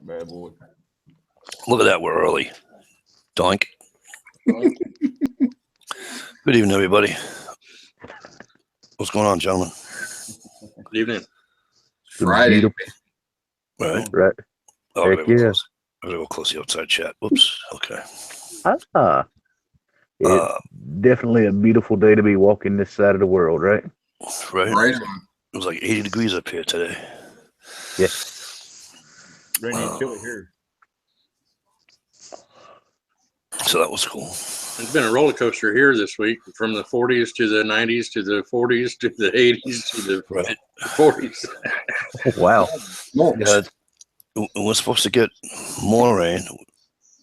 Bad boy. Look at that. We're early. Doink. Good evening, everybody. What's going on, gentlemen? Good evening. Friday. Right. Right. Oh, I Heck gotta go yeah. close. I gotta go close the outside chat. Whoops. Okay. It's definitely a beautiful day to be walking this side of the world, right? Right. Right. It was like 80 degrees up here today. Yeah. Rainy and chilly here. So that was cool. It's been a roller coaster here this week, from the 40s to the 90s to the 40s to the 80s to the Right. 40s. Wow. Yeah, we're supposed to get more rain.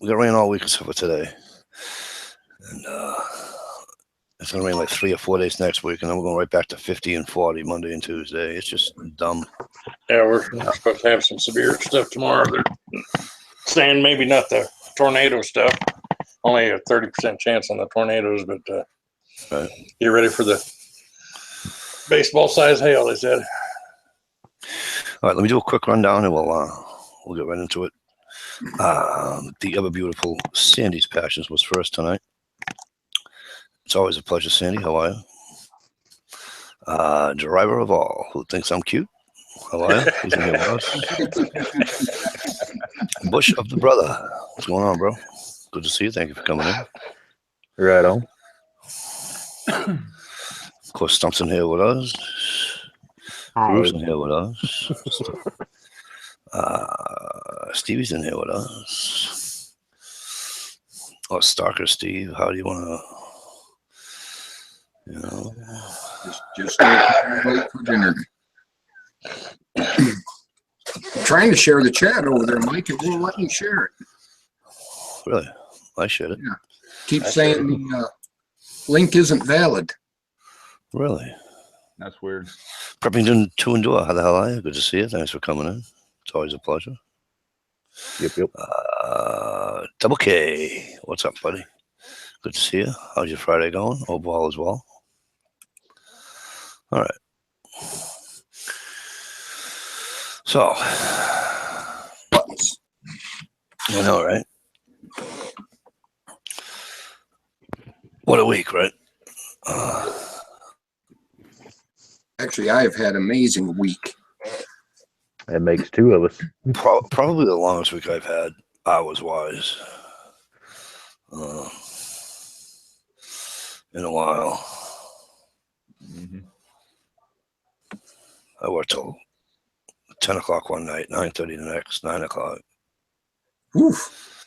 We got rain all week except for today. And it's going to rain like 3 or 4 days next week, and then we're going right back to 50 and 40 Monday and Tuesday. It's just dumb. Yeah, we're supposed to have some severe stuff tomorrow. They're saying maybe not the tornado stuff. Only a 30% chance on the tornadoes, but Right. get ready for the baseball-sized hail, they said. All right, let me do a quick rundown, and we'll get right into it. The ever beautiful Sandy's Passions was first tonight. It's always a pleasure, Sandy. How are you? Driver of all, who thinks I'm cute. How are you? He's in here with us. Bush of the brother. What's going on, bro? Good to see you. Thank you for coming in. Right on. Of course, Stump's in here with us. Bruce in here with us. Stevie's in here with us. Oh, Stalker Steve, how do you want to, Just wait for dinner. Trying to share the chat over there, Mike. It won't let me share it. Really? I shared it. Yeah. Keep saying the link isn't valid. Really? That's weird. Prepping to endure. How the hell are you? Good to see you. Thanks for coming in. It's always a pleasure. Yep. Double K. What's up, buddy? Good to see you. How's your Friday going? Hope all is well. All right. So, Buttons. I know, right? What a week, right? Actually, I have had an amazing week. That makes two of us. Probably the longest week I've had, hours-wise, in a while. Mm-hmm. I worked till 10 o'clock one night, 9:30 the next, 9 o'clock. Oof.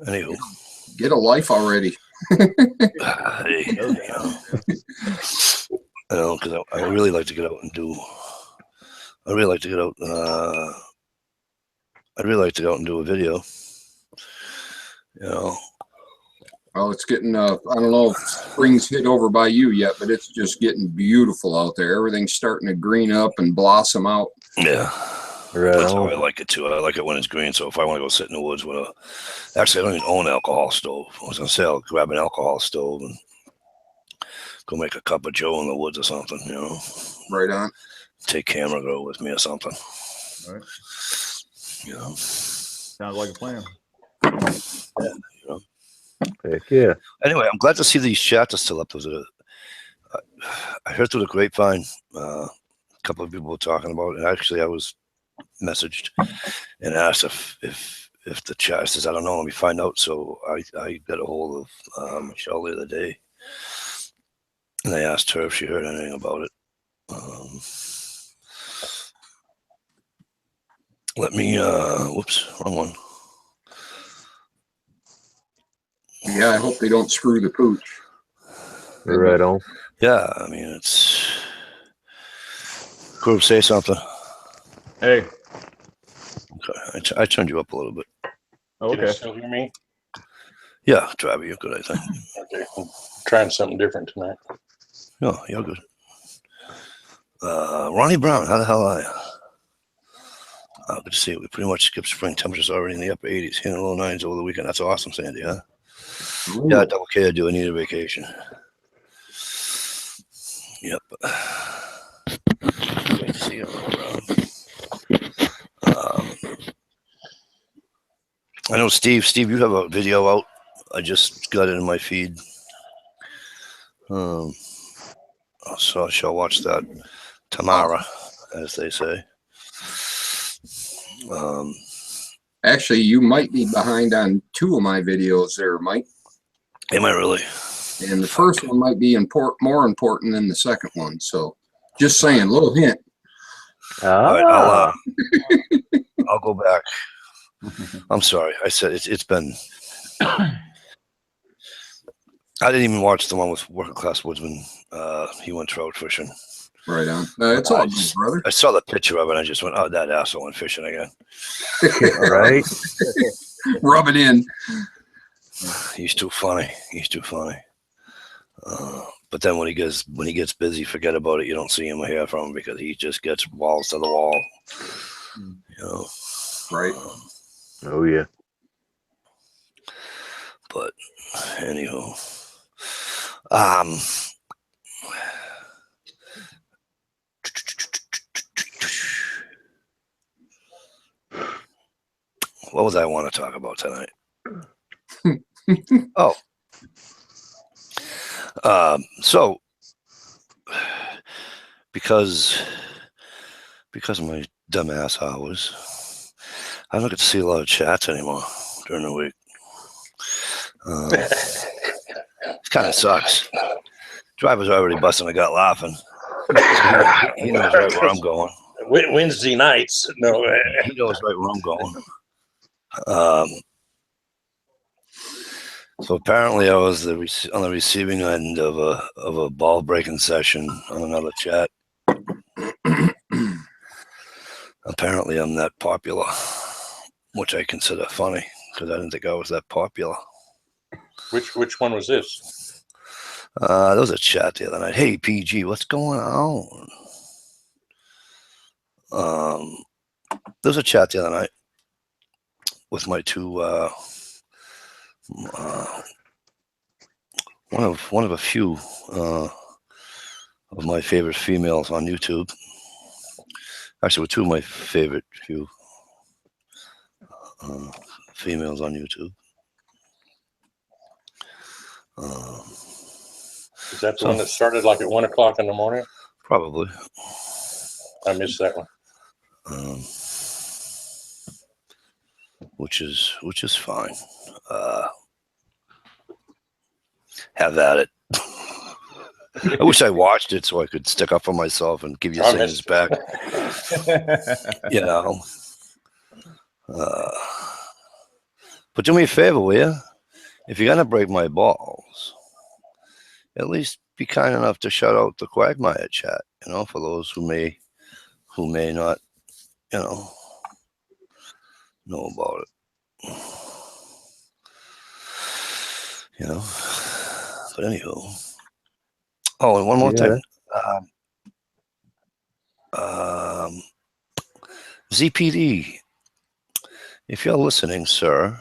Anywho. Get a life already. Hey, because I really like to get out and do. I really like to get out. I'd really like to go out and do a video. Well, it's getting, I don't know if spring's hit over by you yet, but it's just getting beautiful out there. Everything's starting to green up and blossom out. Yeah. Right That's on. how I like it too. I like it when it's green. So if I want to go sit in the woods with actually, I don't even own an alcohol stove. I was going to say I'll grab an alcohol stove and go make a cup of Joe in the woods or something, Right on. Take camera go with me or something. All right. Sounds like a plan. Yeah, Heck yeah. Anyway, I'm glad to see these chats are still up. I heard through the grapevine, a couple of people were talking about it. And actually, I was messaged and asked if the chat says, I don't know, let me find out. So I got a hold of Michelle the other day, and I asked her if she heard anything about it. Let me, whoops, wrong one. Yeah, I hope they don't screw the pooch. Right on. Yeah, I mean, it's. Group, say something. Hey. Okay, I turned you up a little bit. Can you Okay. still hear me? Yeah, Travis, you're good, I think. Okay. I'm trying something different tonight. No, you're good. Ronnie Brown, how the hell are you? Good to see you. We pretty much skipped spring. Temperatures already in the upper 80s, hitting the low 90s over the weekend. That's awesome, Sandy, huh? Ooh. Yeah, double K, I do. I need a vacation. Yep. Great to see you, Brown. I know, Steve, you have a video out. I just got it in my feed. So I shall watch that tomorrow, as they say. Actually, you might be behind on 2 of my videos there, Mike. Am I really? And the first one might be more important than the second one. So just saying, little hint. All right, Ah, I'll go back. I'm sorry. I said it's been. I didn't even watch the one with Working Class Woodsman. He went trout fishing. Right on. It's all good, brother. I saw the picture of it. And I just went, "Oh, that asshole went fishing again." right? Rub it in. He's too funny. But then when he gets busy, forget about it. You don't see him or hear from him because he just gets balls to the wall. You know. Right. Oh yeah. But anywho, what was I want to talk about tonight? So because of my dumbass hours, I don't get to see a lot of chats anymore during the week. It kind of sucks. Driver's already busting a gut laughing. He knows right where I'm going. Wednesday nights. No, He knows right where I'm going. So apparently, I was on the receiving end of a ball breaking session on another chat. Apparently, I'm that popular, which I consider funny because I didn't think I was that popular. which one was this? There was a chat the other night. Hey, PG, what's going on? There was a chat the other night with my 2. One of a few of my favorite females on YouTube. Actually, with 2 of my favorite few females on YouTube. Is that the one that started like at 1 o'clock in the morning? Probably. I missed that one. Which is fine. Have at it. I wish I watched it so I could stick up for myself and give you signals back. You know. But do me a favor, will you? If you're gonna break my balls, at least be kind enough to shout out the Quagmire chat. You know, for those who may not, you know about it. You know. But anywho. Oh, and one more thing. ZPD, if you're listening, sir,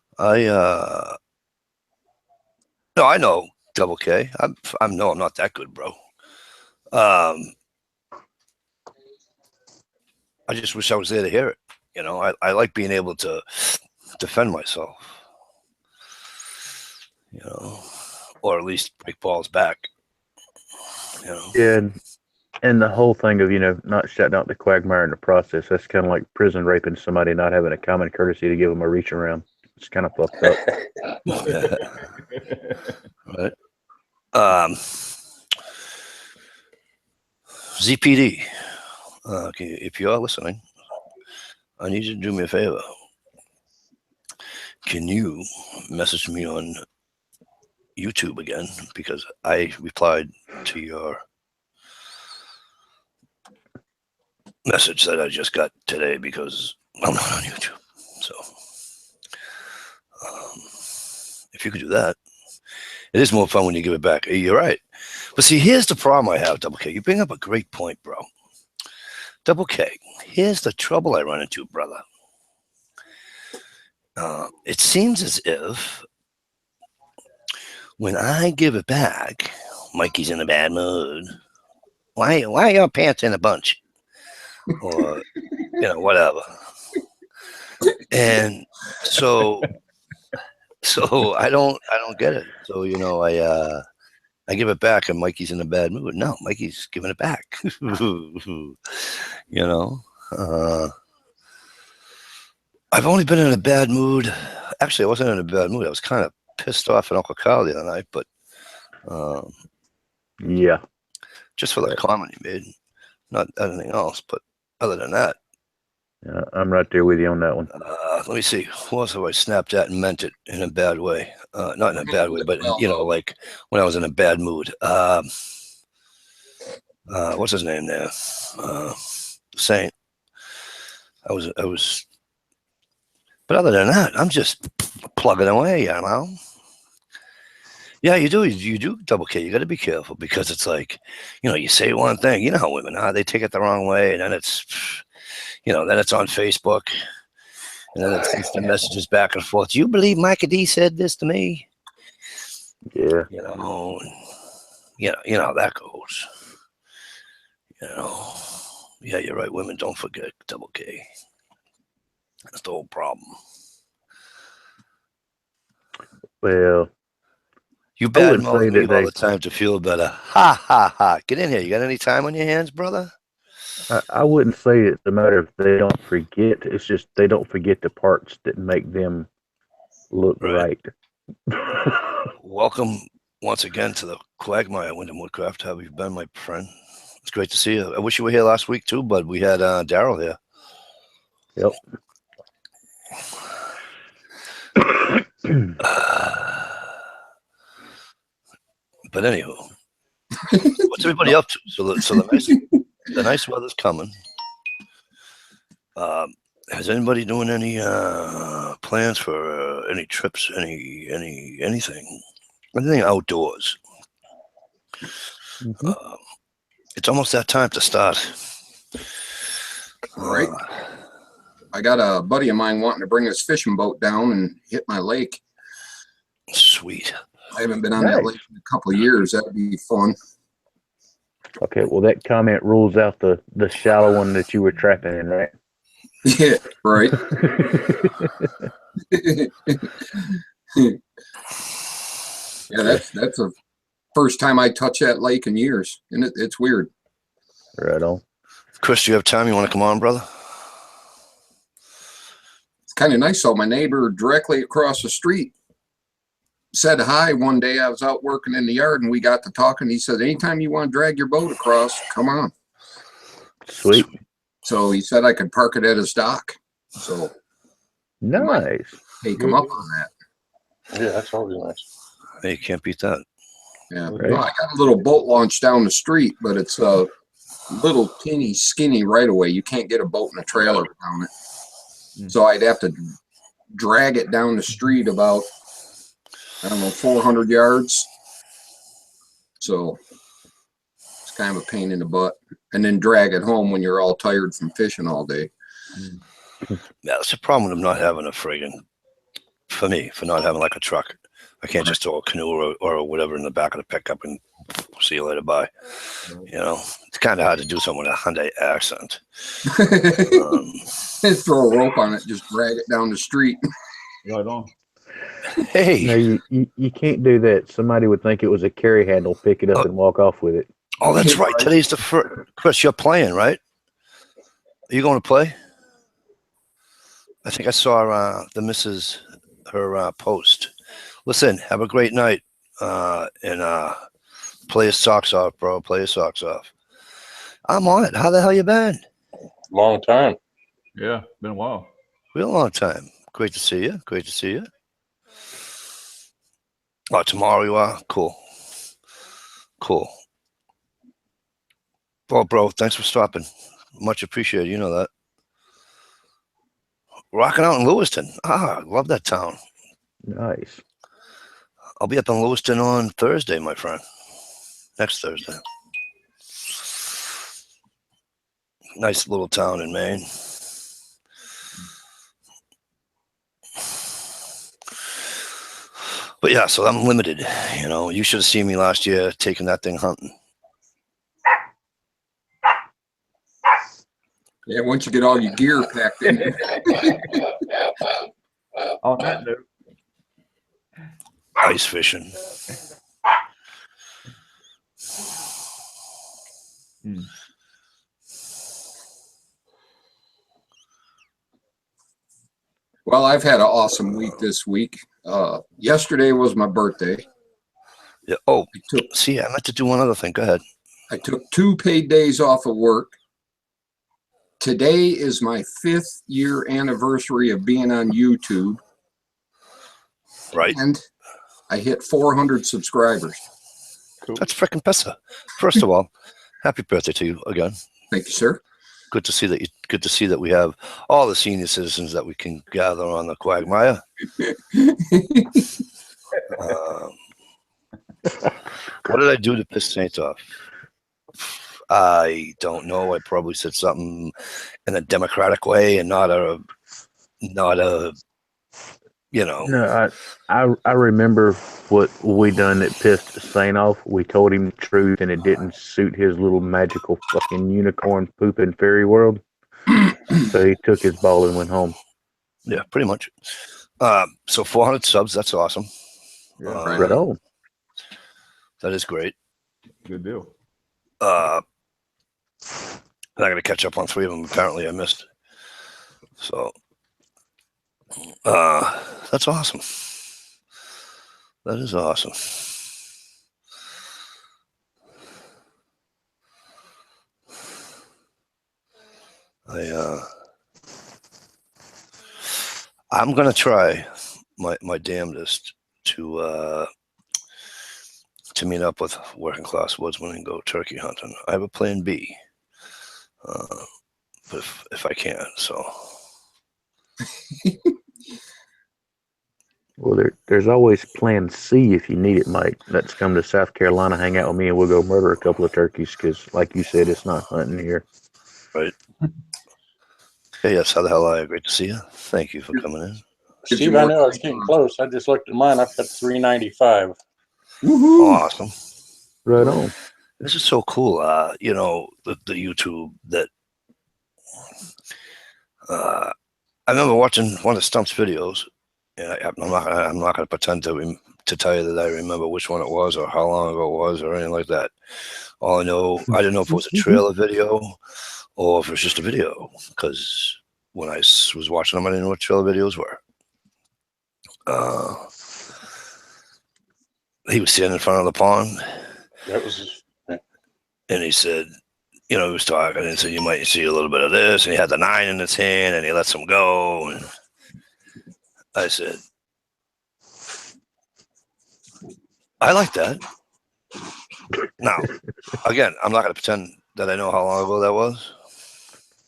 no, I know Double K. I'm not that good, bro. I just wish I was there to hear it. You know, I like being able to defend myself. You know, or at least break balls back. You know. Yeah, and the whole thing of not shutting out the Quagmire in the process. That's kind of like prison raping somebody, not having a common courtesy to give them a reach around. It's kind of fucked up. Right. ZPD, if you are listening, I need you to do me a favor. Can you message me on YouTube again? Because I replied to your message that I just got today because I'm not on YouTube. So if you could do that, it is more fun when you give it back. You're right. But see, here's the problem I have, Double K. You bring up a great point, bro. Double K, here's the trouble I run into, brother. It seems as if when I give it back, Mikey's in a bad mood. Why are your pants in a bunch? Or, whatever. And So I don't get it. So I give it back, and Mikey's in a bad mood. No, Mikey's giving it back. I've only been in a bad mood. Actually, I wasn't in a bad mood. I was kind of pissed off at Uncle Carl the other night, but Yeah. just for the comment he made, not anything else. But other than that, I'm right there with you on that one. let me see. Who else have I snapped at and meant it in a bad way? Not in a bad way, but like when I was in a bad mood. What's his name there? Saint. I was. But other than that, I'm just plugging away, Yeah, you do double K. You got to be careful because it's like, you say one thing. You know how women are. They take it the wrong way, and then it's, then it's on Facebook, and then it's instant messages back and forth. Do you believe Micah D said this to me? Yeah. You know how that goes. Yeah, you're right. Women, don't forget double K. That's the whole problem. Well, You bad mouth me all the time to feel better. Ha ha ha! Get in here. You got any time on your hands, brother? I wouldn't say it's a matter of they don't forget. It's just they don't forget the parts that make them look right. Welcome once again to the Quagmire Wyndham Woodcraft. How have you been, my friend? It's great to see you. I wish you were here last week too, bud. We had Daryl here. Yep. But anywho, what's everybody up to? So the nice weather's coming. Has anybody doing any plans for any trips? Anything outdoors? Mm-hmm. It's almost that time to start. All right. I got a buddy of mine wanting to bring his fishing boat down and hit my lake. Sweet. I haven't been on that lake in a couple of years. That'd be fun. Okay, well, that comment rules out the shallow one that you were trapping in, right? Yeah, right. Yeah, that's the first time I touch that lake in years, and it's weird. Right on. Chris, do you have time? You want to come on, brother? It's kind of nice. So my neighbor directly across the street said hi one day. I was out working in the yard, and we got to talking. He said, anytime you want to drag your boat across, come on. Sweet. So he said I could park it at his dock. So nice. Take him up on that. Yeah, that's always nice. Hey, you can't beat that. Yeah, right. Well, I got a little boat launch down the street, but it's a little teeny skinny right away. You can't get a boat and a trailer down it. So I'd have to drag it down the street about, I don't know, 400 yards. So it's kind of a pain in the butt. And then drag it home when you're all tired from fishing all day. Yeah, that's the problem with not having a friggin', for me, for not having like a truck. I can't just throw a canoe or whatever in the back of the pickup and see you later, bye. It's kind of hard to do something with a Hyundai accent. Throw a rope on it, just drag it down the street. Right on. Hey. No, you can't do that. Somebody would think it was a carry handle, pick it up and walk off with it. Oh, that's right. Today's the first. Chris, you're playing, right? Are you going to play? I think I saw the missus, her post. Listen, have a great night. And play your socks off, bro. Play your socks off. I'm on it. How the hell you been? Long time. Yeah, been a while. Real long time. Great to see you. Great to see you. Oh, tomorrow you are? Cool. Cool. Well, bro, thanks for stopping. Much appreciated. You know that. Rocking out in Lewiston. I love that town. Nice. I'll be up in Lewiston on Thursday, my friend. Next Thursday. Nice little town in Maine. But yeah, so I'm limited. You should have seen me last year taking that thing hunting. Yeah, once you get all your gear packed in. On that note, Ice fishing. Well, I've had an awesome week this week. Yesterday was my birthday. Yeah. Oh, see, I meant to do one other thing. Go ahead. I took 2 paid days off of work. Today is my 5th year anniversary of being on YouTube. Right. And I hit 400 subscribers. cool. That's freaking pizza. First of all, happy birthday to you again. Thank you, sir. Good to see that. Good to see that we have all the senior citizens that we can gather on the Quagmire. What did I do to piss Saint off? I don't know. I probably said something in a democratic way and not a, you know. No, I remember what we done that pissed Saint off. We told him the truth, and it didn't suit his little magical fucking unicorn pooping fairy world. So he took his ball and went home. Yeah, pretty much. So 400 subs. That's awesome. Yeah, Right on. That is great. good deal. I got to catch up on 3 of them. Apparently, I missed. So, that's awesome. That is awesome. I'm gonna try my damnedest to meet up with working class woodsmen and go turkey hunting. I have a plan B, but if I can, so. Well, there's always Plan C if you need it, Mike. Let's come to South Carolina, hang out with me, and we'll go murder a couple of turkeys because, like you said, it's not hunting here. Right. Hey, yes, how the hell are you? Great to see you. Thank you for coming in. Steve, I knew I was getting close. I just looked at mine. I've got 395. Woohoo! Awesome. Right on. This is so cool. You know, the YouTube that I remember watching one of Stump's videos. And I'm not gonna pretend to tell you that I remember which one it was or how long ago it was or anything like that. All I know, I didn't know if it was a trailer video or if it was just a video, because when I was watching them, I didn't know what trailer videos were. He was standing in front of the pond. That was. And he said, you know, he was talking and said, you might see a little bit of this. And he had the 9 in his hand and he lets him go. And I said, I like that. Now, again, I'm not going to pretend that I know how long ago that was.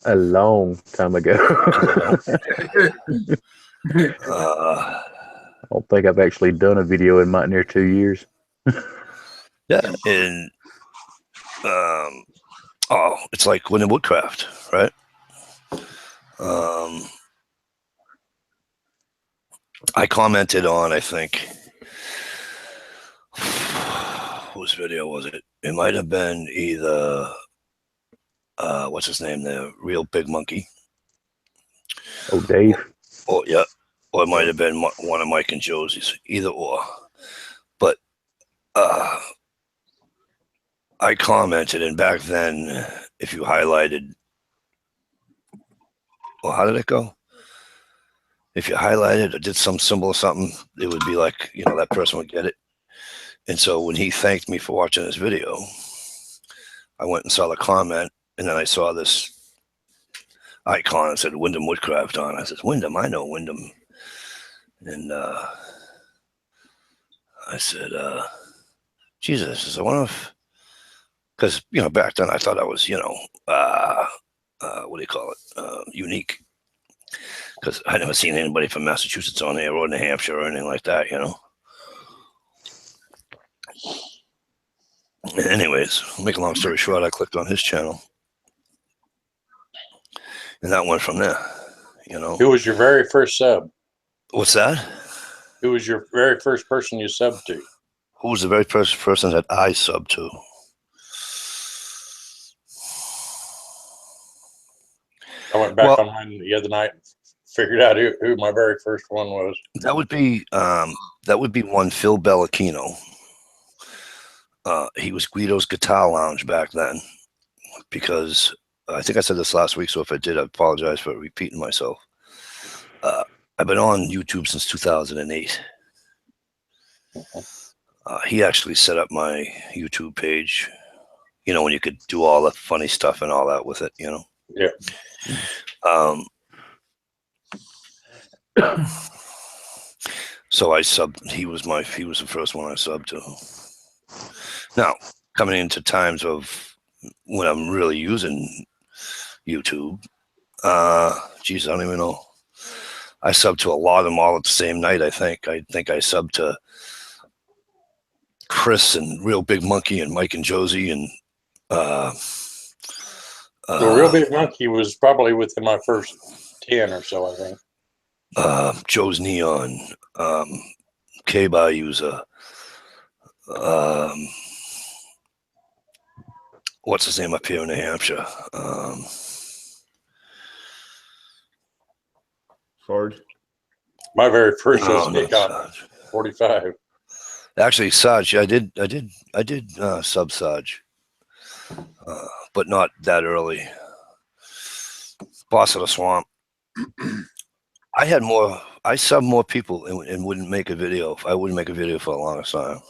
A long time ago. I don't think I've actually done a video in near 2 years. Yeah, and it's like Wind and Woodcraft, right? I commented on, I think, whose video was it? It might have been either, what's his name there? Real Big Monkey. Oh, Dave. Oh, yeah. Or it might have been one of Mike and Josie's, either or. But I commented, and back then, if you highlighted, well, how did it go? If you highlighted or did some symbol or something, it would be like, you know, that person would get it. And so when he thanked me for watching this video, I went and saw the comment, and then I saw this icon that said Wyndham Woodcraft on. I said, Wyndham, I know Wyndham. And I said, Jesus, I wonder if, because, you know, back then I thought I was, you know, what do you call it? Unique. Because I never seen anybody from Massachusetts on there or New Hampshire or anything like that, you know. Anyways, make a long story short, I clicked on his channel. And that went from there, you know. Who was your very first sub? What's that? Who was your very first person you subbed to? Who was the very first person that I subbed to? I went back on mine the other night, figured out who my very first one was. That would be one Phil Bellacchino. He was Guido's Guitar Lounge back then, because I think I said this last week, so if I did, I apologize for repeating myself. I've been on YouTube since 2008. He actually set up my YouTube page, you know, when you could do all the funny stuff and all that with it, you know? Yeah. So I subbed, he was the first one I subbed to. Now, coming into times of when I'm really using YouTube, geez, I don't even know. I subbed to a lot of them all at the same night, I think. I subbed to Chris and Real Big Monkey and Mike and Josie and The Real Big Monkey was probably within my first 10 or so, I think. Joe's Neon, K-Bayuza, what's his name up here in New Hampshire? Sarge. My very first was not Nick on Sarge. 45. Actually, Sarge, I did sub Sarge, but not that early. Boss of the Swamp. I subbed more people and wouldn't make a video. I wouldn't make a video for the longest time.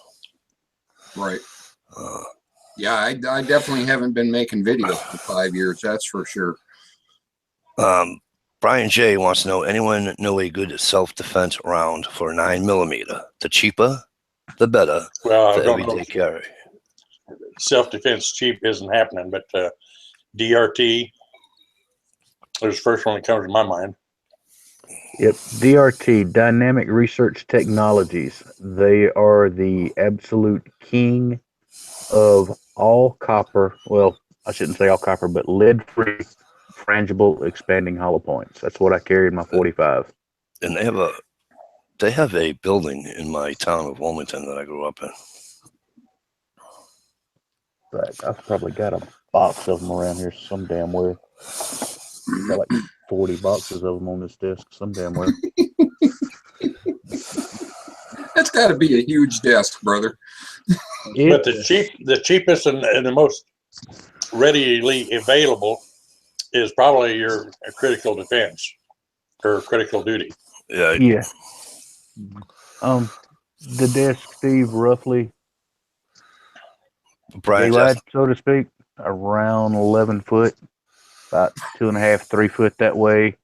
Right. Yeah, I definitely haven't been making videos for 5 years. That's for sure. Brian J wants to know, anyone know a good self-defense round for 9mm? The cheaper, the better Well, for I don't everyday know. carry. Self-defense cheap isn't happening, but DRT was the first one that comes to my mind. Yep, DRT, Dynamic Research Technologies. They are the absolute king of all copper. Well, I shouldn't say all copper, but lead-free, frangible, expanding hollow points. That's what I carry in my 45. And they have a building in my town of Wilmington that I grew up in. But I've probably got a box of them around here some damn where. Got like 40 boxes of them on this desk some damn where. That's got to be a huge desk, brother. But the cheapest and the most readily available is probably your critical defense or critical duty. Yeah. Yeah. The desk, Steve, roughly Brian, wide, so to speak, around 11 foot, about 2.5, 3 foot that way.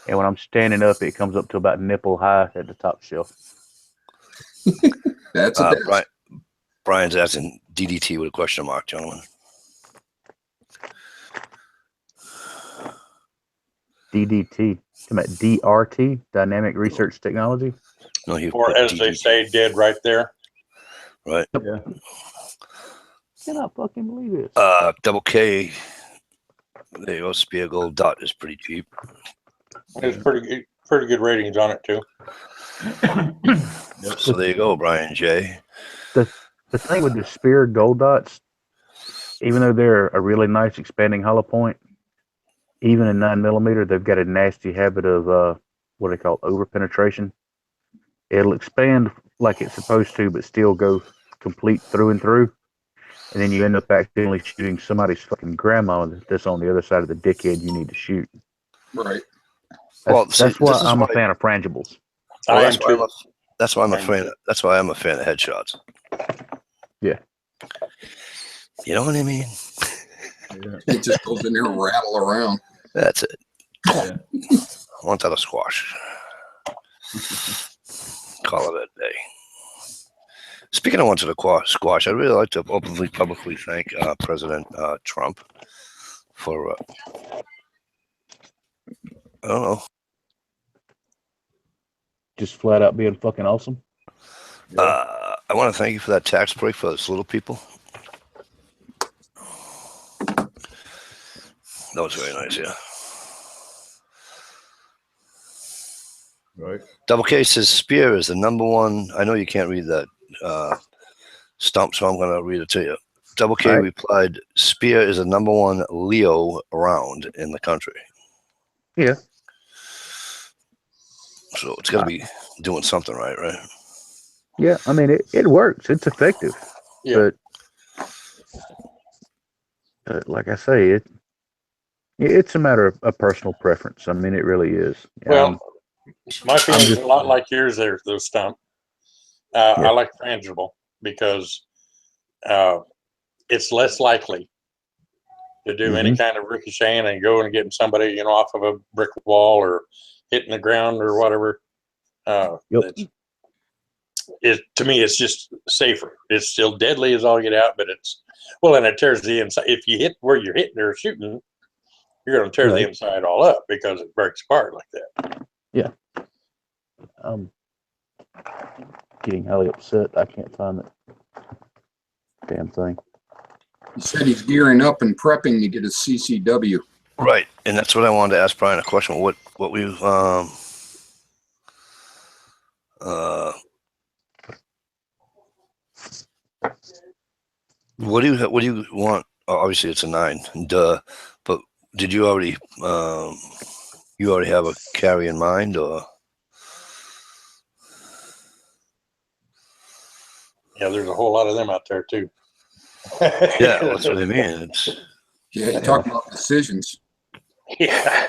And when I'm standing up, it comes up to about nipple high at the top shelf. That's a desk. Brian's asking DDT with a question mark, gentlemen. DDT. Talking about DRT, Dynamic Research Technology. No, he Or as they say, dead right there. right. Yeah. Cannot fucking believe it. Double K. There you go. Spear Gold Dot is pretty cheap. There's pretty good ratings on it too. So there you go, Brian J. The thing with the Spear Gold Dots, even though they're a really nice expanding hollow point, even in 9mm, they've got a nasty habit of what they call over penetration. It'll expand like it's supposed to, but still go complete through and through. And then you end up accidentally shooting somebody's fucking grandma that's on the other side of the dickhead you need to shoot. Right. That's why I'm a fan of frangibles. That's why I'm a fan. That's why I'm a fan of headshots. Yeah. You know what I mean? Yeah. It just goes in there and rattle around. That's it. Yeah. I want that a squash. Call it a day. Speaking of one to the squash, I'd really like to publicly thank President Trump for, I don't know. Just flat out being fucking awesome. I want to thank you for that tax break for those little people. That was very nice, yeah. Right. Double K says Spear is the #1. I know you can't read that stump, so I'm going to read it to you. Double K replied, Spear is the #1 Leo round in the country. Yeah. So it's got to be doing something right? Yeah, I mean it works. It's effective. Yeah. But like I say, it's a matter of personal preference. I mean, it really is. Well, my feeling's just- a lot like yours there, though, Stump. Yeah. I like frangible because it's less likely to do any kind of ricocheting and going and getting somebody, you know, off of a brick wall or hitting the ground or whatever. Yep. To me, it's just safer. It's still deadly as all get out, but and it tears the inside. If you hit where you're hitting or shooting, you're going to tear the inside all up because it breaks apart like that. Yeah. Getting highly upset. I can't find that damn thing. He said he's gearing up and prepping to get his CCW. Right, and that's what I wanted to ask Brian a question. What we what do you want? Obviously, it's a 9, duh. But did you already have a carry in mind, or? Yeah, there's a whole lot of them out there too. Yeah, that's what I mean. Yeah, you talk about decisions. Yeah.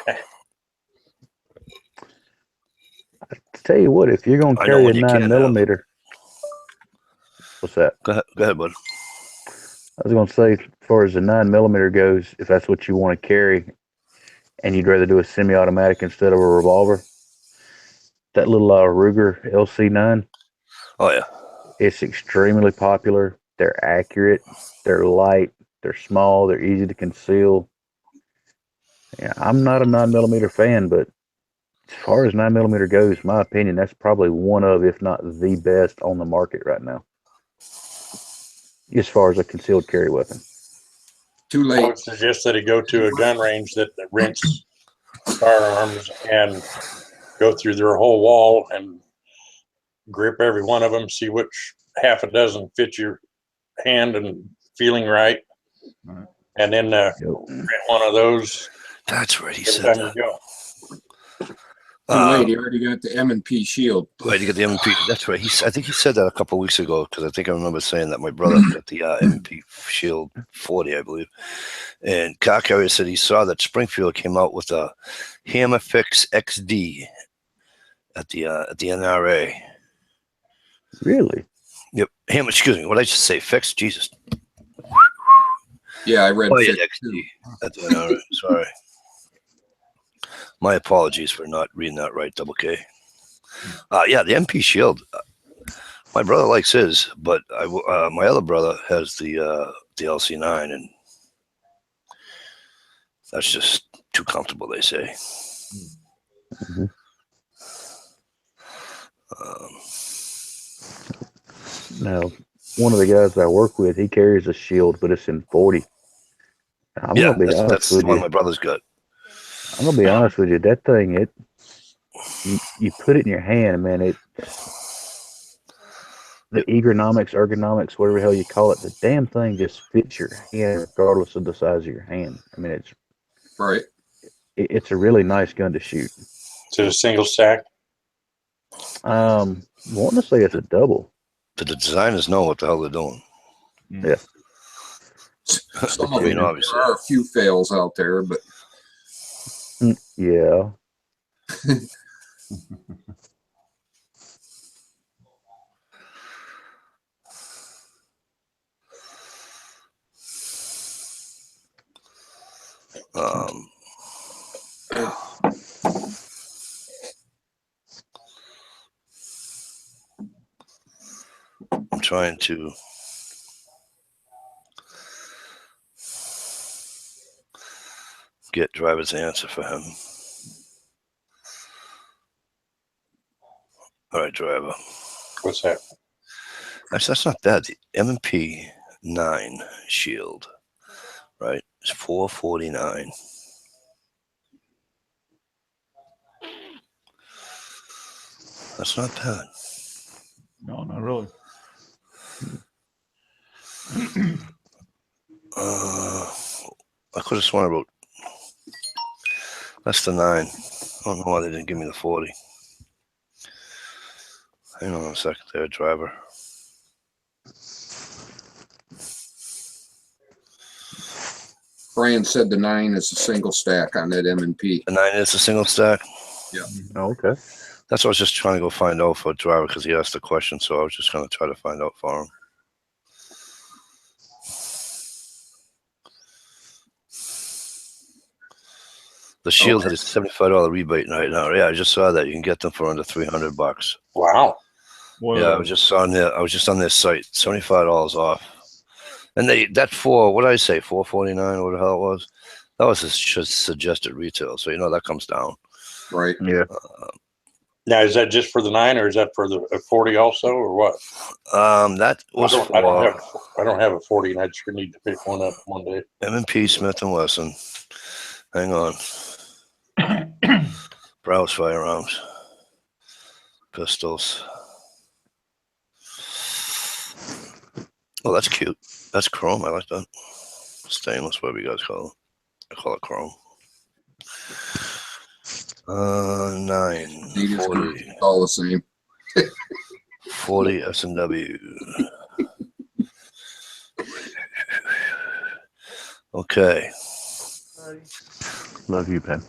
Tell you what, if you're going to carry a 9mm, what's that? Go ahead, bud. I was going to say, as far as the 9mm goes, if that's what you want to carry, and you'd rather do a semi-automatic instead of a revolver, that little Ruger LC9. Oh yeah, it's extremely popular. They're accurate. They're light. They're small. They're easy to conceal. Yeah, I'm not a 9mm fan, but as far as 9mm goes, my opinion, that's probably one of, if not the best on the market right now, as far as a concealed carry weapon. Too I late. would suggest that he go to a gun range that rents firearms and go through their whole wall and grip every one of them, see which half a dozen fit your hand and feeling right. And then rent one of those. That's right. He every said time that. you go. Too late. He already got the M&P shield. Right, you get the M&P. That's right. I think he said that a couple of weeks ago, because I think I remember saying that my brother got the M&P Shield 40, I believe. And Car Carrier said he saw that Springfield came out with a Hammer Fix XD at the NRA. Really? Yep. Hammer. Excuse me. What did I just say? Fix. Jesus. Yeah, I read Yeah, Fix XD too. at the NRA. Sorry. My apologies for not reading that right. Double K. Yeah, the MP Shield. My brother likes his, but my other brother has the LC9, and that's just too comfortable, they say. Mm-hmm. Now, one of the guys I work with, he carries a shield, but it's in 40. I'm gonna be honest that's with the one you. my brother's got. I'm gonna be honest with you. That thing, you put it in your hand, man. The ergonomics, whatever the hell you call it, the damn thing just fits your hand regardless of the size of your hand. I mean, it's Right. it's a really nice gun to shoot. To a single stack. Want to say it's a double. But the designers know what the hell they're doing. Yeah. Some I of mean, them, obviously. there are a few fails out there, but Yeah. I'm trying to get driver's answer for him. All right, driver. What's that? Actually, that's not bad. The M&P 9 Shield, right? It's $449. That's not bad. No, not really. I could have sworn I wrote. That's the 9. I don't know why they didn't give me the 40. Hang on a second there, driver. Brian said the 9 is a single stack on that M&P. The 9 is a single stack. Oh, okay. That's what I was just trying to go find out for a driver because he asked the question, so I was just going to try to find out for him. The Shield had a $75 rebate right now. Yeah, I just saw that. You can get them for under $300. Wow. Well, Yeah, I was just on their site, $75 off. And what did I say, $449 or what the hell it was? That was just suggested retail, so that comes down. Right. Yeah. Now, is that just for the 9, or is that for the 40 also, or what? That was I don't have a 40, and I sure need to pick one up one day. M&P Smith & Wesson. Hang on. Browse firearms. Pistols. Oh, that's cute. That's chrome. I like that. Stainless, whatever you guys call it. I call it chrome. 9. 40. All the same. 40 S&W. Okay. Love you, Ben.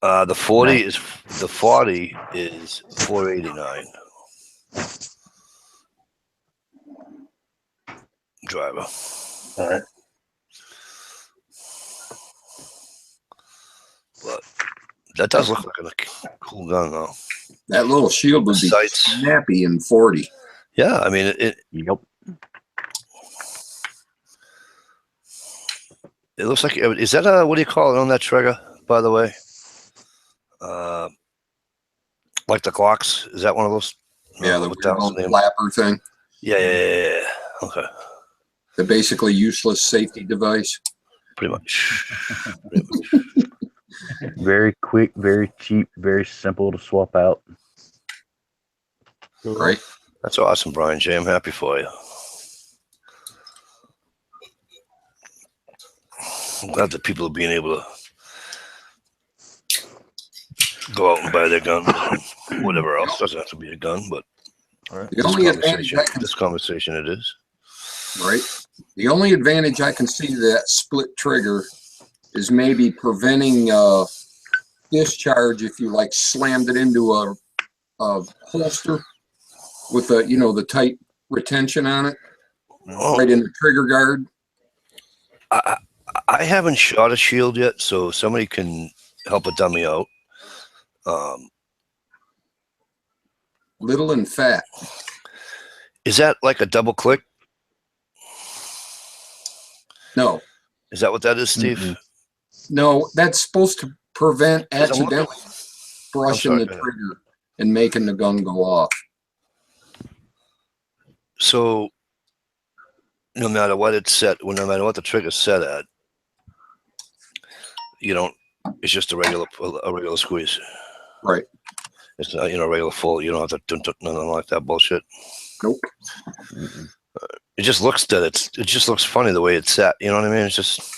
The 40 is $489. Driver. All right. But that does look like a cool gun, though. That little shield would be snappy in 40. Yeah, I mean it. Yep. It looks like is that what do you call it on that trigger? By the way, like the Glocks. Is that one of those? Yeah, the weird flapper thing. Yeah. Okay. The basically useless safety device. Pretty much. Very quick, very cheap, very simple to swap out. Right. That's awesome, Brian J. I'm happy for you. I'm glad that people are being able to go out and buy their gun, whatever else. Doesn't have to be a gun, but the only advantage this conversation it is. Right. The only advantage I can see to that split trigger is maybe preventing discharge if you like slammed it into a holster with the tight retention on it, right in the trigger guard. I haven't shot a shield yet, so somebody can help a dummy out. Little and fat. Is that like a double click? No. Is that what that is, Steve? Mm-hmm. No, that's supposed to prevent accidentally brushing the trigger and making the gun go off. So, no matter what it's set, no matter what the trigger's set at, it's just a regular squeeze. Right. It's not, regular full. You don't have to do nothing like that bullshit. Nope. It just looks that it just looks funny the way it's set. You know what I mean? It's just.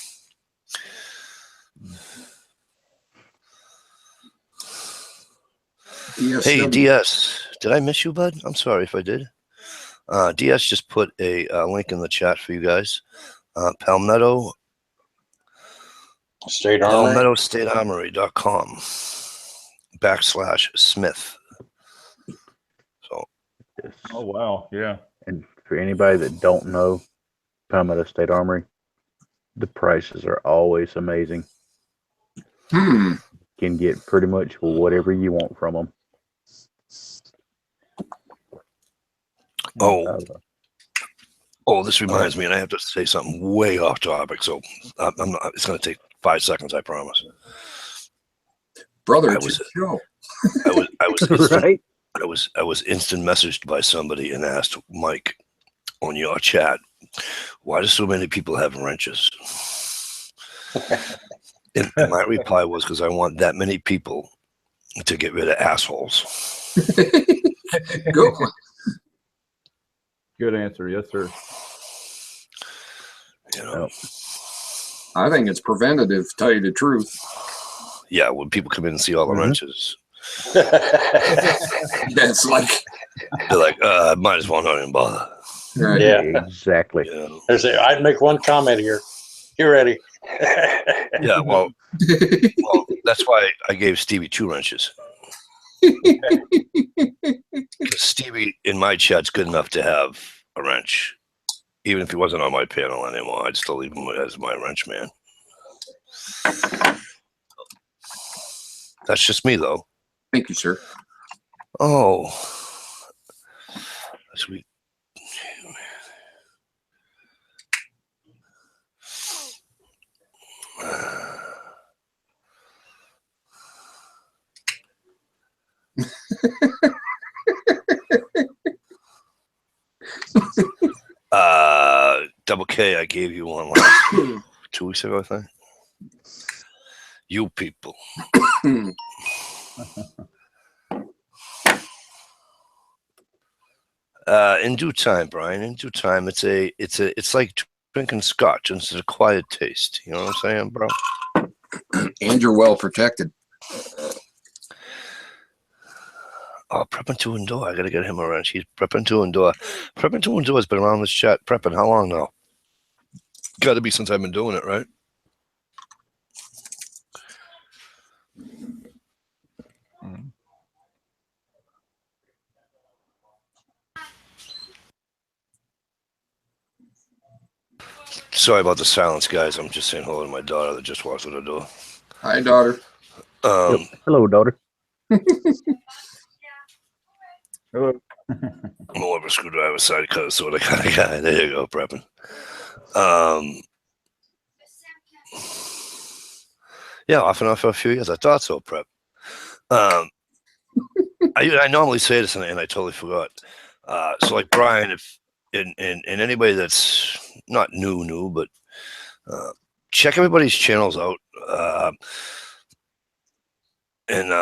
Hey, DS, did I miss you, bud? I'm sorry if I did. DS just put a link in the chat for you guys. Palmetto State Armory. PalmettoStateArmory.com/Smith. So. Oh wow, yeah. And for anybody that don't know Palmetto State Armory, the prices are always amazing. You can get pretty much whatever you want from them. This reminds me, and I have to say something way off topic. So I'm not. It's going to take 5 seconds, I promise. Brother, it's your show. I was right. I was instant messaged by somebody and asked Mike on your chat, why do so many people have wrenches? And my reply was because I want that many people to get rid of assholes. Good one. Good answer, yes, sir. I think it's preventative, to tell you the truth. Yeah, when people come in and see all the wrenches, It's like, They're like, might as well not even bother. right. Yeah. Exactly. You know? I say, I'd make one comment here. You ready? Yeah, well, that's why I gave Stevie 2 wrenches. Because Stevie in my chat's good enough to have a wrench. Even if he wasn't on my panel anymore, I'd still leave him as my wrench man. That's just me, though. Thank you, sir. Oh, sweet. Double K, I gave you one last 2 weeks ago, I think. You people. In due time, Brian. In due time, it's like drinking scotch, and it's a quiet taste. You know what I'm saying, bro? And you're well protected. Oh, Prepping to Endure. I gotta get him a wrench. He's Prepping to Endure. Prepping to Endure has been around this chat. Prepping how long now? Got to be since I've been doing it, right? Sorry about the silence, guys. I'm just saying hello to my daughter that just walked through the door. Hi, daughter. Yep. Hello, daughter. Hello. I'm more of a screwdriver side cutter sort of kind of guy. There you go, Prepping. Yeah, off and on for a few years. I thought so, Prep. I normally say this and I totally forgot. So like Brian, if in anybody that's not new, but check everybody's channels out. And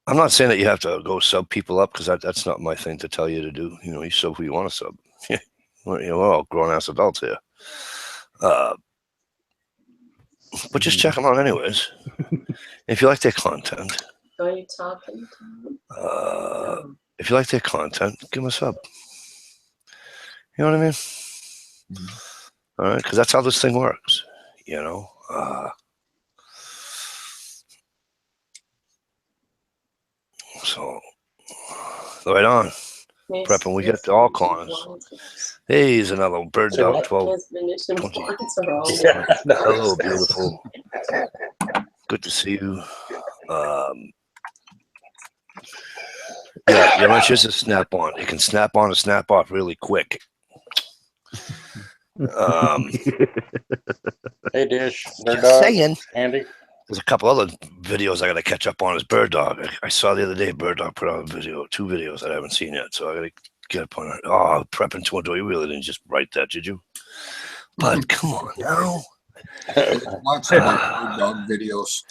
I'm not saying that you have to go sub people up because that's not my thing to tell you to do. You know, you sub who you want to sub. We're all grown ass adults here. But just check them out anyways. If you like their content. Are you talking to me? If you like their content, give them a sub. You know what I mean? All right, because that's how this thing works. You know. So, right on. Prepping, we get all corners. Hey, here's another bird dog 12. Hello, beautiful. Good to see you. Yeah, your wrench is a snap on. It can snap on and snap off really quick. Hey, Dish. Their Just dog, saying. Andy. There's a couple other videos I got to catch up on as Bird Dog. I saw the other day Bird Dog put out a video, 2 videos that I haven't seen yet. So I got to get up on it. Oh, Prepping to Endure. You really didn't just write that, did you? But come on now. Lots of Bird Dog videos.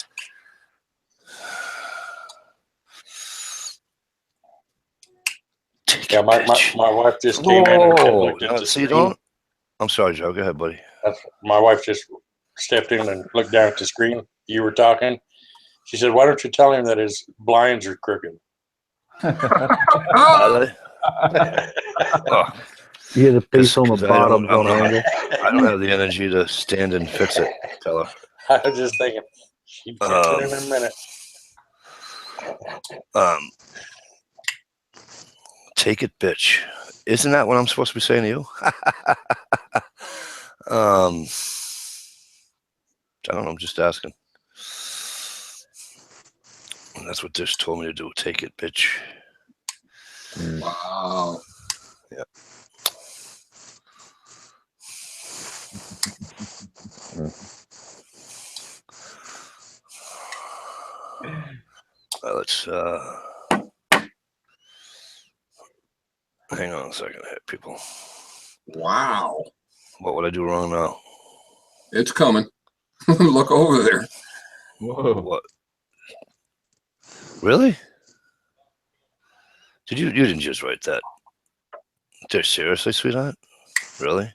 Yeah, my wife just came in and looked at the So you screen. don't? I'm sorry, Joe. Go ahead, buddy. My wife just stepped in and looked down at the screen. You were talking. She said, "Why don't you tell him that his blinds are crooked?" Oh, Yeah, the piece on 'cause the I don't- bottom's on angle. I don't have the energy to stand and fix it, fella. I was just thinking, she'd catch it in a minute. Take it, bitch. Isn't that what I'm supposed to be saying to you? I don't know. I'm just asking. And that's what Dish told me to do. Take it, bitch. Wow. Yeah. Let's hang on a second here, people. Wow. What would I do wrong now? It's coming. Look over there. Whoa. What? Really? Did you didn't just write that? Dish, seriously, sweetheart? Really?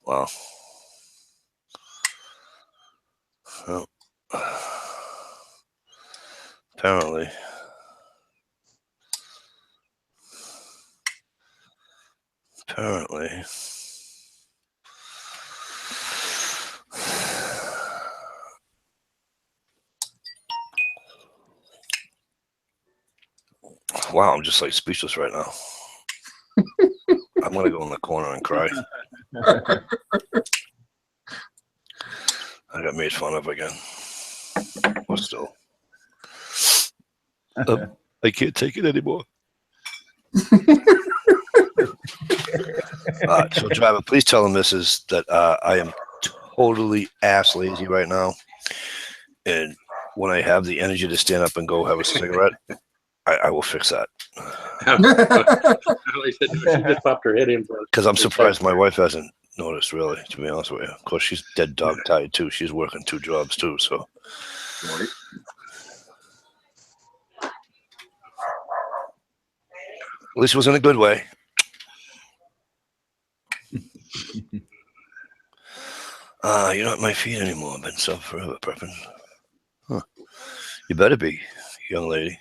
Wow. Well, Apparently. Wow, I'm just like speechless right now. I'm gonna go in the corner and cry. I got made fun of again. But still. I can't take it anymore. So driver, please tell the missus that I am totally ass lazy right now. And when I have the energy to stand up and go have a cigarette, I will fix that. She just popped her head in for it. Because I'm surprised my wife hasn't noticed, really, to be honest with you. Of course, she's dead dog tired, too. She's working 2 jobs, too, so. Right. At least it was in a good way. You're not at my feet anymore. I've been sub forever, prepping. Huh. You better be, young lady.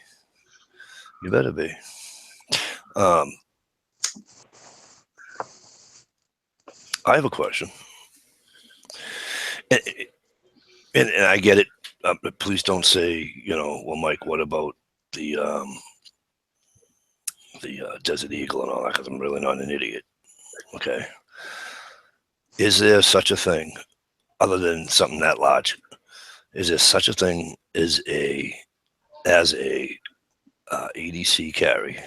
You better be. I have a question. And I get it. Please don't say, well, Mike, what about the Desert Eagle and all that, because I'm really not an idiot. Okay. Is there such a thing, other than something that large, is there such a thing as a ADC carry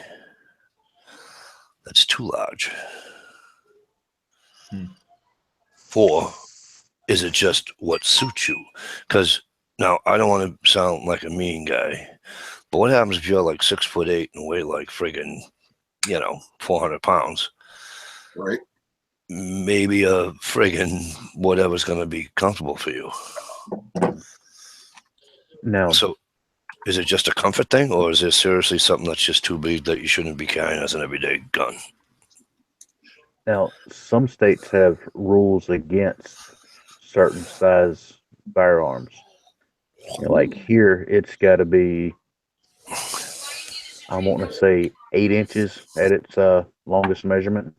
that's too large? Or is it just what suits you? Because now I don't want to sound like a mean guy, but what happens if you're like 6'8" and weigh like friggin', 400 pounds? Right. Maybe a friggin' whatever's going to be comfortable for you. Now, So is it just a comfort thing, or is there seriously something that's just too big that you shouldn't be carrying as an everyday gun? Now, some states have rules against certain size firearms. Like here, it's got to be, I want to say 8 inches at its longest measurement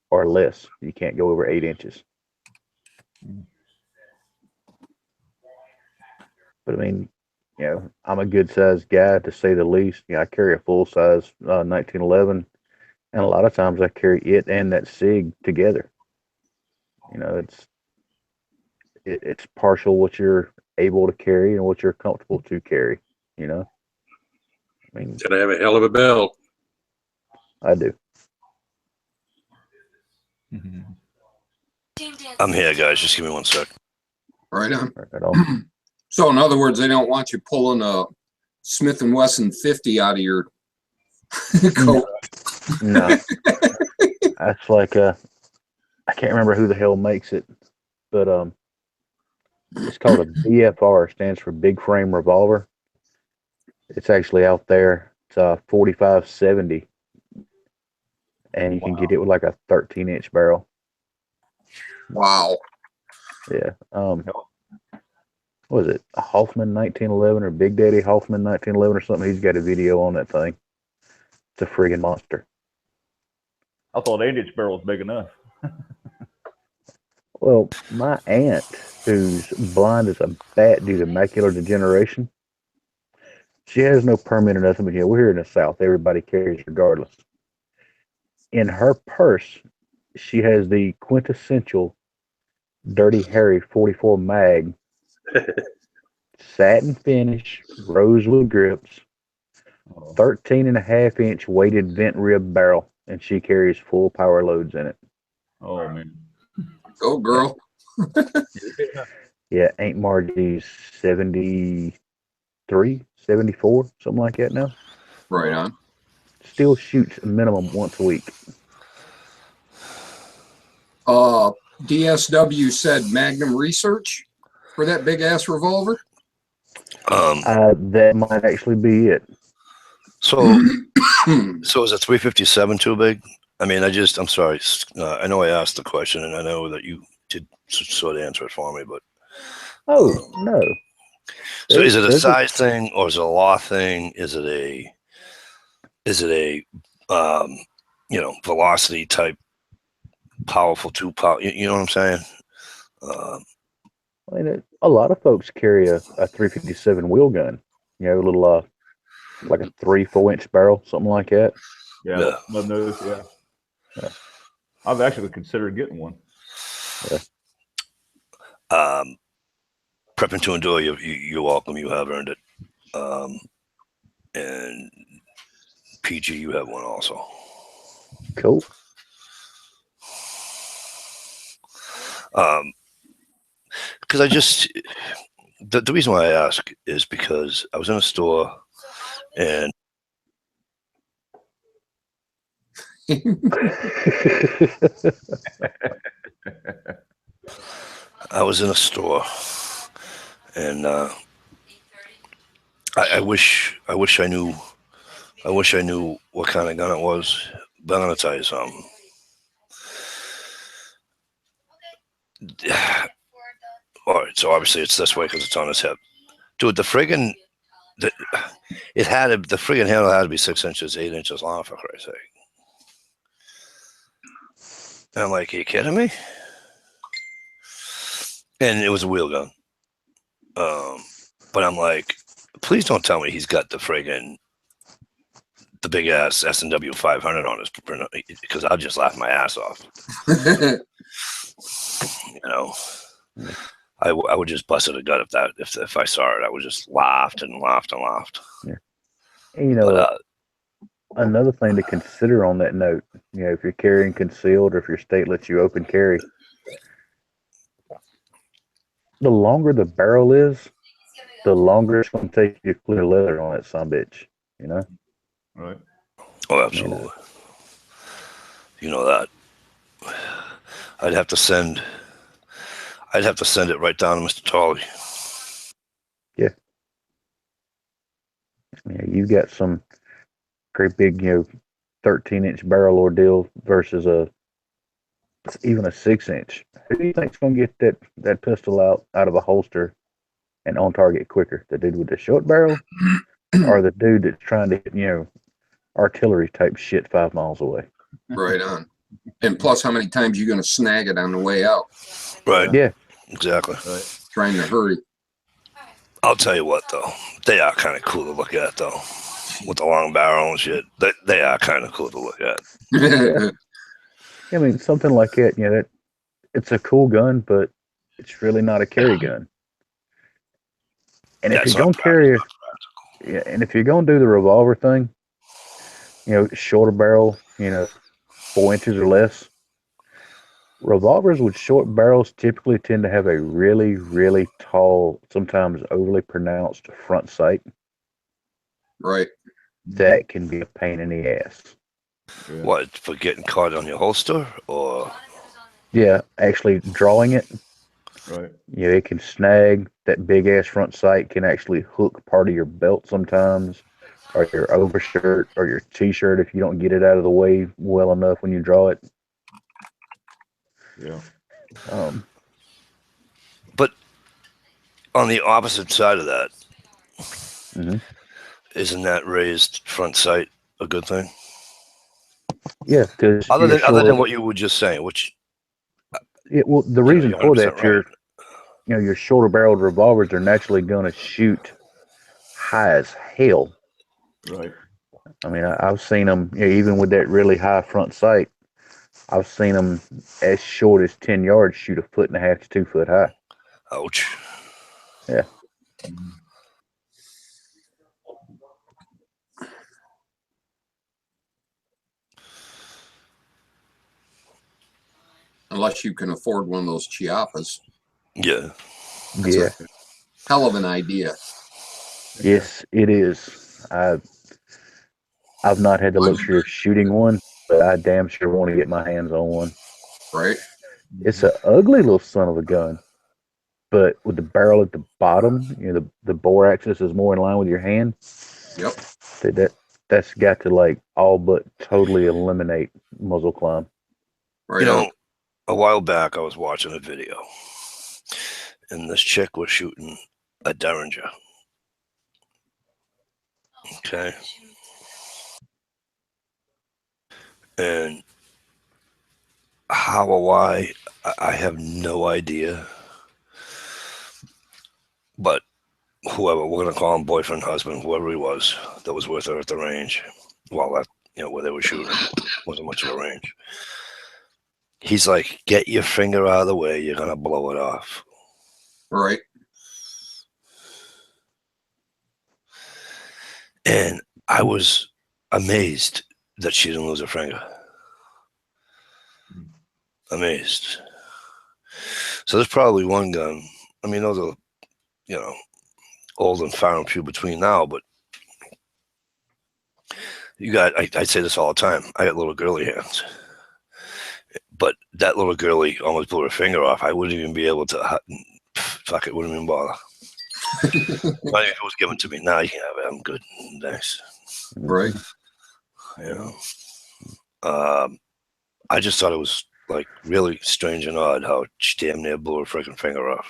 or less. You can't go over 8 inches. But I mean, I'm a good sized guy to say the least. I carry a full size 1911, and a lot of times I carry it and that SIG together. It's partial what you're able to carry and what you're comfortable to carry. I mean, Gotta have a hell of a belt. I do. I'm here, guys. Just give me 1 sec. Right on. Right on. So in other words, they don't want you pulling a Smith & Wesson 50 out of your coat. No. That's like I can't remember who the hell makes it, but it's called a BFR, stands for Big Frame Revolver. It's actually out there. It's 4570, and you can get it with like a 13-inch barrel. Wow. Yeah. What was it? A Hoffman 1911 or Big Daddy Hoffman 1911 or something? He's got a video on that thing. It's a friggin' monster. I thought 8-inch barrel was big enough. Well, my aunt, who's blind as a bat due to macular degeneration, she has no permit or nothing, but we're here in the South. Everybody carries regardless. In her purse, she has the quintessential Dirty Harry 44 mag, satin finish, rosewood grips, 13.5-inch weighted vent rib barrel, and she carries full power loads in it. Oh, man. Go, girl. Yeah, Aunt Margie's 73, 74, something like that now. Right on. Still shoots a minimum once a week. DSW said Magnum Research for that big ass revolver. That might actually be it. So is a 357 too big? I mean, I'm sorry. I know I asked the question, and I know that you did sort of answer it for me, but no. So is it a There's size thing or is it a law thing? Is it a velocity type powerful two power? You know what I'm saying? I mean, a lot of folks carry a 357 wheel gun. You know, a little like a 3-4 inch barrel, something like that. Yeah. Yeah. Love those. Yeah. Yeah. I've actually considered getting one. Prepping to endure. You're welcome. You have earned it. And PG, you have one also. Cool. Because the reason why I ask is because I was in a store and I wish I knew what kind of gun it was, but I'm gonna tell you something. All right, so obviously it's this way because it's on his hip, dude. The friggin' the friggin' handle had to be 6 inches, 8 inches long, for Christ's sake. And I'm like, are you kidding me? And it was a wheel gun. But I'm like, please don't tell me he's got the big ass S&W 500 on his printer, because I'll just laugh my ass off. You know, I would just bust it a gut if I saw it. I would just laughed and laughed and laughed. Yeah. And, you know, But, another thing to consider on that note, you know, if you're carrying concealed or if your state lets you open carry, the longer the barrel is, the longer it's going to take you to clear leather on that sumbitch, you know? Right. oh, absolutely. You know that. I'd have to send it right down to Mr. Tolley. Yeah. Yeah, you got some great big, 13-inch barrel ordeal versus even a 6-inch. Who do you think's going to get that pistol out of a holster and on target quicker? The dude with the short barrel or the dude that's trying to hit, artillery type shit 5 miles away? Right on. And plus, how many times you going to snag it on the way out? Right. Yeah. Exactly. Right. Trying to hurry. I'll tell you what, though. They are kind of cool to look at, though. With the long barrel and shit. They are kind of cool to look at. I mean, something like that, it's a cool gun, but it's really not a carry gun. And if it's you're going to carry, and if you're going to do the revolver thing, shorter barrel, 4 inches or less. Revolvers with short barrels typically tend to have a really, really tall, sometimes overly pronounced front sight. Right. That can be a pain in the ass. Yeah. What, for getting caught on your holster? Or Yeah, actually drawing it. Right. Yeah, it can snag. That big ass front sight can actually hook part of your belt sometimes, or your overshirt, or your t-shirt if you don't get it out of the way well enough when you draw it. Yeah. But on the opposite side of that, Mhm. isn't that raised front sight a good thing? Yeah, because Other than what you were just saying, which well, the reason you're for 100% that, your shorter barreled revolvers are naturally going to shoot high as hell. Right. I mean, I've seen them, even with that really high front sight, I've seen them as short as 10 yards shoot 1.5 to 2 foot high. Ouch. Yeah. Unless you can afford one of those Chiapas. Yeah. That's a hell of an idea. Yes, it is. I've not had the luxury of shooting one, but I damn sure want to get my hands on one. Right. It's an ugly little son of a gun, but with the barrel at the bottom, the bore axis is more in line with your hand. Yep. That's got to like all but totally eliminate muzzle climb. Right. A while back I was watching a video, and this chick was shooting a Derringer. Okay. And how or why, I have no idea. But whoever, we're going to call him boyfriend, husband, whoever he was, that was with her at the range, while that, where they were shooting, wasn't much of a range. He's like, get your finger out of the way, you're going to blow it off. Right. And I was amazed that she didn't lose her finger. Amazed. So there's probably one gun. I mean, those are, old and far and few between now, but you got, I say this all the time, I got little girly hands. But that little girly almost blew her finger off. I wouldn't even be able to, fuck it, wouldn't even bother. Not even if it was given to me. Nah, you can have it. I'm good. Thanks. Right. I just thought it was like really strange and odd how she damn near blew her freaking finger off.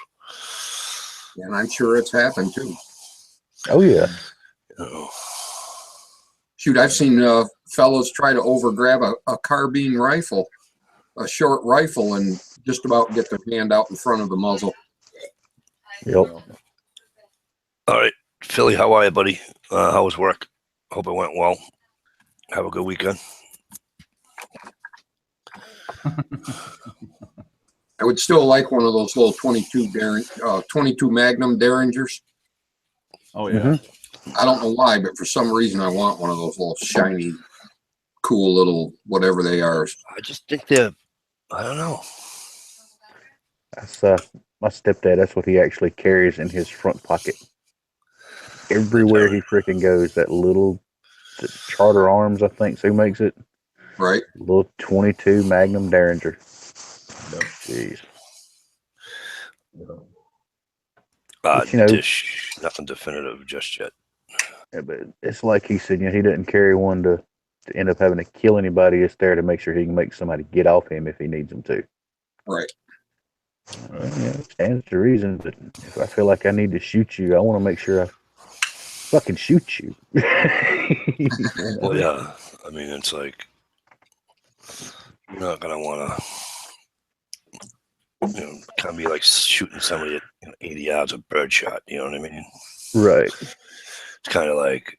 And I'm sure it's happened too. Oh yeah. Shoot, I've seen fellows try to overgrab a carbine rifle, a short rifle, and just about get their hand out in front of the muzzle. Yep. All right, Philly, how are you, buddy? How was work? Hope it went well. Have a good weekend. I would still like one of those little 22 Magnum Derringers. Oh yeah. Mm-hmm. I don't know why, but for some reason I want one of those little shiny, cool little whatever they are. I just think they're, I don't know. That's my stepdad. That's what he actually carries in his front pocket. Everywhere he freaking goes, that little Charter Arms, I think, who makes it. Right. Little 22 Magnum Derringer. Yep. Jeez. Yep. But, Dish, nothing definitive just yet. Yeah, but it's like he said, he doesn't carry one to end up having to kill anybody. It's there to make sure he can make somebody get off him if he needs them to. Right. It stands to reason, but if I feel like I need to shoot you, I want to make sure I fucking shoot you. Well, yeah. I mean, it's like, you're not going to want to, kind of be like shooting somebody at 80 yards of birdshot. You know what I mean? Right. It's kind of like,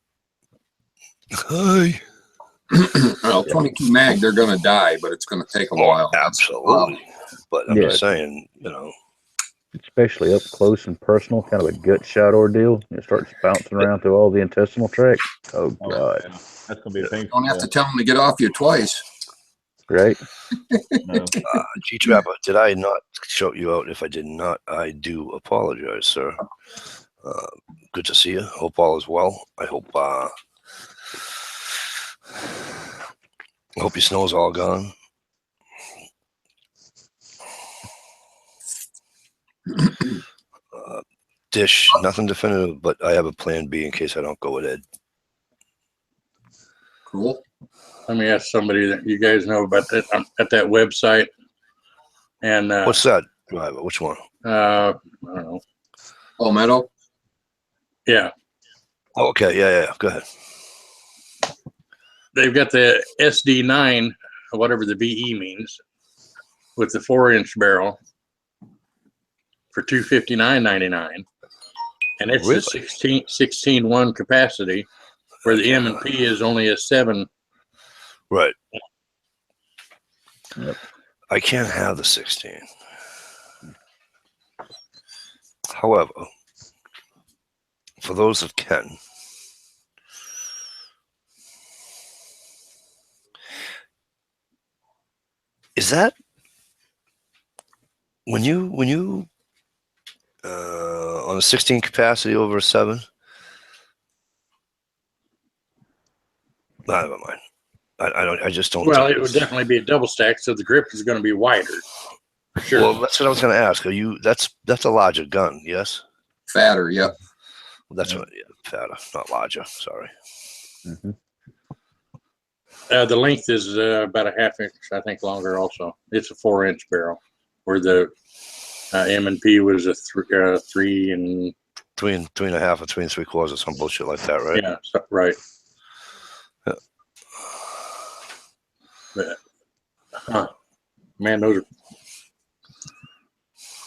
hi. 22 mag, they're going to die, but it's going to take a while. Absolutely. But I'm just saying, especially up close and personal, kind of a gut shot ordeal. It starts bouncing around through all the intestinal tract. Oh, God. That's going to be a thing. Don't have to tell them to get off you twice. Right? No. G-Trapper, did I not shout you out? If I did not, I do apologize, sir. Good to see you. Hope all is well. I hope your snow's all gone. Dish, nothing definitive, but I have a plan B in case I don't go with Ed. Cool. Let me ask somebody that you guys know about that at that website. And What's that driver? Which one? I don't know. Palmetto? Yeah, Okay, yeah. Go ahead. they've got the SD9, whatever the BE means, with the 4-inch barrel for $259.99, and it's Really? a 16.1 capacity, where the M&P is only a 7. Right. Yep. I can't have the 16. However, for those that can, is that when you on a 16 capacity over a 7? Nah, never mind. I just don't. Well, it would definitely be a double stack, so the grip is going to be wider. For sure. Well, that's what I was going to ask. Are you? That's a larger gun, yes? Fatter, yep. Well, that's what. Yeah, fatter, not larger. Sorry. Mm-hmm. The length is about a ½ inch, I think, longer. Also, it's a 4-inch barrel, where the M&P was a 3 3.5 or 3 3/4 or some bullshit like that, right? Yeah, right. Yeah. But, man, those are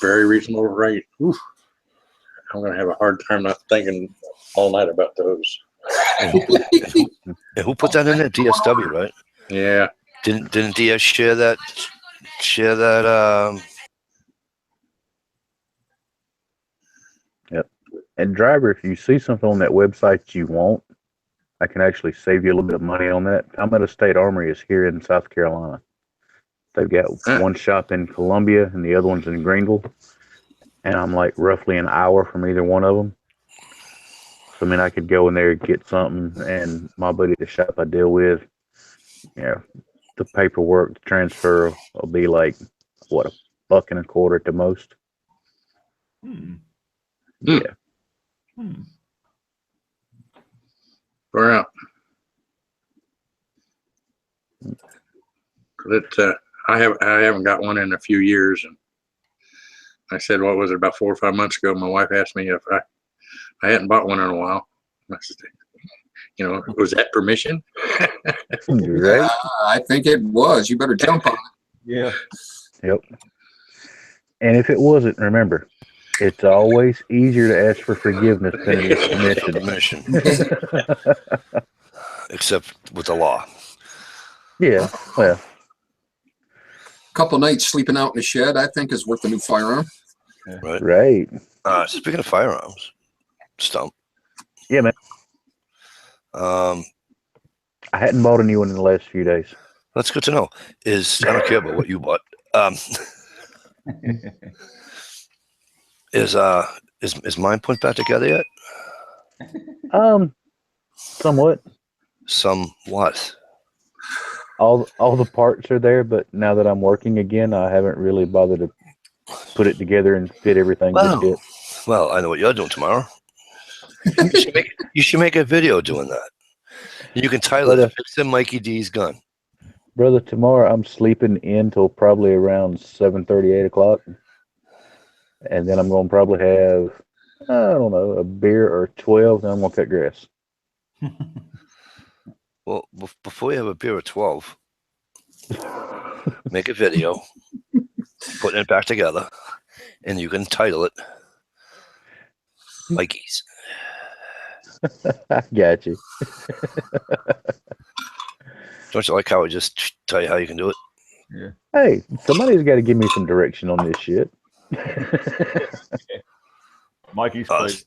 very reasonable rate. Oof. I'm gonna have a hard time not thinking all night about those. And who put that in there? DSW, right? Yeah. Didn't DS share that? Share that? Yep. And driver, if you see something on that website you want, I can actually save you a little bit of money on that. I'm at a State Armory is here in South Carolina. They've got one shop in Columbia and the other one's in Greenville. And I'm like roughly an hour from either one of them. So, I mean, I could go in there, get something, and my buddy at the shop I deal with, the paperwork, the transfer will be like, what, $1.25 at the most? Yeah. We're out. I haven't got one in a few years, and I said, what was it, about 4 or 5 months ago? My wife asked me if I hadn't bought one in a while. I said, was that permission? Right? I think it was. You better jump on it. Yeah. Yep. And if it wasn't, remember, it's always easier to ask for forgiveness than it is permission. Except with the law. Yeah, well. Couple nights sleeping out in the shed, I think, is worth a new firearm. Right. Speaking of firearms, Stump. Yeah, man. I hadn't bought a new one in the last few days. That's good to know. I don't care about what you bought. Is mine put back together yet? Somewhat. Somewhat. All the parts are there, but now that I'm working again, I haven't really bothered to put it together and fit everything just yet. Well, I know what you're doing tomorrow. You should make a video doing that. You can title it "Fixing Mikey D's Gun." Brother, tomorrow I'm sleeping in till probably around 7:30, 8 o'clock. And then I'm going to probably have, I don't know, a beer or 12, then I'm going to cut grass. Well, before you have a beer at 12, make a video, putting it back together, and you can title it Mikey's. I got you. Don't you like how I just tell you how you can do it? Yeah. Hey, somebody's got to give me some direction on this shit. Mikey's crazy.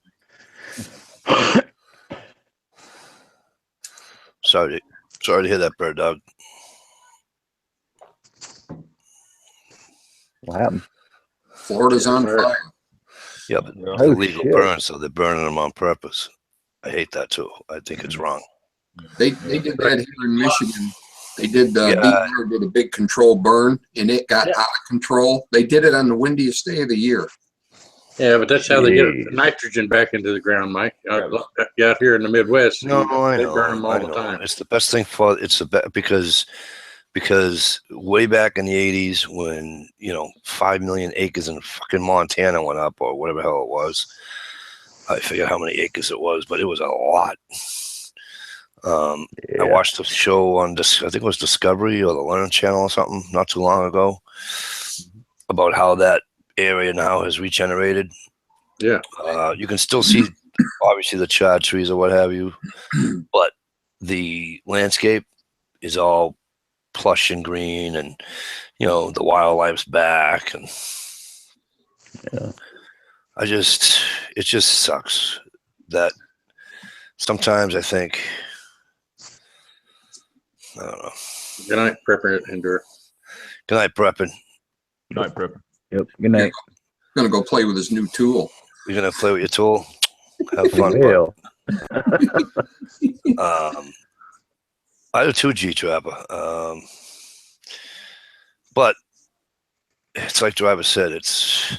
Sorry to hear that, bird dog. What happened? Florida's on fire. Yeah, but Yeah. they're illegal burns, so they're burning them on purpose. I hate that too. I think it's wrong. They did that here in Michigan. They did BR did a big control burn, and it got out of control. They did it on the windiest day of the year. Yeah, but that's how they get nitrogen back into the ground, Mike. Out here in the Midwest, No, I they know. burn them all the time. It's the best thing because way back in the 80s when 5 million acres in fucking Montana went up, or whatever the hell it was. I forget how many acres it was, but it was a lot. I watched a show on I think it was Discovery or the Learn Channel or something not too long ago about how that area now has regenerated. Yeah. You can still see obviously the charred trees or what have you, but the landscape is all plush and green, and the wildlife's back, and it just sucks that sometimes I think, I don't know. Good night, Prepper and Endure. Good night, Preppin. Good night, Prepper. Yep. Good night. Gonna go play with his new tool. You're gonna play with your tool. Have fun. Well. I do too, G-Trapper. But it's like Driver said, it's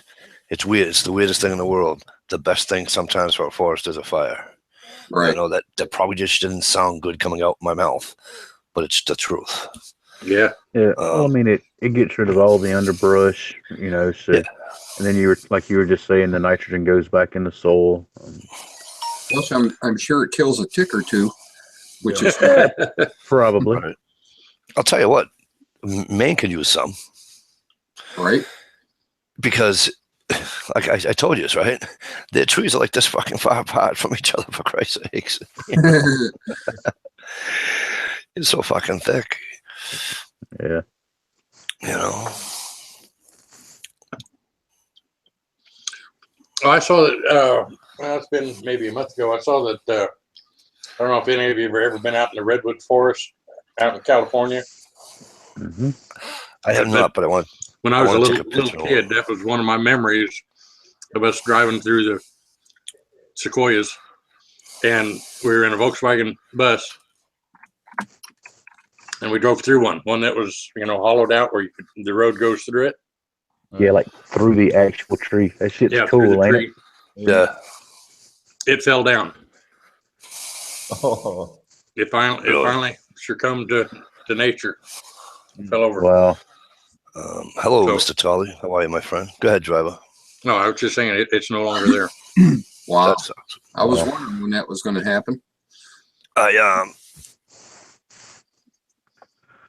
weird. It's the weirdest thing in the world. The best thing sometimes for a forest is a fire. Right. I know that probably just didn't sound good coming out my mouth, but it's the truth. Yeah. Yeah. Well, I mean, it gets rid of all the underbrush, so, Yeah. and then you were just saying, the nitrogen goes back in the soil. Plus, I'm sure it kills a tick or two, which is Probably. Right. I'll tell you what, Maine could use some right. because, like I told you this, right? Their trees are like this fucking far apart from each other, for Christ's sakes. It's so fucking thick. Yeah. You know. Oh, I saw that. Well, it's been maybe a month ago. I saw that. I don't know if any of you have ever been out in the redwood forest out in California. Hmm. I have not, but I want. When I was a wanna little take a picture of kid, that was one of my memories of us driving through the sequoias, and we were in a Volkswagen bus, and we drove through one that was hollowed out where the road goes through it. Yeah, like through the actual tree. That shit's Yeah, through cool, the ain't tree. Yeah. It fell down. Oh, It finally succumbed to nature. It fell it? over. Wow. Hello, So- Mr. Tolley. How are you, my friend? Go ahead, driver. No, I was just saying it's no longer there. Wow. That sucks. I was Wow. wondering when that was going to happen.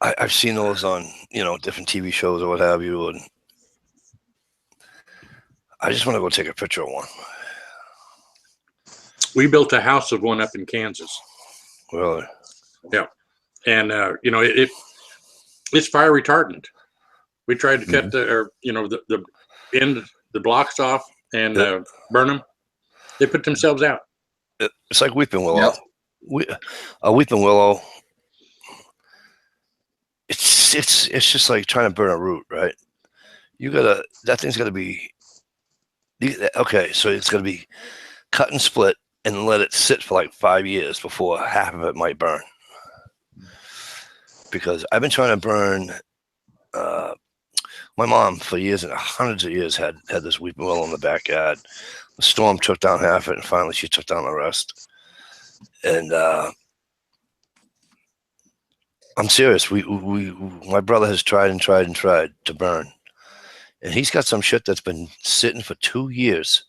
I've seen those on different TV shows or what have you, and I just want to go take a picture of one. We built a house of one up in Kansas, Really? and it's fire retardant. We tried to cut the blocks off and burn them. They put themselves out. It's like weeping willow. Yep. A weeping willow. It's just like trying to burn a root, right? That thing's gotta be okay. So it's gonna be cut and split and let it sit for like 5 years before half of it might burn. Because I've been trying to burn. My mom for years and hundreds of years had this weeping willow in the backyard. The storm took down half of it, and finally she took down the rest. And I'm serious. My brother has tried and tried and tried to burn, and he's got some shit that's been sitting for 2 years.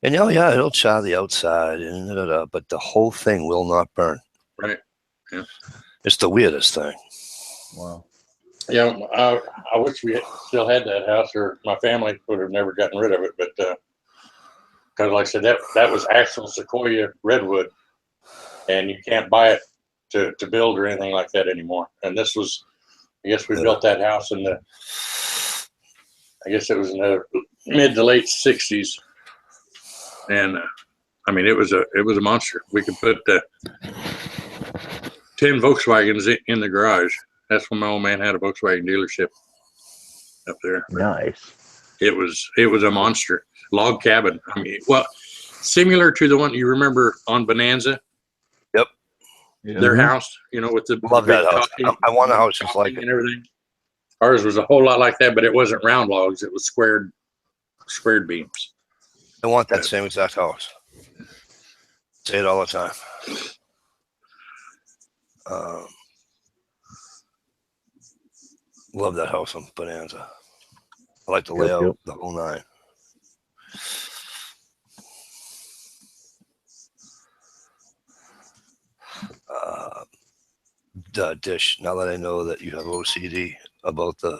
And yeah, it'll char the outside, and but the whole thing will not burn. Right. Yeah. It's the weirdest thing. wow. Yeah. I wish we still had that house, or my family would have never gotten rid of it. But because, like I said, that was actual sequoia redwood, and you can't buy it to build or anything like that anymore. And this was, I guess we built that house in the mid to late '60s, and I mean it was a monster. We could put 10 Volkswagens in the garage. That's when my old man had a Volkswagen dealership up there. Nice. It was a monster log cabin. I mean, well, similar to the one you remember on Bonanza, Yeah. their house, with the Love big that house. coping I want a house just like and it. everything. Ours was a whole lot like that, but it wasn't round logs. It was squared beams. I want that same exact house. Say it all the time. Love that house on Bonanza. I like the layout, Yep. the whole nine. Dish. Now that I know that you have OCD about the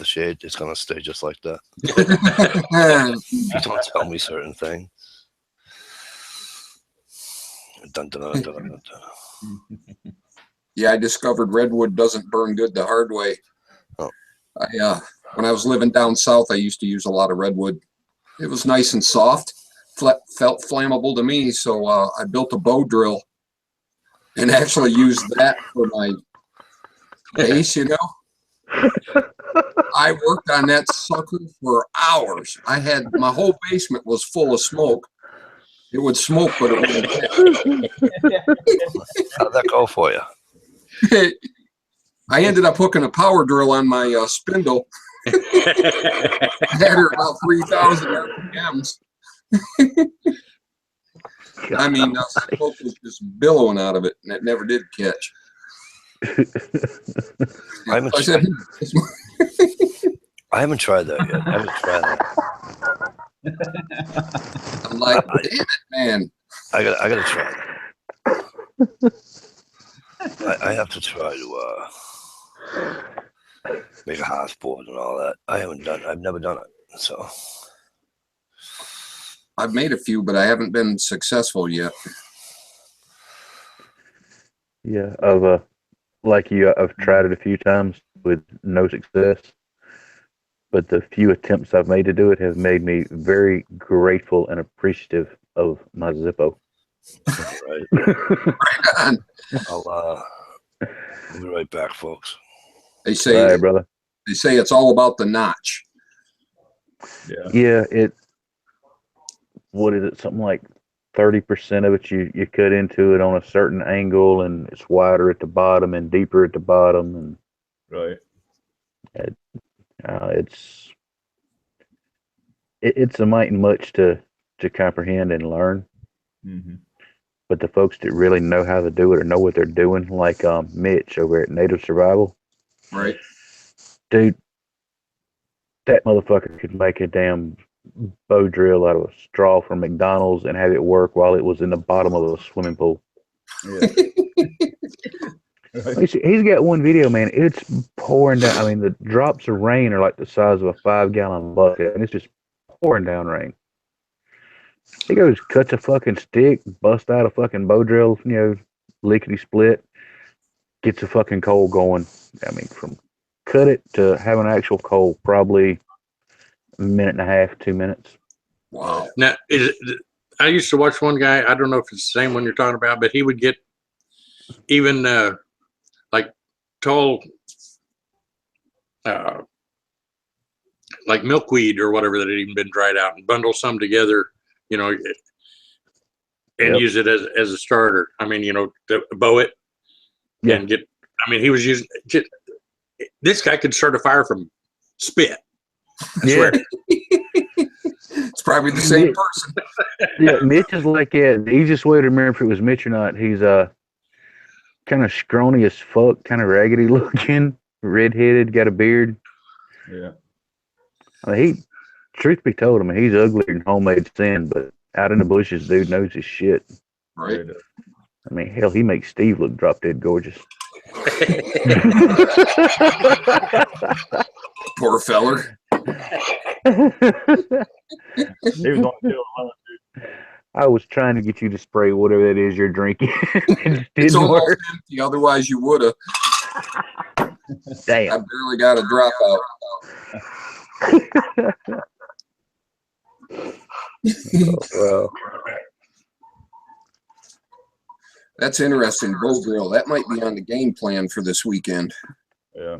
shade, it's gonna stay just like that. You don't tell me certain things. Dun, dun, dun, dun, dun, dun. Yeah, I discovered redwood doesn't burn good the hard way. Oh. When I was living down south, I used to use a lot of redwood. It was nice and soft, felt flammable to me, so I built a bow drill and actually used that for my base, I worked on that sucker for hours. My whole basement was full of smoke. It would smoke, but it wouldn't How'd that go for you? hit. I ended up hooking a power drill on my spindle. I had her about 3,000 RPMs. I mean, smoke was just billowing out of it, and it never did catch. I haven't, I said, I haven't tried that yet. I haven't tried that. I'm like, damn it, man. I gotta try that. I have to try to make a house board and all that. I've never done it. So I've made a few, but I haven't been successful yet. Yeah, like you, I've tried it a few times with no success. But the few attempts I've made to do it have made me very grateful and appreciative of my Zippo. right. I'll be right back, folks. They say, Right, brother. they say it's all about the notch. Yeah, what is it? Something like 30% of it you cut into it on a certain angle, and it's wider at the bottom and deeper at the bottom, and Right. It's a mighty much to comprehend and learn. Mm-hmm. But the folks that really know how to do it or know what they're doing, like Mitch over at Native Survival, Right. dude, that motherfucker could make a damn bow drill out of a straw from McDonald's and have it work while it was in the bottom of a swimming pool. Yeah. Right. He's got one video, man. It's pouring down. I mean, the drops of rain are like the size of a 5-gallon bucket, and it's just pouring down rain. He goes, cuts a fucking stick, busts out a fucking bow drill, lickety split, gets a fucking coal going. I mean, from cut it to have an actual coal, probably a minute and a half, 2 minutes. Wow. Now, I used to watch one guy. I don't know if it's the same one you're talking about, but he would get even like tall, like milkweed or whatever that had even been dried out, and bundle some together, and Yep. use it as a starter. I mean, to bow it Yeah. and get. I mean, he was using. This guy could start a fire from spit. I swear. It's probably the same person. Yeah, Mitch is like, the easiest way to remember if it was Mitch or not, he's kind of scrawny as fuck, kind of raggedy looking, red-headed, got a beard. Yeah. I mean, truth be told, I mean, he's uglier than homemade sin, but out in the bushes, dude knows his shit. Right. I mean, hell, he makes Steve look drop dead gorgeous. Poor feller. He was on kill alone, dude. I was trying to get you to spray whatever that is you're drinking. It just It's didn't almost work. empty. Otherwise, you would have. I Damn. barely got a drop out. Well, That's interesting. Bow drill. That might be on the game plan for this weekend. Yeah.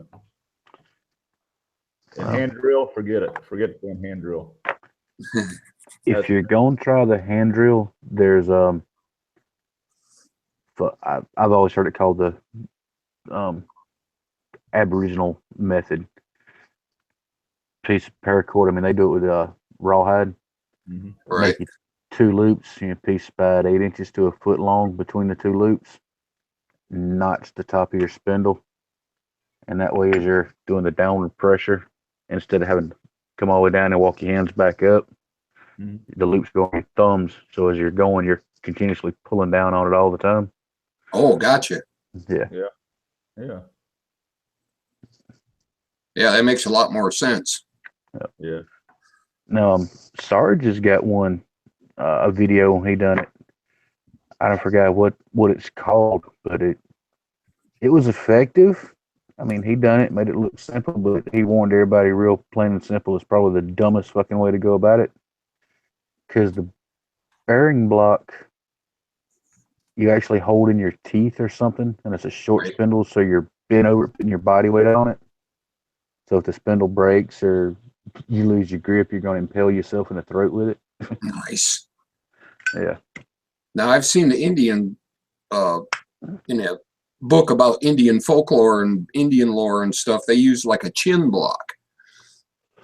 And hand drill, forget it. Forget the hand drill. if you're going to try the hand drill, there's I've always heard it called the Aboriginal method. Piece of paracord. I mean, they do it with rawhide. Mm-hmm. Right. Make it 2 loops, piece about 8 inches to a foot long between the 2 loops. Notch the top of your spindle, and that way, as you're doing the downward pressure, instead of having to come all the way down and walk your hands back up, the loops go on your thumbs. So as you're going, you're continuously pulling down on it all the time. Oh, gotcha. Yeah. Yeah. Yeah, that makes a lot more sense. Yeah. Now, Sarge has got one, a video. He done it. I don't forget what it's called, but it was effective. I mean, he done it, made it look simple, but he warned everybody real plain and simple. It's probably the dumbest fucking way to go about it. Because the bearing block, you actually hold in your teeth or something, and it's a short spindle, so you're bent over, putting your body weight on it. So if the spindle breaks or you lose your grip, you're going to impale yourself in the throat with it. Nice. Yeah. Now, I've seen the Indian, in a book about Indian folklore and Indian lore and stuff, they use like a chin block.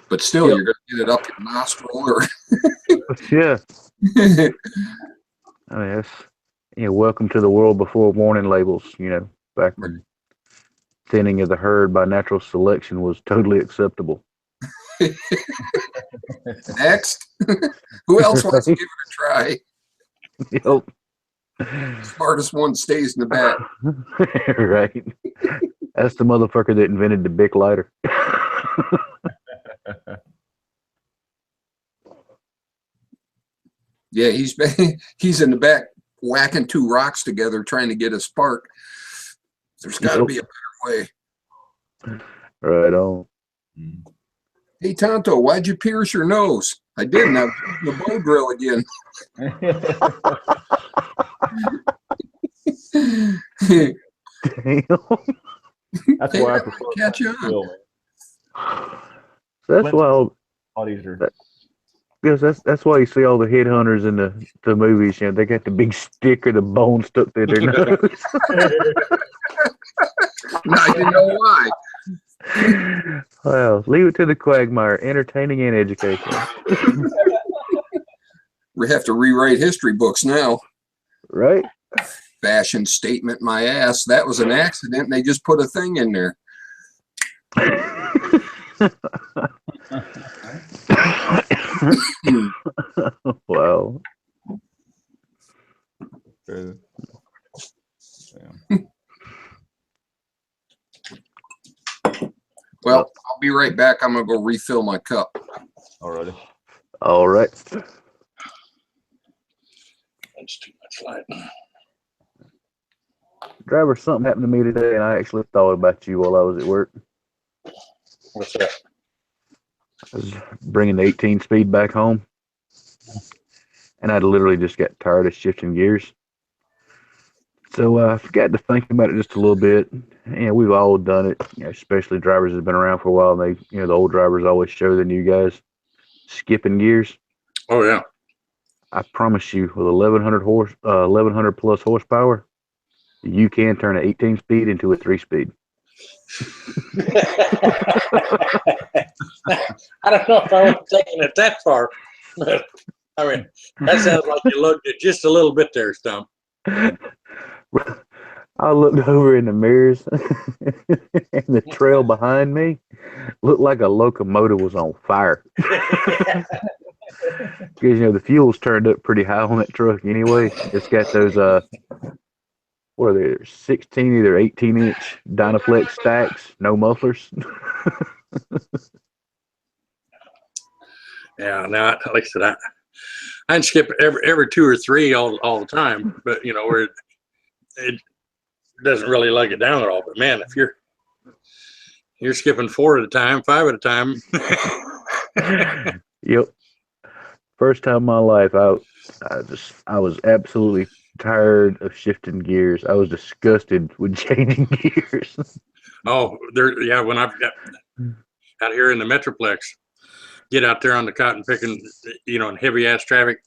But still, you're going to get it up your nostril or... Yeah. Oh, yes. Welcome to the world before warning labels, back when thinning of the herd by natural selection was totally acceptable. Next. Who else wants to give it a try? Yep. Smartest one stays in the back. Right. That's the motherfucker that invented the Bic lighter. Yeah, he's in the back whacking two rocks together trying to get a spark. There's got to be a better way. Right on. Hey, Tonto, why'd you pierce your nose? I didn't. I was using the bow drill again. Damn. That's Hey, why I that prefer might catch on. film. So that's why Lot easier. yes, that's why you see all the headhunters in the movies, you know, they got the big stick or the bone stuck to their nose. Now you know why. Well, leave it to the Quagmire, entertaining and educational. We have to rewrite history books now. Right? Fashion statement, my ass. That was an accident. And they just put a thing in there. Wow. Yeah. Well, I'll be right back. I'm gonna go refill my cup. Alrighty. All right. That's too much light. Driver, something happened to me today, and I actually thought about you while I was at work. What's that? I was bringing the 18 speed back home, and I literally just got tired of shifting gears. So I forgot to think about it just a little bit. And we've all done it, you know, especially drivers that have been around for a while. And they, you know, the old drivers always show the new guys skipping gears. Oh yeah. I promise you, with 1100 plus horsepower, you can turn an 18 speed into a 3-speed. I don't know if I was taking it that far, but I mean, that sounds like you looked at just a little bit there, Stump. I looked over in the mirrors, and the trail behind me looked like a locomotive was on fire. Because, you know, the fuel's turned up pretty high on that truck anyway. It's got those, what are they, 16, either 18-inch Dynaflex stacks, no mufflers. Yeah, now, like I said, I skip every 2 or 3 all the time, but, you know, where it doesn't really lug it down at all. But, man, if you're skipping 4 at a time, 5 at a time. Yep. First time in my life, I was absolutely tired of shifting gears. I was disgusted with changing gears. Oh, yeah, when I've got out here in the Metroplex, get out there on the cotton picking, you know, in heavy ass traffic.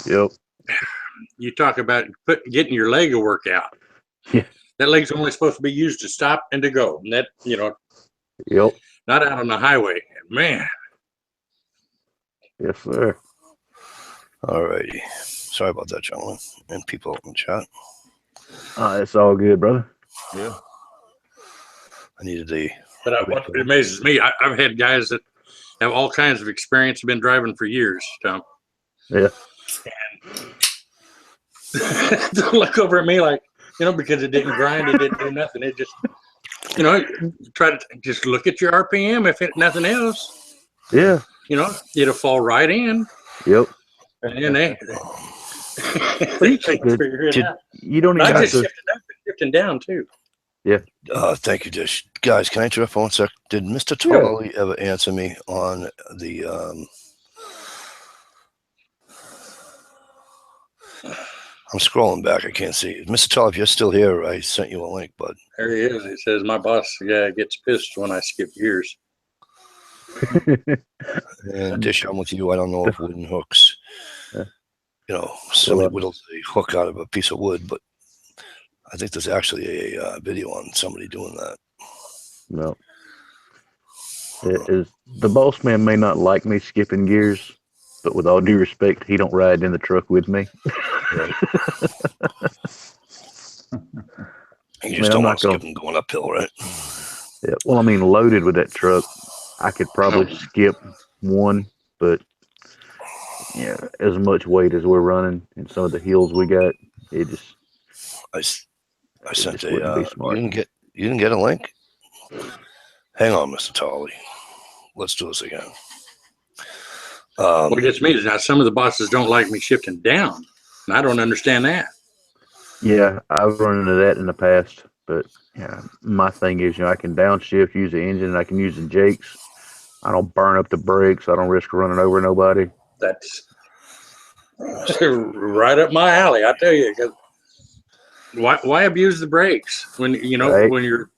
Yep. You talk about getting your leg a workout. Yeah. That leg's only supposed to be used to stop and to go. And that, you know, Yep. not out on the highway. Man. Yes, sir. Alrighty. Sorry about that, gentlemen, and people in the chat. It's all good, brother. Yeah. I needed the. But what amazes me, I've had guys that have all kinds of experience, been driving for years, Tom. Yeah. And they'll look over at me like, you know, because it didn't grind, it didn't do nothing. It just, you know, try to just look at your RPM, if nothing else. Yeah. You know, it'll fall right in. Yep. And they figure it out. You don't even Not have just to. shifting up, but shifting down too. Thank you, Dish. Guys, can I interrupt for 1 sec? Did Mr. Tolley ever answer me on the I'm scrolling back. I can't see. Mr. Tolley, if you're still here, I sent you a link, bud. There he is. He says, my boss gets pissed when I skip gears. And Dish, I'm with you. I don't know if wooden hooks, you know, somebody whittles a hook out of a piece of wood, but I think there's actually a video on somebody doing that. No. It is, the boss man may not like me skipping gears, but with all due respect, he don't ride in the truck with me. Right. You just don't want to skip them going uphill, right? Well, I mean, loaded with that truck, I could probably skip one, but yeah, as much weight as we're running and some of the hills we got, it just I it sent just a. wouldn't be You smart. didn't get a link. Hang on, Mr. Tolley. Let's do this again. What gets me is now some of the bosses don't like me shifting down, and I don't understand that. Yeah, I've run into that in the past, but yeah, my thing is, I can downshift, use the engine, and I can use the jakes. I don't burn up the brakes. I don't risk running over nobody. That's right up my alley. I tell you, 'cause why abuse the brakes when Right. when you're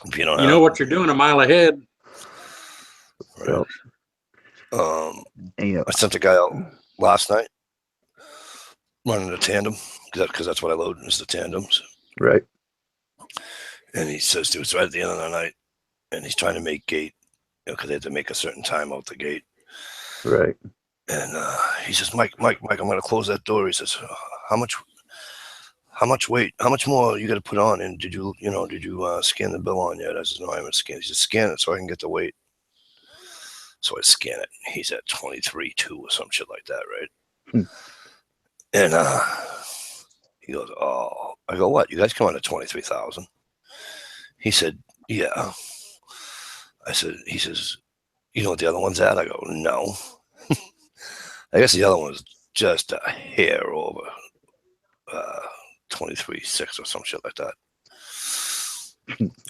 If you don't you know what you're doing a mile ahead? Yep. And, I sent a guy out last night running a tandem because that's what I load is the tandems. right. And he says it was right at the end of the night, and he's trying to make gate because they had to make a certain time out the gate. Right. And he says, Mike, I'm going to close that door. He says, how much weight, how much more you got to put on? And did you scan the bill on yet? I said, no, I haven't scanned. He said, scan it so I can get the weight. So I scan it. He's at 23.2 or some shit like that, right? And he goes, oh, I go, what? You guys come on at 23,000? He said, yeah. He says, you know what the other one's at? I go, no. I guess the other one was just a hair over 23.6 or some shit like that.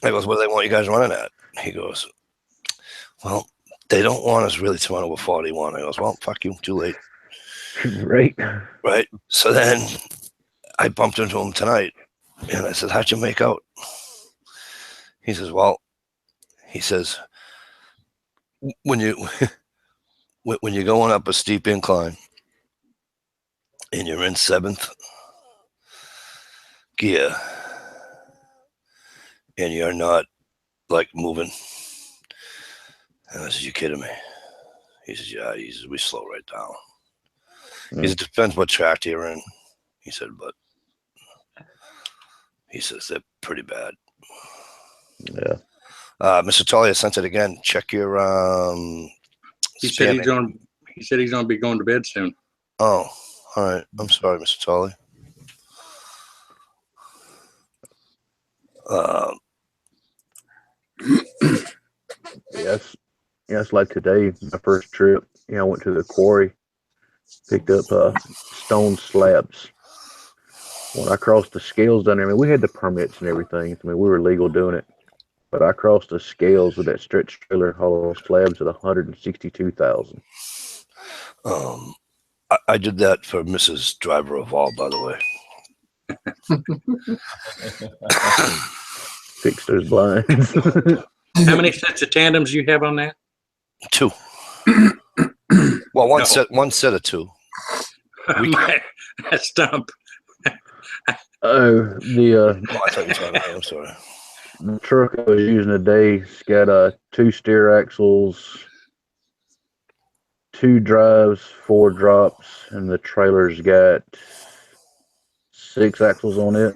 I goes, what do they want you guys running at? He goes, well, they don't want us really to run over 41. I goes, well, fuck you, too late. Right. Right. So then I bumped into him tonight and I said, how'd you make out? He says, well, when you're going up a steep incline and you're in 7th gear and you're not like moving. And I said, you kidding me? He says, yeah. He says, we slow right down. He says, it depends what tractor you're in. He said, but he says they're pretty bad. Yeah. Mr. Tully, I sent it again. Check your He said spamming. he's going to be going to bed soon. Oh, all right. I'm sorry, Mr. Tully. Yes, like today, my first trip, I went to the quarry, picked up stone slabs. When I crossed the scales down there, I mean, we had the permits and everything. I mean, we were legal doing it. But I crossed the scales with that stretch trailer hollow slabs at 162,000. I did that for Mrs. Driver of All, by the way. Fix those blinds. How many sets of tandems do you have on that? 2. Well, one set of 2. That's dump. Oh, I thought you said I'm sorry. the truck I was using today, it's got 2 steer axles, 2 drives, 4 drops, and the trailer's got 6 axles on it.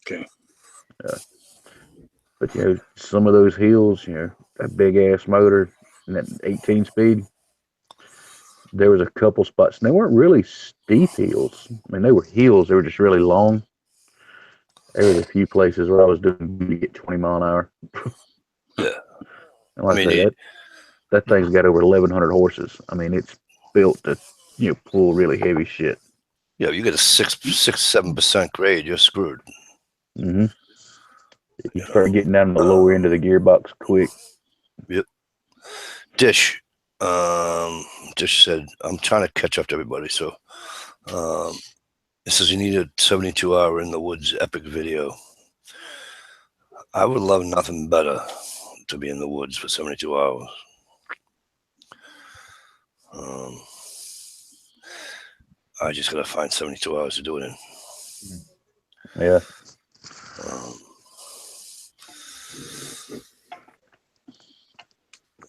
Okay. But some of those hills, that big ass motor and that 18 speed, there was a couple spots, and they weren't really steep hills. I mean, they were hills, they were just really long. There was a few places where I was doing to get 20 mile an hour. Yeah. And like I say, that thing's got over 1,100 horses. I mean, it's built to pull really heavy shit. Yeah, you get a 7% grade, you're screwed. Mm-hmm. You start getting down to the lower end of the gearbox quick. Yep. Dish said, I'm trying to catch up to everybody. So it says you need a 72-hour in the woods epic video. I would love nothing better to be in the woods for 72 hours. I just got to find 72 hours to do it in. Yeah.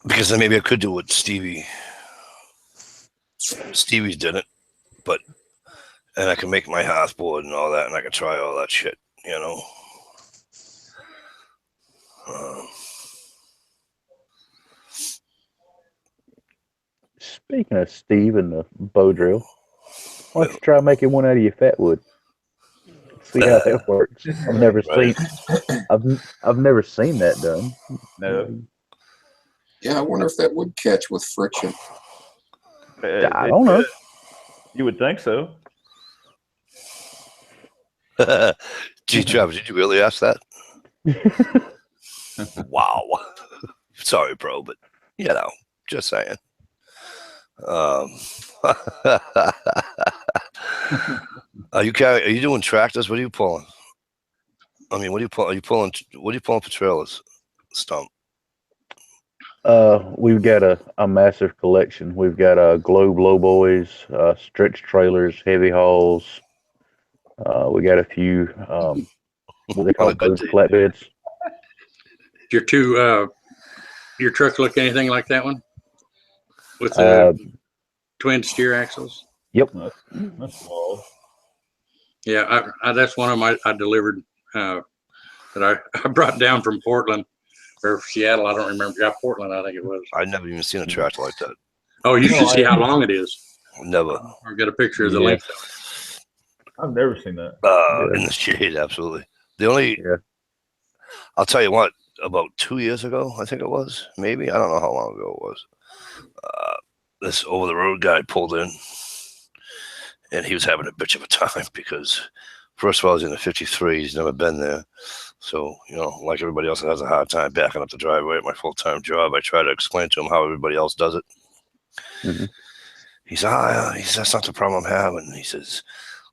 Because then maybe I could do what Stevie's did it, and I can make my half board and all that, and I can try all that shit, Speaking of Steve and the bow drill, why don't you try making one out of your fat wood? See how that works. I've never Right. I've never seen that done. No. Yeah, I wonder if that would catch with friction. I don't know. You would think so. Gee, Travis, did you really ask that? Wow. Sorry, bro, but you know, just saying. Are you doing tractors? What are you pulling? I mean, what are you pulling? What are you pulling for trailers? Stump. We've got a massive collection. We've got Globe Lowboys, stretch trailers, heavy hauls. We got a few what they call boat flatbeds. Your truck look anything like that one with the twin steer axles? Yep. That's wild. Yeah, that's one of them I delivered that I brought down from Portland or Seattle. I don't remember. Yeah, Portland, I think it was. I've never even seen a tractor like that. Oh, you should see how long it is. Never. I've got a picture of the length of it. I've never seen that. In the shade, absolutely. The only, I'll tell you what, about 2 years ago, I think it was, maybe, I don't know how long ago it was. This over-the-road guy pulled in, and he was having a bitch of a time because, first of all, he's in a 53. He's never been there. So, you know, like everybody else that has a hard time backing up the driveway at my full-time job, I try to explain to him how everybody else does it. Mm-hmm. He says, that's not the problem I'm having. He says,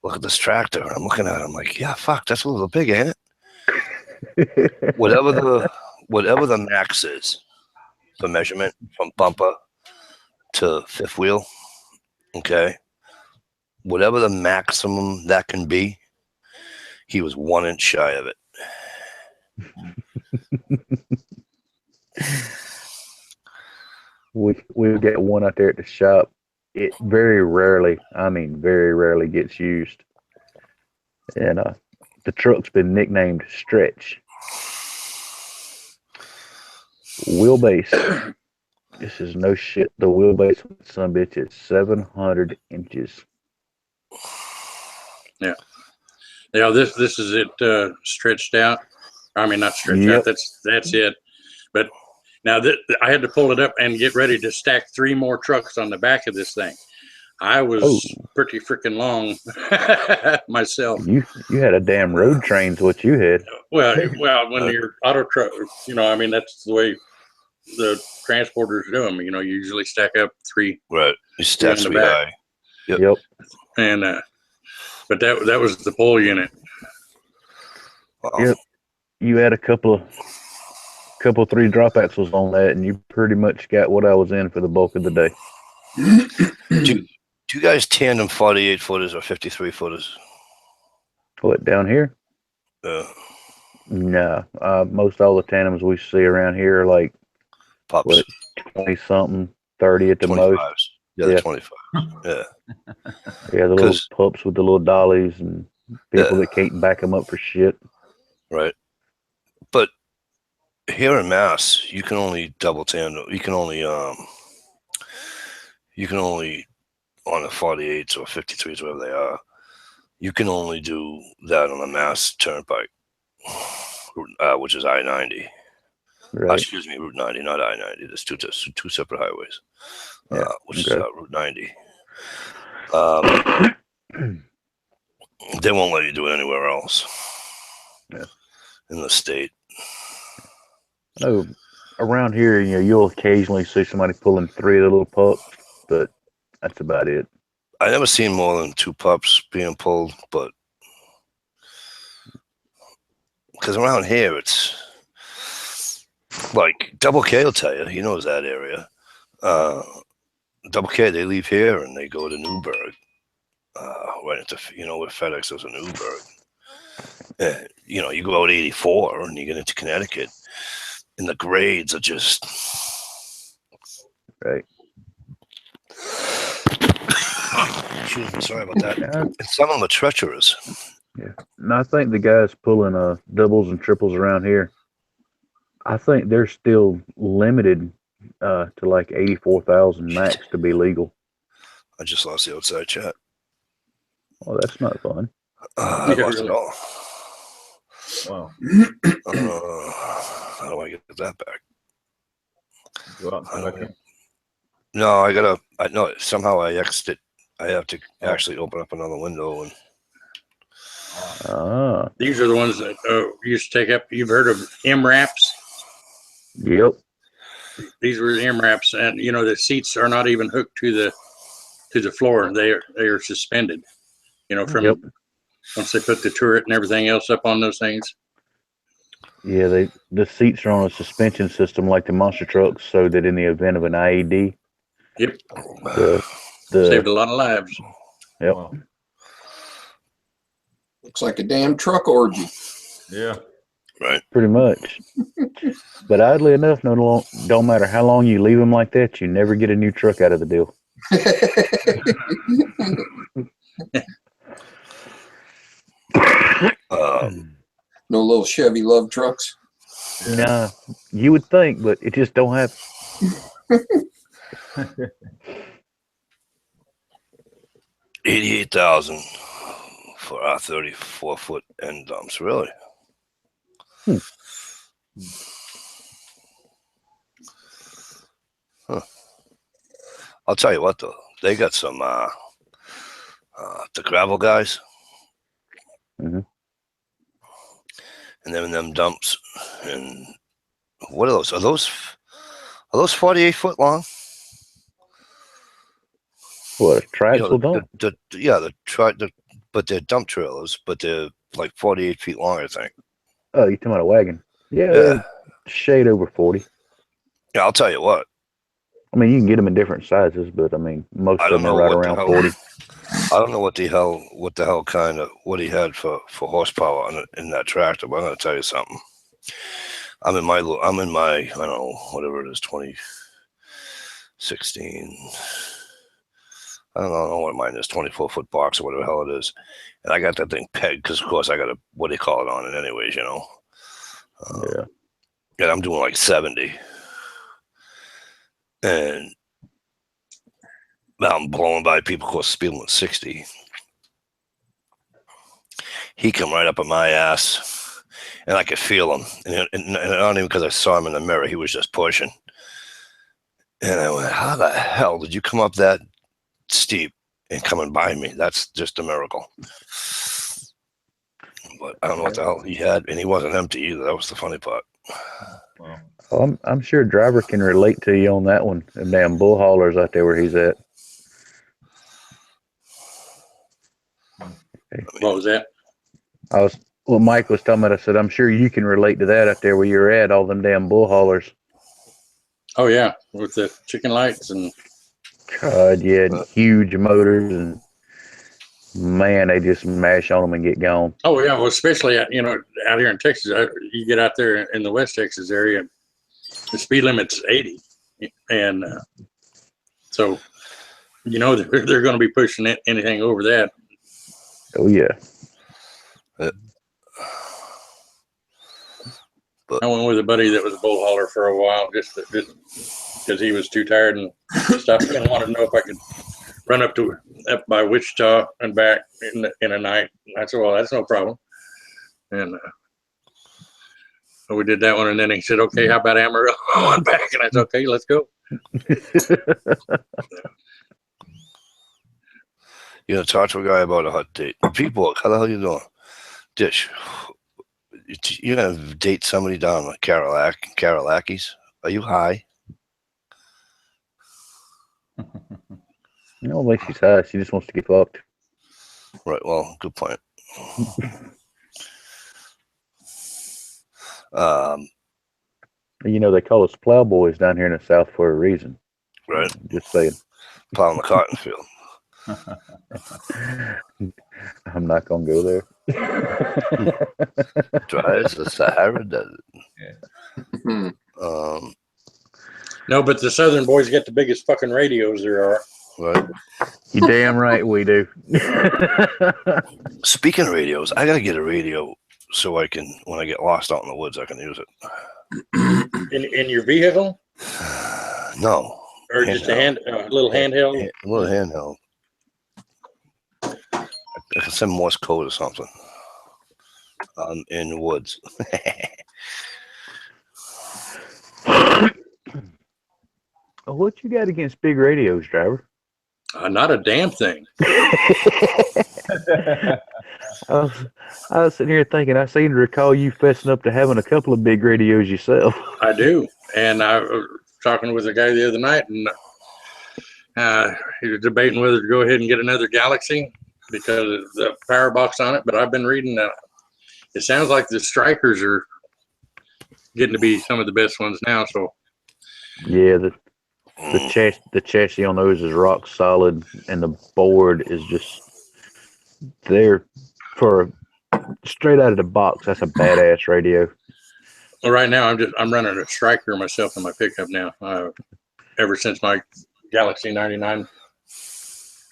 look at this tractor. And I'm looking at it. I'm like, yeah, fuck, that's a little big, ain't it? Whatever the max is, the measurement from bumper to fifth wheel, okay, whatever the maximum that can be, he was 1 inch shy of it. We've got one out there at the shop. It very rarely gets used. And the truck's been nicknamed Stretch. Wheelbase. This is no shit. The wheelbase with some bitch is 700 inches. Yeah. Yeah, this is it stretched out. I mean, not stretched out. That's it. But now I had to pull it up and get ready to stack 3 more trucks on the back of this thing. I was pretty freaking long myself. You had a damn road train's what you had. Well, when you're auto truck, you know, I mean, that's the way the transporters do them. You know, you usually stack up 3. Right. You stack 3 high. Yep. And but that was the pull unit. Wow. Yep. You had a couple 3 drop axles on that, and you pretty much got what I was in for the bulk of the day. Do you guys tandem 48 footers or 53 footers? What, down here? No. Most all the tandems we see around here are like Pups. 20 something, 30 at the 25s. most. Yeah, they're 25. Yeah. Yeah, the little pups with the little dollies and people that can't back them up for shit. Right. But here in Mass, you can only double tandem. You can only on the 48s or 53s, whatever they are, you can only do that on a Mass Turnpike, which is I-90. Right. Excuse me, Route 90, not I-90. There's two separate highways, which is Route 90. They won't let you do it anywhere else in the state. Oh, around here, you know, you'll occasionally see somebody pulling 3 of the little pups, but that's about it. I never seen more than 2 pups being pulled, but because around here it's like Double K will tell you, he knows that area. Double K, they leave here and they go to Newburgh, right into, you know, where FedEx is in Newburgh. You know, you go out 84 and you get into Connecticut, and the grades are just right. Excuse me, sorry about that. And some of them are treacherous. Yeah, and I think the guys pulling doubles and triples around here, I think they're still limited to like 84,000 max to be legal. I just lost the outside chat. Well, that's not fun. I Yeah, lost it really. all. Wow. How do I get that back? Go out and come back in. No, I know somehow I exited. I have to Oh. actually open up another window and Ah, These are the ones that used to take up. You've heard of MRAPs? yep. These were MRAPs, and you know the seats are not even hooked to the floor. They are suspended. You know, from Yep. once they put the turret and everything else up on those things. Yeah, the seats are on a suspension system like the monster trucks, so that in the event of an IED, Yep, the saved a lot of lives. yep. Wow. Looks like a damn truck orgy. Yeah. right. Pretty much. But oddly enough, don't matter how long you leave them like that, you never get a new truck out of the deal. No little Chevy love trucks. Nah, you would think, but it just don't happen. 88,000 for our 34-foot end dumps. Really? Huh. I'll tell you what, though, they got some the gravel guys, Mhm. and then them dumps. And what are those? Are those 48-foot long? What, a You know, traxel dump? but they're dump trailers, but they're like 48 feet long, I think. Oh, you're talking about a wagon? Yeah, Yeah. they're shade over 40. Yeah, I'll tell you what. I mean, you can get them in different sizes, but I mean, most I of don't them are know right what the around hell. 40. I don't know what the hell kind of what he had for horsepower in that tractor. But I'm gonna tell you something. I'm in my I don't know, whatever it is, 2016. I don't know what mine is, 24-foot box or whatever the hell it is. And I got that thing pegged because, of course, I got a, what do you call it on it anyways, you know? Yeah. And I'm doing like 70. And now I'm blowing by people, of course, speeding with 60. He come right up on my ass, and I could feel him. And not even because I saw him in the mirror. He was just pushing. And I went, how the hell did you come up that steep and coming by me? That's just a miracle. But I don't know what the hell he had, and he wasn't empty either. That was the funny part. Wow. Well, I'm sure driver can relate to you on that one. Them damn bull haulers out there where he's at. What was that? Mike was talking about, I said, I'm sure you can relate to that out there where you're at, all them damn bull haulers. Oh yeah, with the chicken lights and God, yeah, huge motors, and man, they just mash on them and get gone. oh yeah, well especially out here in Texas, you get out there in the West Texas area, the speed limit's 80, and so they're going to be pushing anything over that. Oh yeah. I went with a buddy that was a bull hauler for a while, just because he was too tired and stuff, and wanted to know if I could run up by Wichita and back in a night. And I said, well, that's no problem. And so we did that one, and then he said, okay, how about Amarillo and back? And I said, okay, let's go. You know, talk to a guy about a hot date. People, how the hell you doing? Dish, you're gonna date somebody down at Karolakis? Are you high? No, like she's high. She just wants to get fucked. Right. Well, good point. They call us plowboys down here in the South for a reason. Right. Just saying. Plowing the cotton field. I'm not gonna go there. Dry as the Sahara Desert. Hmm. No, but the Southern boys get the biggest fucking radios there are. Right. You damn right we do. Speaking of radios, I gotta get a radio so I can, when I get lost out in the woods, I can use it. In your vehicle, No. or just a little handheld? A little handheld. I can send Morse code or something. In the woods. What you got against big radios, driver? Not a damn thing. I was sitting here thinking, I seem to recall you fessing up to having a couple of big radios yourself. I do. And I was talking with a guy the other night, and he was debating whether to go ahead and get another Galaxy because of the power box on it. But I've been reading that it sounds like the Strikers are getting to be some of the best ones now. So Yeah, the chassis on those is rock solid, and the board is just there for straight out of the box. That's a badass radio. well, right now I'm running a Striker myself in my pickup now. Ever since my Galaxy 99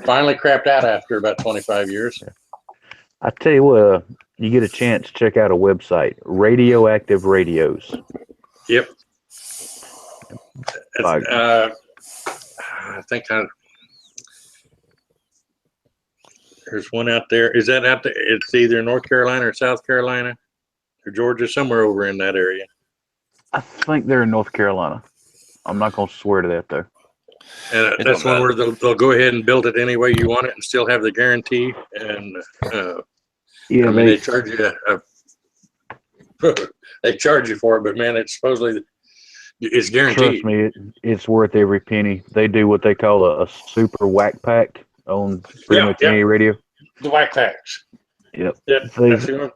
finally crapped out after about 25 years. I tell you what, you get a chance, check out a website, Radioactive Radios. Yep. Like- I think there's one out there. Is that out there? It's either North Carolina or South Carolina or Georgia, somewhere over in that area. I think they're in North Carolina. I'm not going to swear to that, though. And that's one where they'll go ahead and build it any way you want it and still have the guarantee. And Yeah, I mean, they charge you they charge you for it, but man, it's supposedly it's guaranteed. trust me, it's worth every penny. They do what they call a super whack pack on pretty much any radio. The whack packs. Yep. That's the one.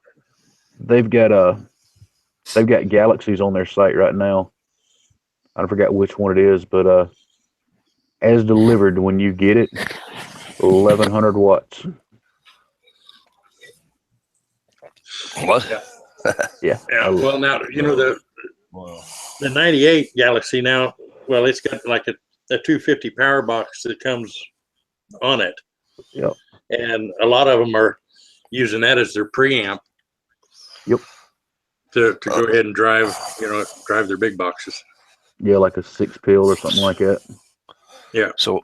They've got Galaxies on their site right now. I forgot which one it is, but as delivered when you get it, 1100 watts. What? Yeah. Well, now Wow. the 98 Galaxy now. Well, it's got like a 250 power box that comes on it. Yep. And a lot of them are using that as their preamp. Yep. To go ahead and drive their big boxes. Yeah, like a 6-pill or something like that. Yeah. So,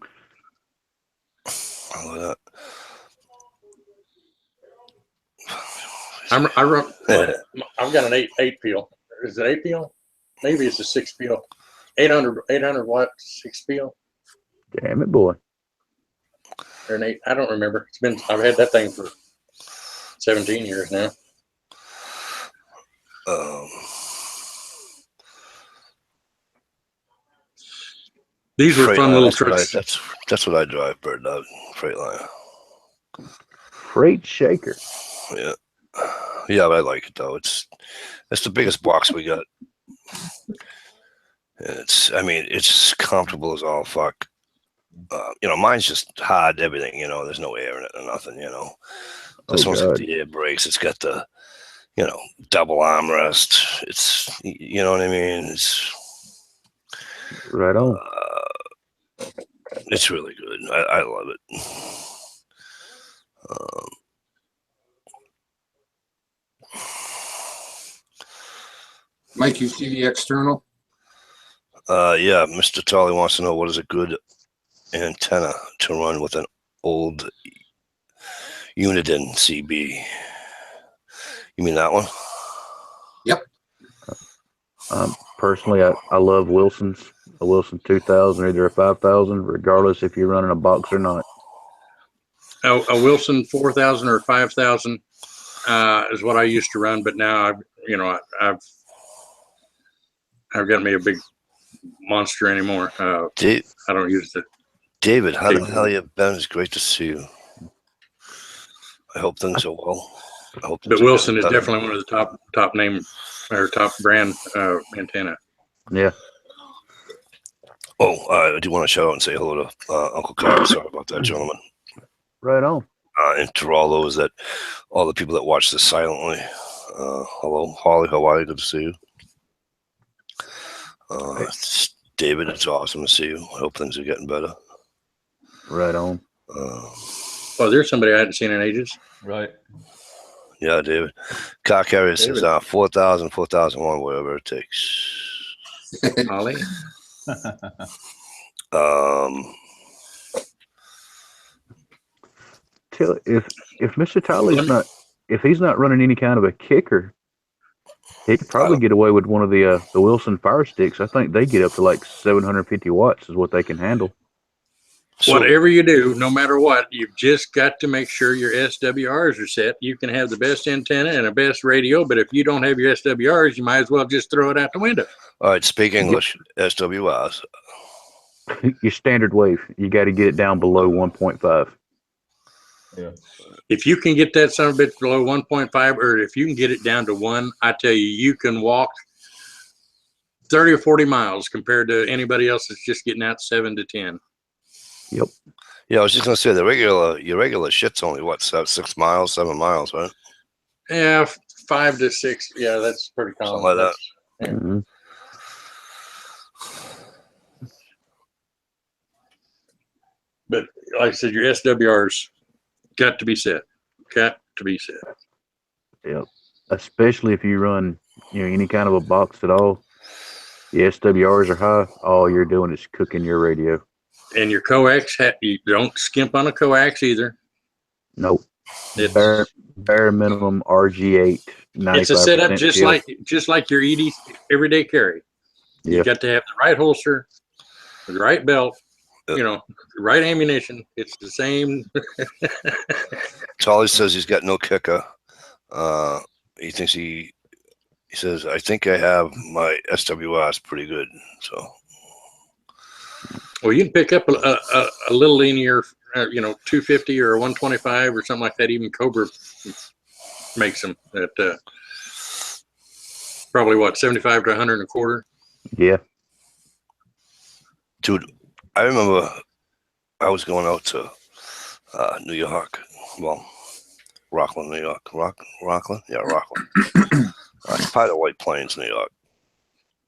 I've got an 8-peel. Is it 8-peel? Maybe it's a 6-peel. 800 watt 6-peel. Damn it, boy. Or an 8. I don't remember. I've had that thing for 17 years now. These were fun little trucks. That's what I drive, Bird Dog Freightliner. Freight shaker. Yeah, yeah, but I like it though. It's the biggest box we got. And it's comfortable as all fuck. Mine's just hard everything. There's no air in it or nothing. This one's got the air brakes. It's got the double armrest. It's you know what I mean. It's right on. It's really good. I love it. Mike, you see the external? Yeah, Mr. Tolley wants to know what is a good antenna to run with an old Uniden CB. You mean that one? Yep. Personally, I love Wilson's. A Wilson 2000, either a 5000, regardless if you're running a box or not. A Wilson 4000 or 5000 is what I used to run, but now I've got me a big monster anymore. I don't use the. David, how the hell you been? It's great to see you. I hope things are well. But Wilson is definitely one of the top name or top brand antenna. Yeah. Oh, I do want to shout out and say hello to Uncle Carl. Sorry about that, gentlemen. Right on. And to all the people that watch this silently. Hello, Holly. How are you? Good to see you. David, it's awesome to see you. I hope things are getting better. Right on. Well, there's somebody I hadn't seen in ages. Right. Yeah, David. Car carrier says David. 4,000, 4,001, whatever it takes. Holly? If Mr. Talley's not, if he's not running any kind of a kicker, he could probably get away with one of the Wilson Fire Sticks. I think they get up to like 750 watts is what they can handle. So, Whatever you do, no matter what, you've just got to make sure your SWRs are set. You can have the best antenna and the best radio, but if you don't have your SWRs, you might as well just throw it out the window. all right, speak English. SWRs. Your standard wave, you got to get it down below 1.5. Yeah. If you can get that son of a bitch below 1.5, or if you can get it down to 1, I tell you, you can walk 30 or 40 miles compared to anybody else that's just getting out 7 to 10. Yep. Yeah, I was just gonna say your regular shit's only what, 6 miles, 7 miles, right? Yeah, 5 to 6. Yeah, that's pretty common. Something like that. Mhm. But like I said, your SWRs got to be set. Got to be set. Yep. Especially if you run, any kind of a box at all. The SWRs are high. All you're doing is cooking your radio. And your coax, you don't skimp on a coax either. Nope. It's, Bare minimum RG8. it's a setup just like your ED everyday carry. Yeah. You got to have the right holster, the right belt, the right ammunition. It's the same. Tolly says he's got no kicker. He thinks he says, I think I have my SWRs pretty good. So Well, you can pick up a little linear, 250 or 125 or something like that. Even Cobra makes them at probably 75 to 100 and a quarter. Yeah. dude, I remember I was going out to New York. Well, Rockland, New York. Rockland? Yeah, Rockland. It's part of White Plains, New York.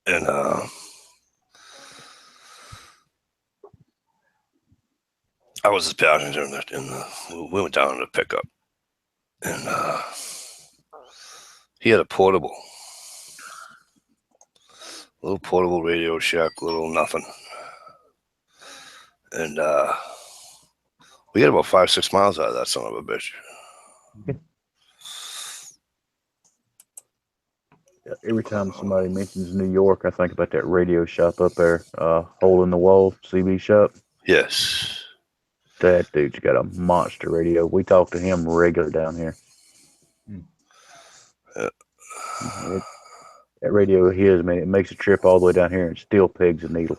And I was the passenger we went down to the pickup. And he had a little portable Radio Shack, little nothing. And we got about 5-6 miles out of that son of a bitch. Every time somebody mentions New York, I think about that radio shop up there, Hole in the Wall CB shop. Yes. That dude's got a monster radio. We talk to him regular down here. That radio of his, man, it makes a trip all the way down here and still pegs a needle.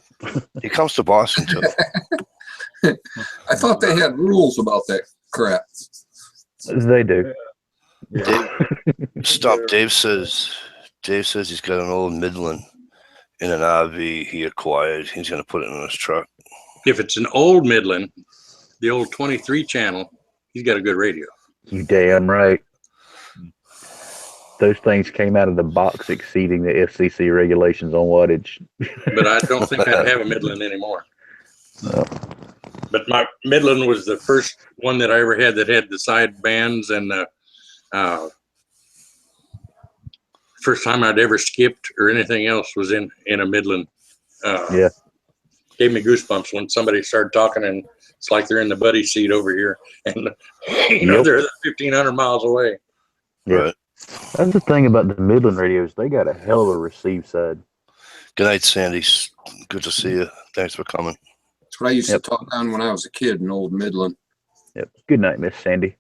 He comes to Boston too. I thought they had rules about that crap. They do. Dave says he's got an old Midland in an RV he acquired. He's going to put it in his truck. If it's an old Midland, the old 23 channel, he's got a good radio. You damn right. Those things came out of the box exceeding the FCC regulations on wattage. But I don't think I'd have a Midland anymore. No. But my Midland was the first one that I ever had that had the side bands, and the first time I'd ever skipped or anything else was in a Midland. Yeah. Gave me goosebumps when somebody started talking, and it's like they're in the buddy seat over here, and they're 1,500 miles away. Yeah. Right. That's the thing about the Midland radios. They got a hell of a receive side. Good night, Sandy. Good to see you. Thanks for coming. That's what I used to talk on when I was a kid in Old Midland. Yep. Good night, Miss Sandy.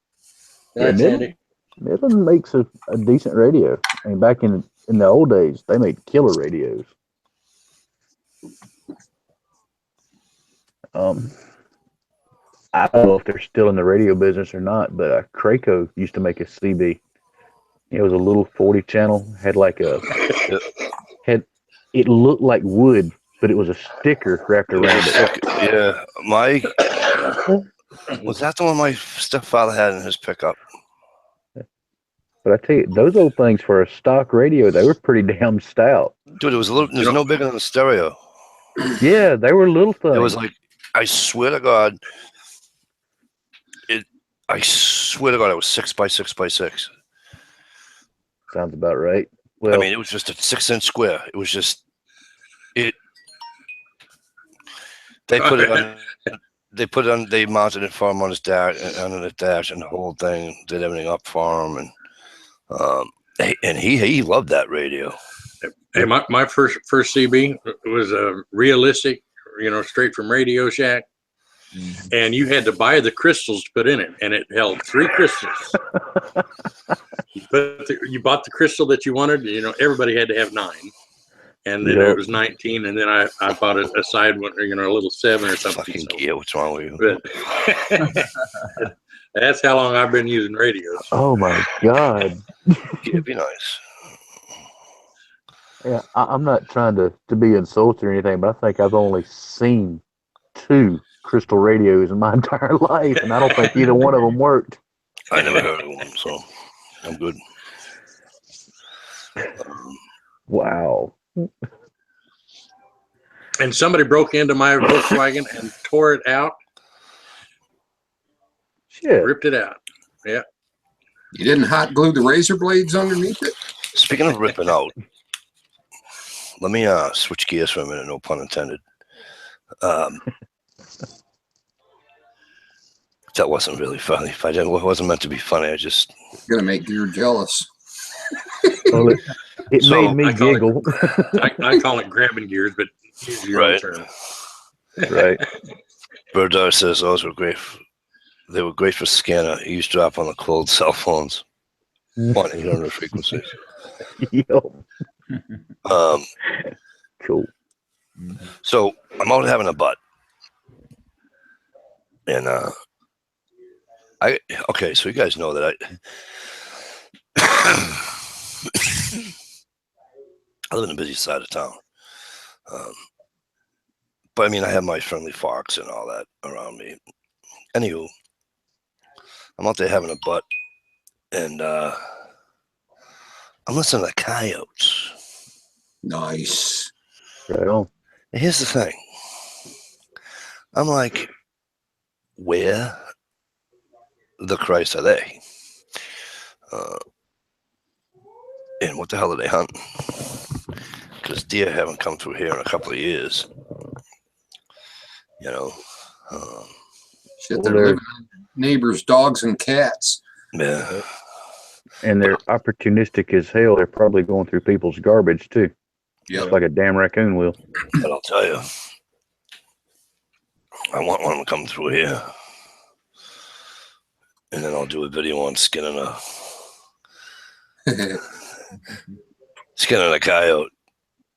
All right, Sandy. Midland makes a decent radio. I mean, back in the old days, they made killer radios. I don't know if they're still in the radio business or not, but Craco used to make a CB. It was a little 40 channel, had like it looked like wood, but it was a sticker wrapped around it. Yeah, was that the one my stepfather had in his pickup? But I tell you, those old things for a stock radio, they were pretty damn stout. Dude, it was no bigger than a stereo. Yeah, they were little things. It was like, I swear to God, it was 6 by 6 by 6. Sounds about right. I Well, mean, it was just a 6-inch square. It was just it. They put it on. They put it on. They mounted it for him on his dash, on the dash, and the whole thing. Did everything up for him, and he loved that radio. Hey, my first CB was realistic, straight from Radio Shack, and you had to buy the crystals to put in it, and it held 3 crystals. You bought the crystal that you wanted. Everybody had to have 9, and then it was 19, and then I bought a side one, a little 7 or something. Fucking gear. What's wrong with you? But that's how long I've been using radios. oh my God. It'd be nice. Yeah, I'm not trying to be insulting or anything, but I think I've only seen 2 crystal radios in my entire life, and I don't think either one of them worked. I never heard of one, so I'm good. Wow. And somebody broke into my Volkswagen and tore it out, Shit. ripped it out. Yeah. You didn't hot glue the razor blades underneath it? Speaking of ripping out, let me switch gears for a minute. No pun intended. That wasn't really funny. If it wasn't meant to be funny. I just Gonna make Gear jealous. Well, it So, made me I call it- giggle. I call it grabbing gears, but use your own Right. term. Right. Birdar says those were great. They were great for scanner. Eavesdrop on the cold cell phones. 1-800 frequencies. Yo. Cool. So I'm out having a butt, and okay. So you guys know that I live in a busy side of town, but I mean I have my friendly fox and all that around me. Anywho, I'm out there having a butt, and I'm listening to coyotes. Nice. Right on. And here's the thing. I'm like, where the Christ are they? And what the hell are they hunting? Because deer haven't come through here in a couple of years. Shit, they're living on neighbors' dogs and cats. Yeah. And they're opportunistic as hell. They're probably going through people's garbage too. Yep. Like a damn raccoon will. But I'll tell you, I want one to come through here. And then I'll do a video on skinning a coyote.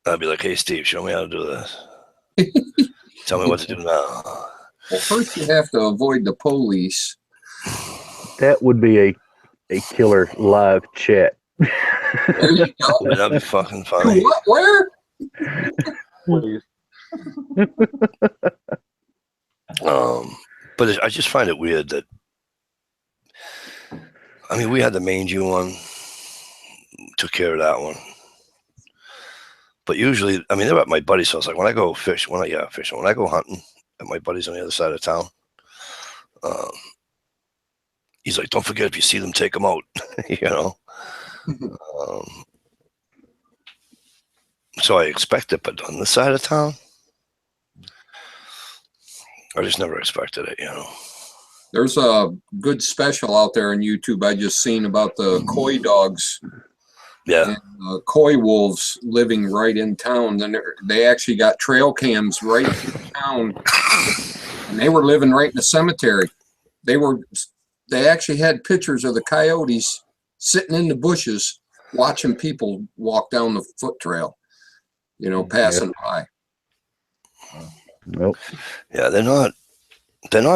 I'll be like, hey, Steve, show me how to do this. Tell me what to do now. Well, first you have to avoid the police. That would be a killer live chat. There you go. That'd be fucking funny. What? Where? But I just find it weird that, I mean, we had the mangy one, took care of that one. But usually, I mean, they're at my buddy's house. Like when I go fishing, when I go hunting at my buddy's on the other side of town, he's like, don't forget, if you see them, take them out, So I expect it, but on this side of town, I just never expected it, There's a good special out there on YouTube I just seen about the koi dogs Yeah. and koi wolves living right in town. And they actually got trail cams right in town, and they were living right in the cemetery. They actually had pictures of the coyotes sitting in the bushes watching people walk down the foot trail, passing by. Nope. Yeah, they're not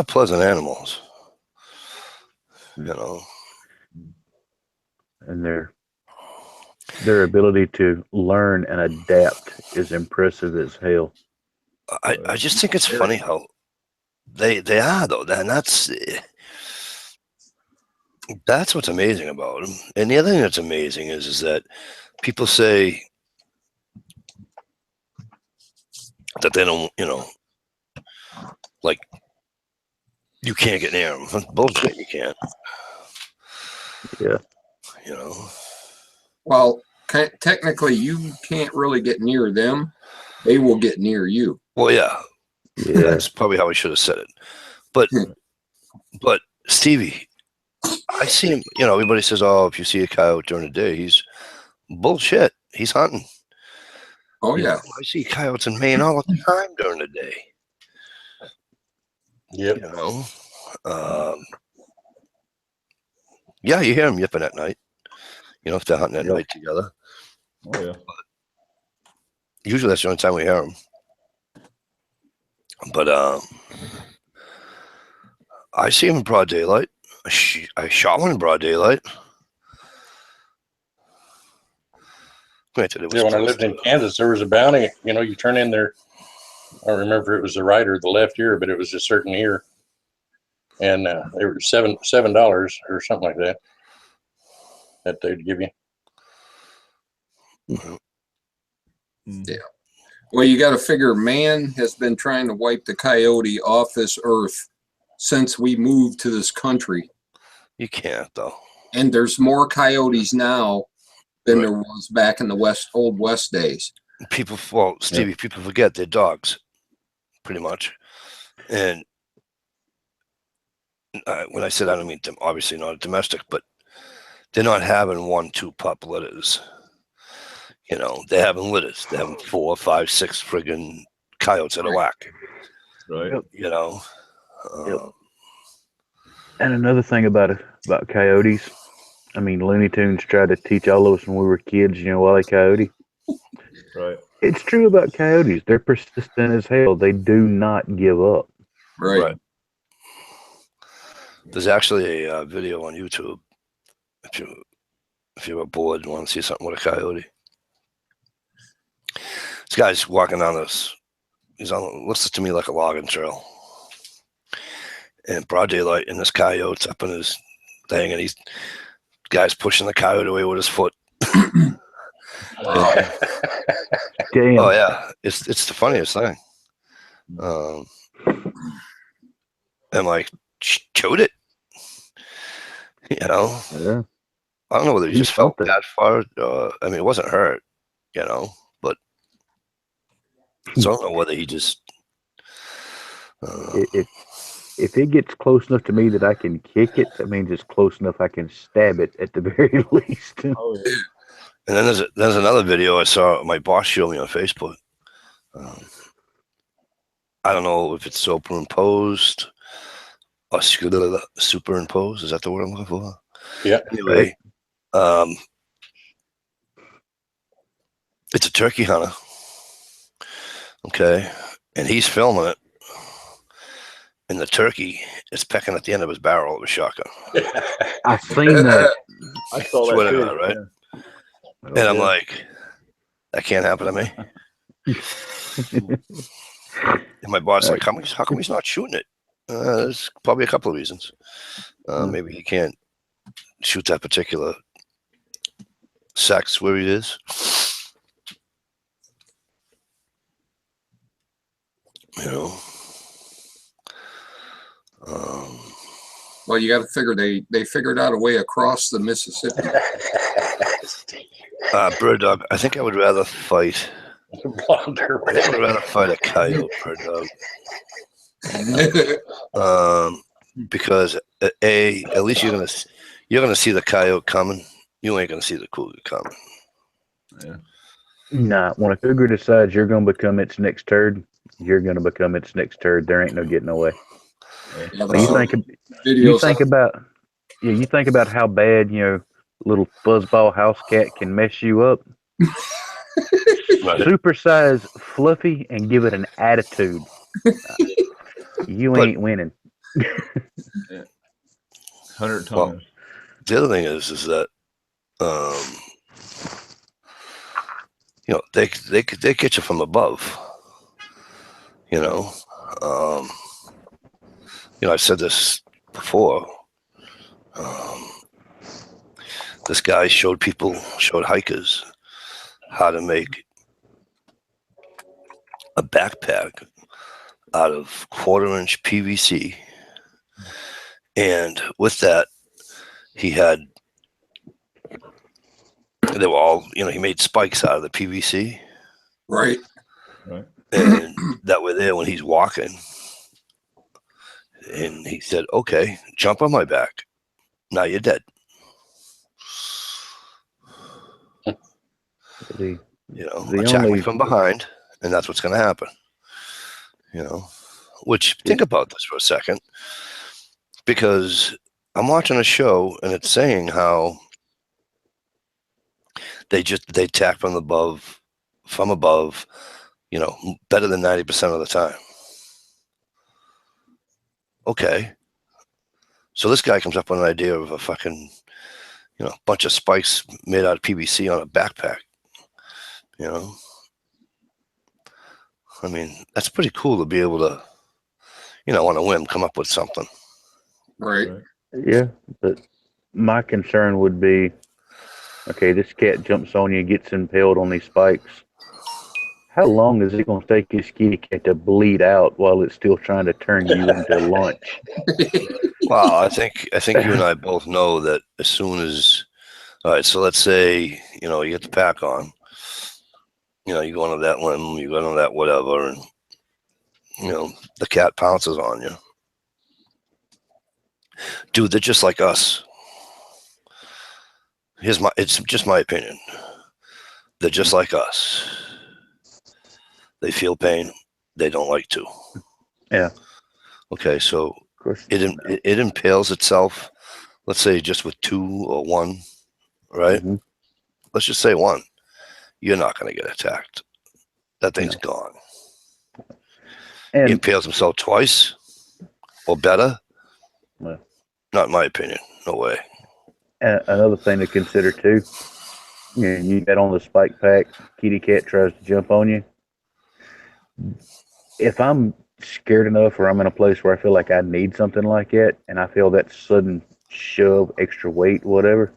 pleasant animals, And their ability to learn and adapt is impressive as hell. I just think it's funny how they are though, and that's what's amazing about them. And the other thing that's amazing is that people say that they don't, like you can't get near them. Bullshit, you can't. Yeah. Well, technically, you can't really get near them. They will get near you. Well, yeah, Yeah. that's probably how I should have said it. But Stevie, I see him. You know, everybody says, "Oh, if you see a coyote during the day, he's bullshit. He's hunting." Oh, You yeah. know, I see coyotes in Maine all the time during the day. Yep. You know, yeah, you hear them yipping at night. You know, if they're hunting at Yep. night together. Oh yeah. Usually that's the only time we hear them. But I see him in broad daylight. I shot one in broad daylight. Granted, it was Yeah, when I lived in Kansas, there was a bounty. You know, you turn in there. I don't remember if it was the right or the left ear, but it was a certain ear, and they were $7 or something like that that they'd give you. Yeah. Well, you got to figure man has been trying to wipe the coyote off this earth since we moved to this country. You can't though. And there's more coyotes now than there was back in the old West days. People, well, Stevie, people forget they're dogs, pretty much. And when I say that, I mean obviously not a domestic, but they're not having 1-2 pup litters. You know, they're having litters. They're having 4, 5, 6 friggin' coyotes at a whack. Right. You know. And another thing about coyotes, I mean, Looney Tunes tried to teach all of us when we were kids, you know, Wile E. Coyote. Right. It's true about coyotes. They're persistent as hell. They do not give up. Right. There's actually a video on YouTube if you're bored and want to see something with a coyote. This guy's walking down this. Looks to me like a logging trail. And broad daylight, and this coyote's up in his thing, and guy's pushing the coyote away with his foot. Damn. Oh yeah, it's the funniest thing. And like chewed it. You know. Yeah. I don't know whether he He just felt felt it. that far. I mean, it wasn't hurt, you know, but so I don't know whether he just. If it gets close enough to me that I can kick it, that means it's close enough I can stab it at the very least. Oh yeah. And then there's another video I saw my boss show me on Facebook. I don't know if it's superimposed or superimposed. Is that the word I'm looking for? Yeah. Anyway, it's a turkey hunter. Okay, and he's filming it, and the turkey is pecking at the end of his barrel of a shotgun. I seen that. I saw that Swear to too. God, right? Yeah. And I'm like, that can't happen to me. And my boss like, how come he's not shooting it? There's probably a couple of reasons. Maybe he can't shoot that particular sex where he is. You know. Well, you got to figure they figured out a way across the Mississippi. Bird dog. I think I would rather fight. Blonde hair. I think I would rather fight a coyote, bird dog. Because at least you're gonna see the coyote coming. You ain't gonna see the cougar coming. Yeah. Nah, when a cougar decides you're going to become its next turd, you're going to become its next turd. There ain't no getting away. Yeah, You think about how bad, you know, little fuzzball house cat can mess you up. Right. Supersize Fluffy and give it an attitude. You ain't winning. 100 times. Well, the other thing is that you know, they get you from above. You know, I've said this before. This guy showed hikers how to make a backpack out of 1/4-inch PVC, and with that, he had they were all, he made spikes out of the PVC, Right. Right. and that were there when he's walking. And he said, "Okay, jump on my back. Now you're dead." The Attack me only from behind, and that's what's going to happen. Which, think about this for a second, because I'm watching a show and it's saying how they attack from above, better than 90% of the time. Okay. So this guy comes up with an idea of a fucking, bunch of spikes made out of PVC on a backpack. I mean, that's pretty cool to be able to, on a whim, come up with something. Right. Yeah, but my concern would be, okay, this cat jumps on you, gets impaled on these spikes. How long is it going to take this kitty cat to bleed out while it's still trying to turn you into lunch? Well, I think you and I both know that as soon as, all right, so let's say, you get the pack on, you go onto that limb, you go onto that whatever, and, the cat pounces on you. Dude, they're just like us. It's just my opinion. They're just like us. They feel pain. They don't like to. Yeah. Okay, so Of course. it impales itself, let's say just with 2 or 1, right? Mhm. Let's just say 1. You're not going to get attacked. That thing's gone. He And impales himself twice or better. Well. Not in my opinion. No way. another thing to consider too, you get on the spike pack, kitty cat tries to jump on you. If I'm scared enough or I'm in a place where I feel like I need something like that and I feel that sudden shove, extra weight, whatever,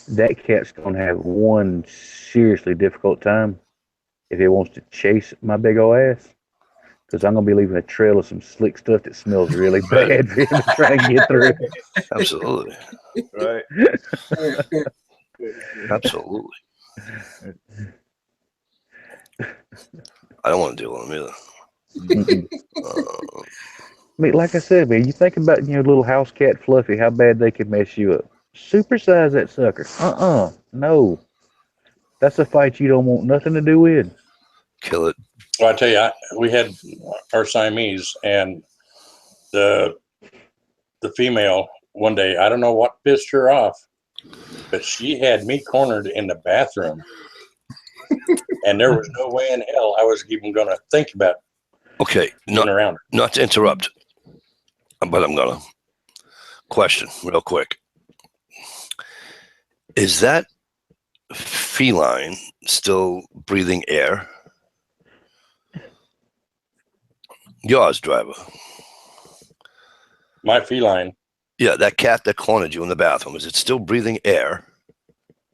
that cat's going to have one seriously difficult time if it wants to chase my big old ass. Because I'm going to be leaving a trail of some slick stuff that smells really bad for him to try and get through. Absolutely. Right. Absolutely. I don't want to deal with them either. I mean, like I said, man, you think about little house cat Fluffy, how bad they can mess you up. Supersize that sucker. No. That's a fight you don't want nothing to do with. Kill it. Well, I tell you, we had our Siamese, and the female one day, I don't know what pissed her off, but she had me cornered in the bathroom, and there was no way in hell I was even going to think about getting around her. Not to interrupt, but I'm gonna question real quick. Is that feline still breathing air? Yours, driver. My feline. Yeah, that cat that cornered you in the bathroom, is it still breathing air?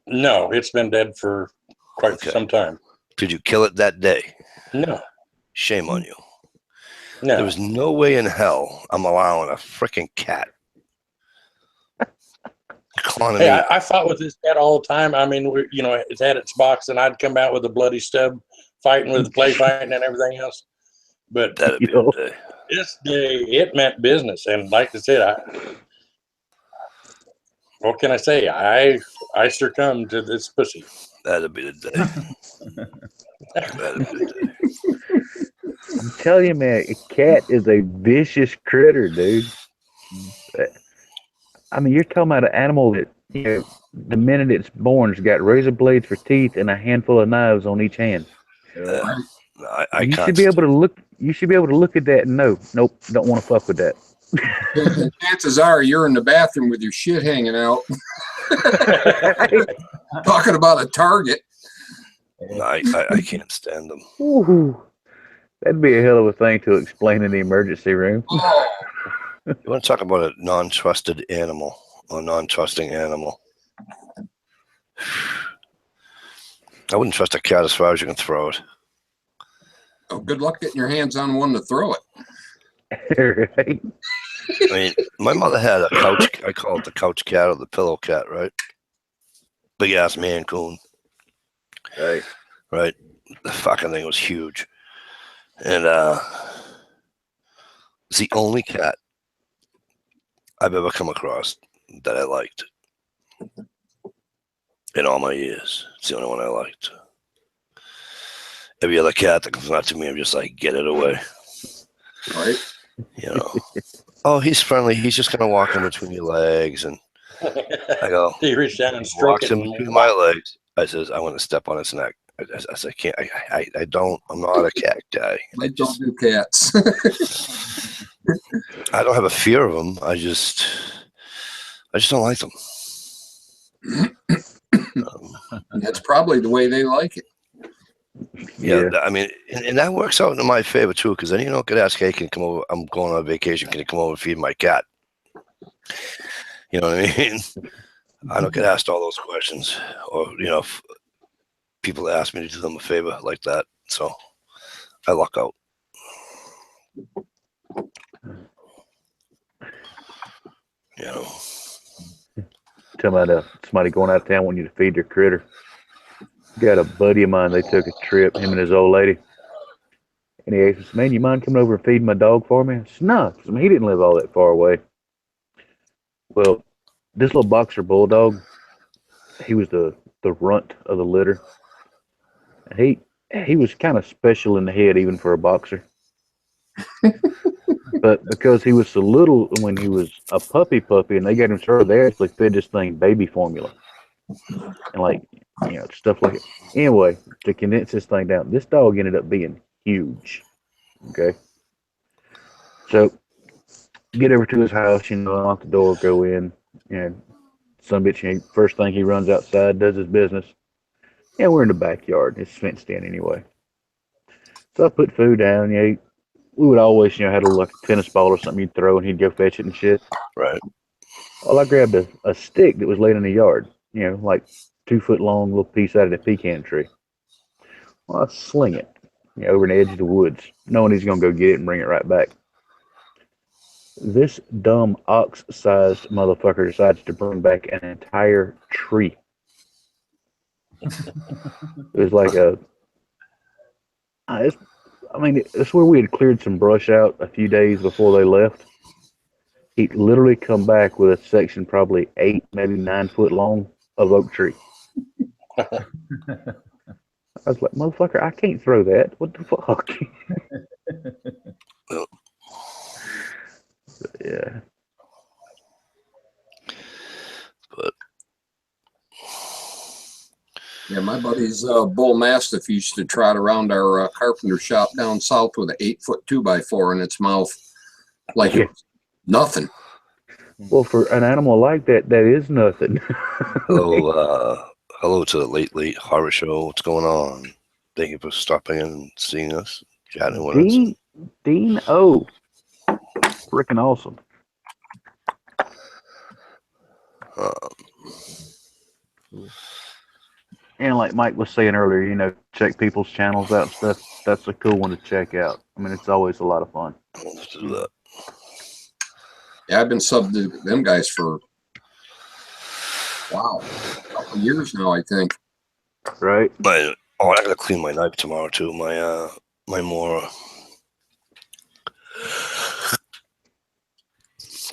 No, it's been dead for quite some time. Did you kill it that day? No. Shame on you. No. There was no way in hell I'm allowing a freaking cat. Hey, I fought with this cat all the time. I mean, it's had its box, and I'd come out with a bloody stub, fighting with the play fighting and everything else. But that'd be a day. This day, it meant business, and like I said, what can I say? I succumbed to this pussy. That'd be the day. That'd be the day. I'm telling you, man, a cat is a vicious critter, dude. I mean, you're talking about an animal that, the minute it's born, has got razor blades for teeth and a handful of knives on each hand. You should be able to look. You should be able to look at that and know, nope, don't want to fuck with that. Chances are you're in the bathroom with your shit hanging out, talking about a target. I can't stand them. Ooh, that'd be a hell of a thing to explain in the emergency room. You want to talk about a non-trusted animal or non-trusting animal? I wouldn't trust a cat as far as you can throw it. Oh, good luck getting your hands on one to throw it. Right. I mean, my mother had a couch. I call it the couch cat or the pillow cat, right? big ass man coon. Right. Right, the fucking thing was huge, and it's the only cat I've ever come across that I liked in all my years. It's the only one I liked. Every other cat that comes out to me, I'm just like, get it away. Right. You know, oh, he's friendly. He's just gonna walk in between your legs, and I go. He reached down and He stroked walks it. in between my legs. I says, I want to step on his neck. I said, I can't. I don't. I'm not a cat guy. I don't do cats. I don't have a fear of them. I just don't like them. That's probably the way they like it. Yeah, I mean, and that works out in my favor too, because then you don't get asked, hey, can you come over? I'm going on vacation. Can you come over and feed my cat? You know what I mean? I don't get asked all those questions, or if people ask me to do them a favor like that. So I luck out. Tell about somebody going out of town wanting you to feed their critter. Got a buddy of mine. They took a trip, him and his old lady. And he asked us, man, you mind coming over and feeding my dog for me? I said, no, because he didn't live all that far away. Well, this little boxer bulldog, he was the runt of the litter. And he was kind of special in the head, even for a boxer. But because he was so little when he was a puppy, and they got him started, they actually fed this thing baby formula. And stuff like it. Anyway, to condense this thing down, this dog ended up being huge. Okay. So get over to his house, unlock the door, go in, and some bitch, first thing he runs outside, does his business. Yeah, we're in the backyard. It's fenced in anyway. So I put food down. We would always, had a tennis ball or something you'd throw, and he'd go fetch it and shit. Right. Well, I grabbed a stick that was laying in the yard, like 2 foot long little piece out of the pecan tree. Well, I sling it, over the edge of the woods, knowing he's going to go get it and bring it right back. This dumb ox-sized motherfucker decides to bring back an entire tree. It was like it's where we had cleared some brush out a few days before they left. He'd literally come back with a section probably 8, maybe 9 foot long of oak tree. I was like, motherfucker, I can't throw that. What the fuck? Yeah. But Yeah, my buddy's bull mastiff used to trot around our carpenter shop down south with an 8-foot 2x4 in its mouth, like it was nothing. Well, for an animal like that, that is nothing. hello to the late horror show. What's going on? Thank you for stopping in and seeing us, chatting with us. Dean O. Freaking awesome. And like Mike was saying earlier, check people's channels out and stuff. That's a cool one to check out. I mean, it's always a lot of fun. Let's do that. Yeah, I've been subbed to them guys for a couple of years now, I think. Right. I gotta clean my knife tomorrow too. My more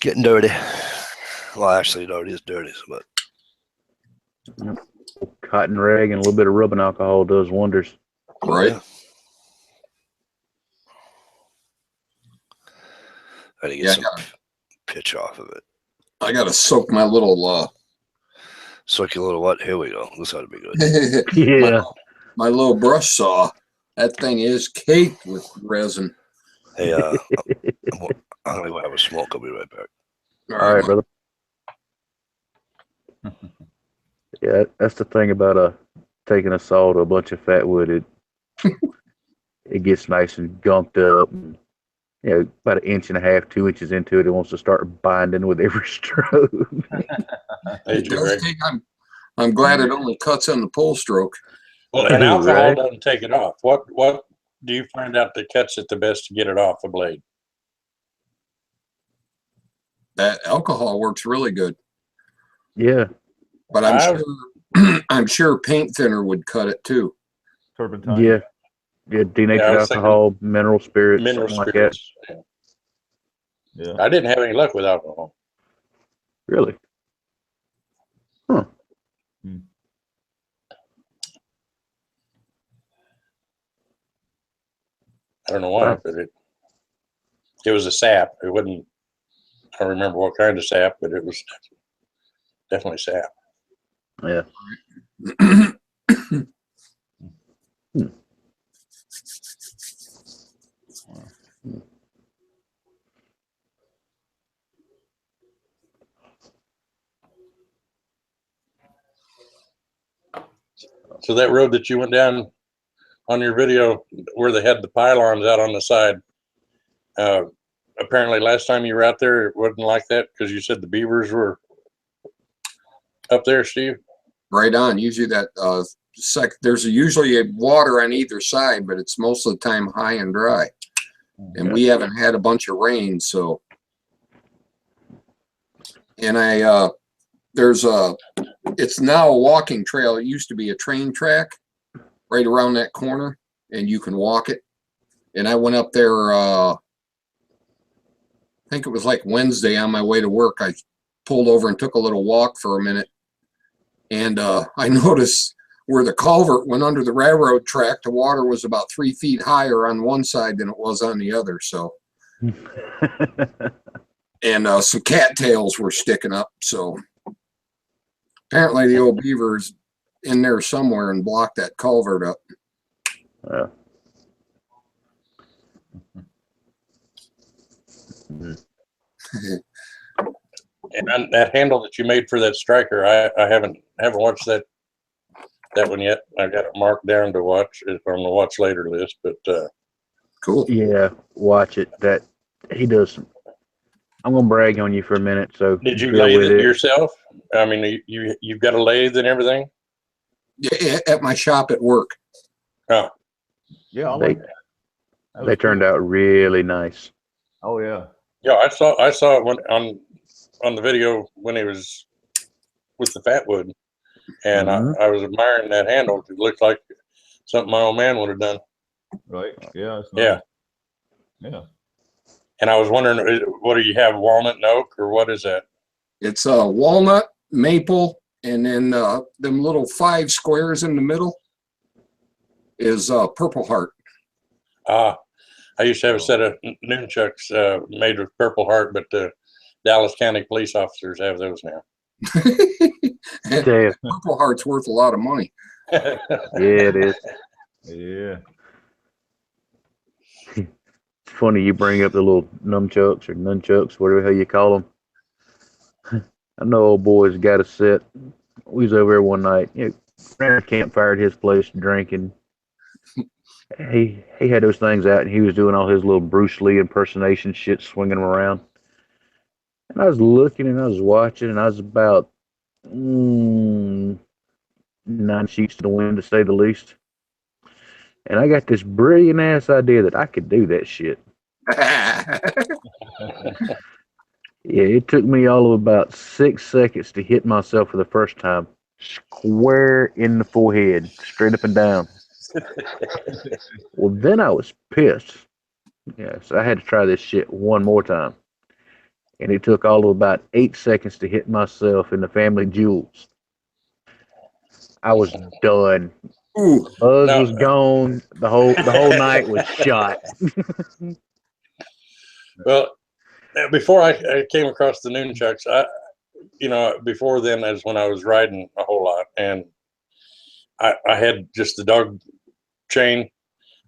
getting dirty. Well, actually, it already is dirty, but Cotton rag and a little bit of rubbing alcohol does wonders. Right. Yeah. I gotta get some pitch off of it. I gotta soak my little Soak your little what? Here we go. This ought to be good. Yeah. my little brush saw. That thing is caked with resin. Hey, I'm gonna go have a smoke. I'll be right back. All right, brother. Yeah, that's the thing about taking a saw to a bunch of fat wood. It gets nice and gunked up. And, about 1.5 inches, 2 inches into it, it wants to start binding with every stroke. I'm glad it only cuts on the pull stroke. Well, and alcohol Right. doesn't take it off. What do you find out that cuts it the best to get it off the blade? That alcohol works really good. Yeah. But I'm I've- sure I'm sure paint thinner would cut it too. Turpentine. Yeah. Yeah, denatured Yeah, I was thinking alcohol, mineral spirits, Mineral something like that. spirits. Yeah. I didn't have any luck with alcohol. Really? Huh. I don't know why, Wow. but it was a sap. It wasn't. I don't remember what kind of sap, but it was definitely sap. Yeah. So that road that you went down on your video, where they had the pylons out on the side, apparently last time you were out there, it wasn't like that because you said the beavers were up there, Steve. Right on. Usually that there's usually water on either side, but it's most of the time high and dry. And we haven't had a bunch of rain, so. And it's now a walking trail. It used to be a train track right around that corner, and you can walk it. And I went up there, I think it was like Wednesday on my way to work. I pulled over and took a little walk for a minute. And I noticed where the culvert went under the railroad track, the water was about 3 feet higher on one side than it was on the other. So, and some cattails were sticking up. So apparently the old beaver's in there somewhere and blocked that culvert up. And that handle that you made for that striker, I haven't watched that one yet. I got it marked down to watch. It's on the watch later list, but Cool. Yeah, watch it. That he does. I'm gonna brag on you for a minute. So did you bear lathe with it yourself? I mean, you've got a lathe and everything. Yeah, at my shop at work. Oh, Yeah, I They- like that. That They was turned cool. out really nice. Oh yeah. yeah, I saw it when on the video when he was with the fatwood, and Mhm. I was admiring that handle. It looked like something my old man would have done. Right. Yeah. It's Yeah. nice. Yeah. And I was wondering, what do you have, walnut and oak, or what is that? It's walnut, maple, and then them little 5 squares in the middle is Purple Heart. I used to have a set of nunchucks made with Purple Heart, but the Dallas County police officers have those now. Yeah, Purple Heart's worth a lot of money. yeah, it is. Yeah. It's funny you bring up the little nunchucks or nunchucks, whatever the hell you call them. I know old boy's got a set. We was over there one night. Ran a campfire at his place drinking. He had those things out and he was doing all his little Bruce Lee impersonation shit, swinging them around. And I was looking and I was watching and I was about 9 sheets to the wind, to say the least. And I got this brilliant ass idea that I could do that shit. Yeah, it took me all of about 6 seconds to hit myself for the first time, square in the forehead, straight up and down. Well, then I was pissed. Yeah, so I had to try this shit one more time. And it took all of about 8 seconds to hit myself in the family jewels. I was done. Ooh, Buzz No. was gone. The whole night was shot. Well, before I came across the nunchucks, before then is when I was riding a whole lot, and I had just the dog chain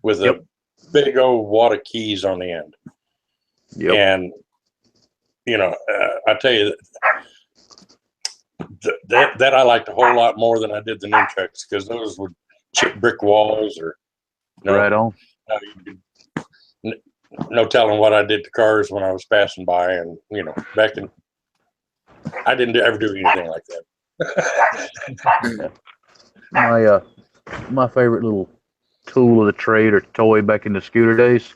with Yep. a big old wad of keys on the end. Yep. And I tell you that I liked a whole lot more than I did the nunchucks, because those would chip brick walls, or Right on. no telling what I did to cars when I was passing by, and back in, I didn't ever do anything like that. My favorite little tool of the trade or toy back in the scooter days.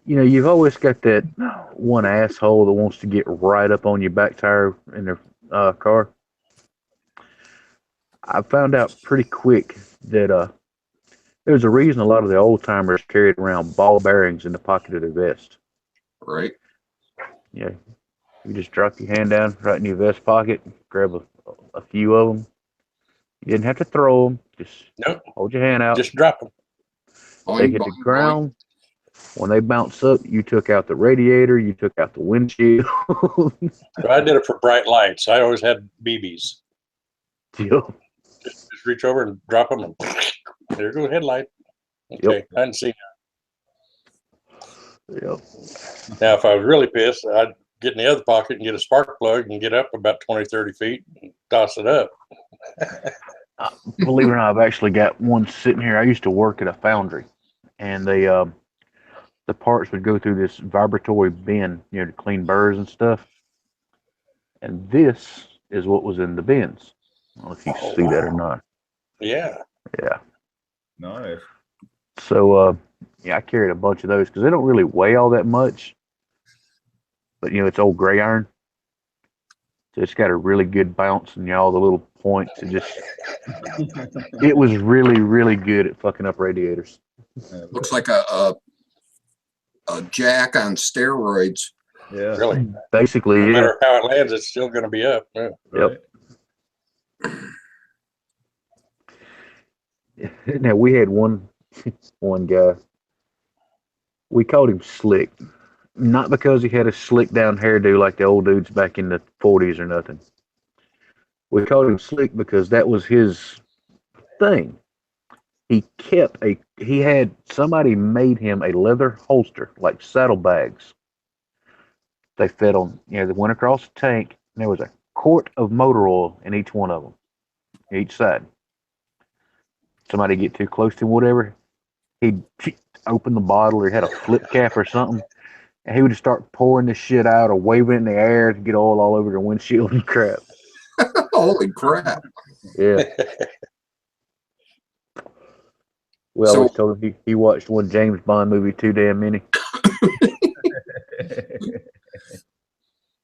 You've always got that one asshole that wants to get right up on your back tire in their car. I found out pretty quick that there's a reason a lot of the old timers carried around ball bearings in the pocket of their vest. Right. Yeah, you just drop your hand down right in your vest pocket, grab a few of them. You didn't have to throw them. Just Nope. hold your hand out. Just drop them. They Boing, hit the boing, boing. ground. When they bounce up, you took out the radiator. You took out the windshield. I did it for bright lights. I always had BBs. Yep. Just reach over and drop them, and there goes headlight. Okay, Yep. I hadn't seen Yep. that. Now, if I was really pissed, I'd get in the other pocket and get a spark plug and get up about 20, 30 feet and toss it up. Believe it or not, I've actually got one sitting here. I used to work at a foundry, and the parts would go through this vibratory bin, to clean burrs and stuff. And this is what was in the bins. I don't know if you Oh, see that or wow. not. Yeah. Yeah. Nice. So, I carried a bunch of those because they don't really weigh all that much. But, it's old gray iron. So it's got a really good bounce and all the little points. It was really, really good at fucking up radiators. Looks like a jack on steroids. Yeah. Really. Basically, No yeah. matter how it lands, it's still going to be up. Yeah. Right. Yep. Now we had one guy. We called him Slick, not because he had a slick down hairdo like the old dudes back in the 40s or nothing. We called him Slick because that was his thing. He had somebody made him a leather holster like saddlebags. They fed on, they went across the tank. And there was a quart of motor oil in each one of them, each side. Somebody get too close to him, whatever, he'd open the bottle or had a flip cap or something, and he would just start pouring this shit out or waving it in the air to get oil all over the windshield and crap. Holy crap. Yeah. We always told him he watched one James Bond movie too damn many.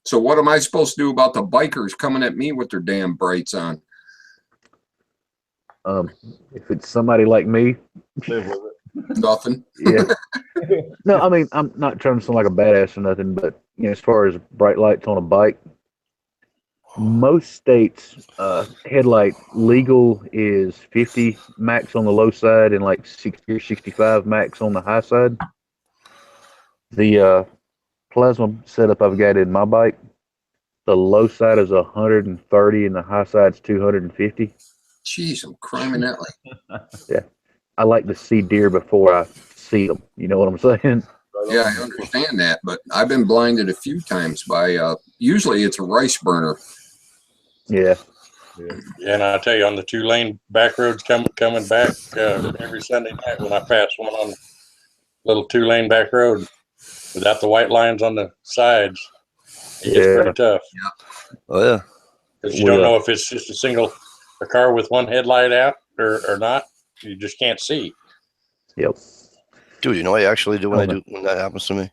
So what am I supposed to do about the bikers coming at me with their damn brights on? If it's somebody like me, Live with it. Nothing. yeah. No, I mean, I'm not trying to sound like a badass or nothing, but as far as bright lights on a bike, most states headlight legal is 50 max on the low side and like 60 or 65 max on the high side. The plasma setup I've got in my bike, the low side is 130 and the high side's 250. Jeez, I'm criminally. Yeah, I like to see deer before I see them. You know what I'm saying? Yeah, I understand that, but I've been blinded a few times by usually it's a rice burner. Yeah. And I tell you, on the 2-lane back roads coming back every Sunday night when I pass one on little 2-lane back road without the white lines on the sides, it gets pretty tough. Yeah. Oh yeah. Because you don't know if it's just a car with one headlight out or not. You just can't see. Yep. Dude, you know what I actually do when that happens to me?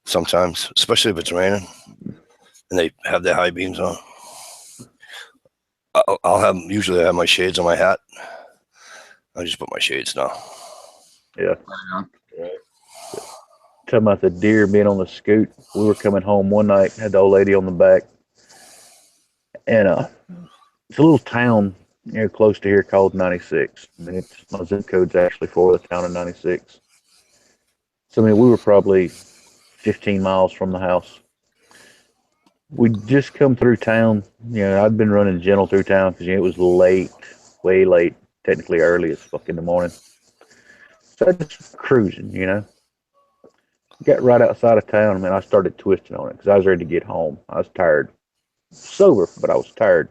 Sometimes, especially if it's raining and they have their high beams on. Usually I have my shades on my hat. I just put my shades now. Yeah. Talking about the deer being on the scoot. We were coming home one night, had the old lady on the back. And it's a little town close to here called 96. I mean, my zip code's actually for the town of 96. So, I mean, we were probably 15 miles from the house. We'd just come through town. I'd been running gentle through town because it was late, way late, technically early as fuck in the morning. So I just cruising, Got right outside of town, and I started twisting on it because I was ready to get home. I was tired. Sober, but I was tired.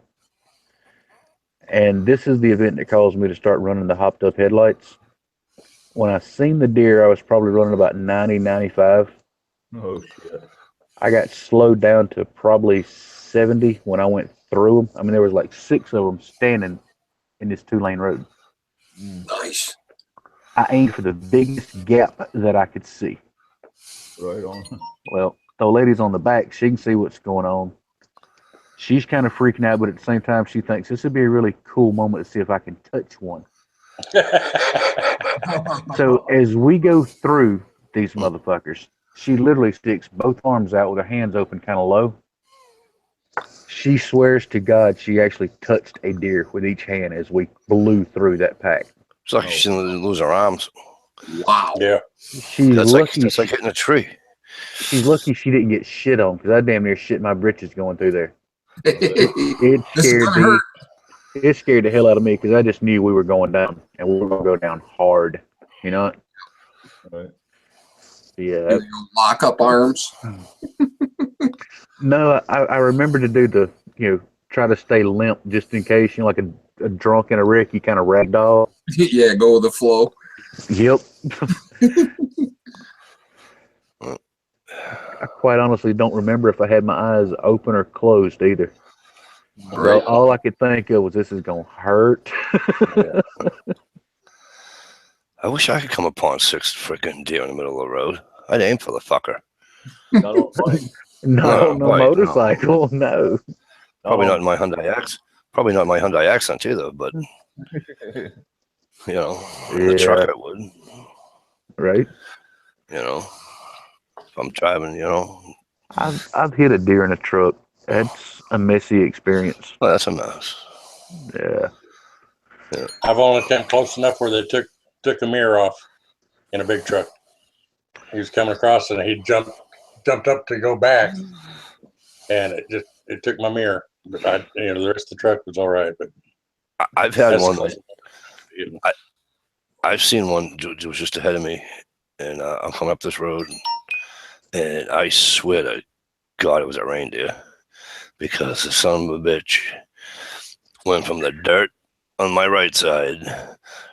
And this is the event that caused me to start running the hopped up headlights. When I seen the deer, I was probably running about 90, 95. Oh, shit. I got slowed down to probably 70 when I went through them. I mean, there was like 6 of them standing in this 2-lane road. Nice. I aimed for the biggest gap that I could see. Right on. Well, the lady's on the back. She can see what's going on. She's kind of freaking out, but at the same time, she thinks this would be a really cool moment to see if I can touch one. So as we go through these motherfuckers, she literally sticks both arms out with her hands open kind of low. She swears to God she actually touched a deer with each hand as we blew through that pack. It's like she didn't lose her arms. Wow. Yeah. She's That's lucky. like hitting a tree. She's lucky she didn't get shit on because I damn near shit my britches going through there. It This is scared gonna hurt. it scared the hell out of me because I just knew we were going down and we were going to go down hard. You know? Right. Yeah. You lock up arms. No, I remember to do the, try to stay limp just in case, like a drunk in a wreck, you kind of ragdoll. Yeah, go with the flow. Yep. I quite honestly don't remember if I had my eyes open or closed either. Right. All I could think of was this is going to hurt. I wish I could come upon 6 freaking deer in the middle of the road. I'd aim for the fucker. Not on bike. No, No, right, motorcycle, no. Probably Oh. not in my Hyundai Accent. Probably not in my Hyundai Accent either, but in the truck I would. Right? If I'm driving, I've hit a deer in a truck. That's a messy experience. well, that's a mess. Yeah. I've only come close enough where they took the mirror off in a big truck. He was coming across and he jumped up to go back, and it took my mirror. But the rest of the truck was all right. But I've had that's one. close. I've seen one that was just ahead of me, and I'm coming up this road, and I swear to God it was a reindeer, because the son of a bitch went from the dirt on my right side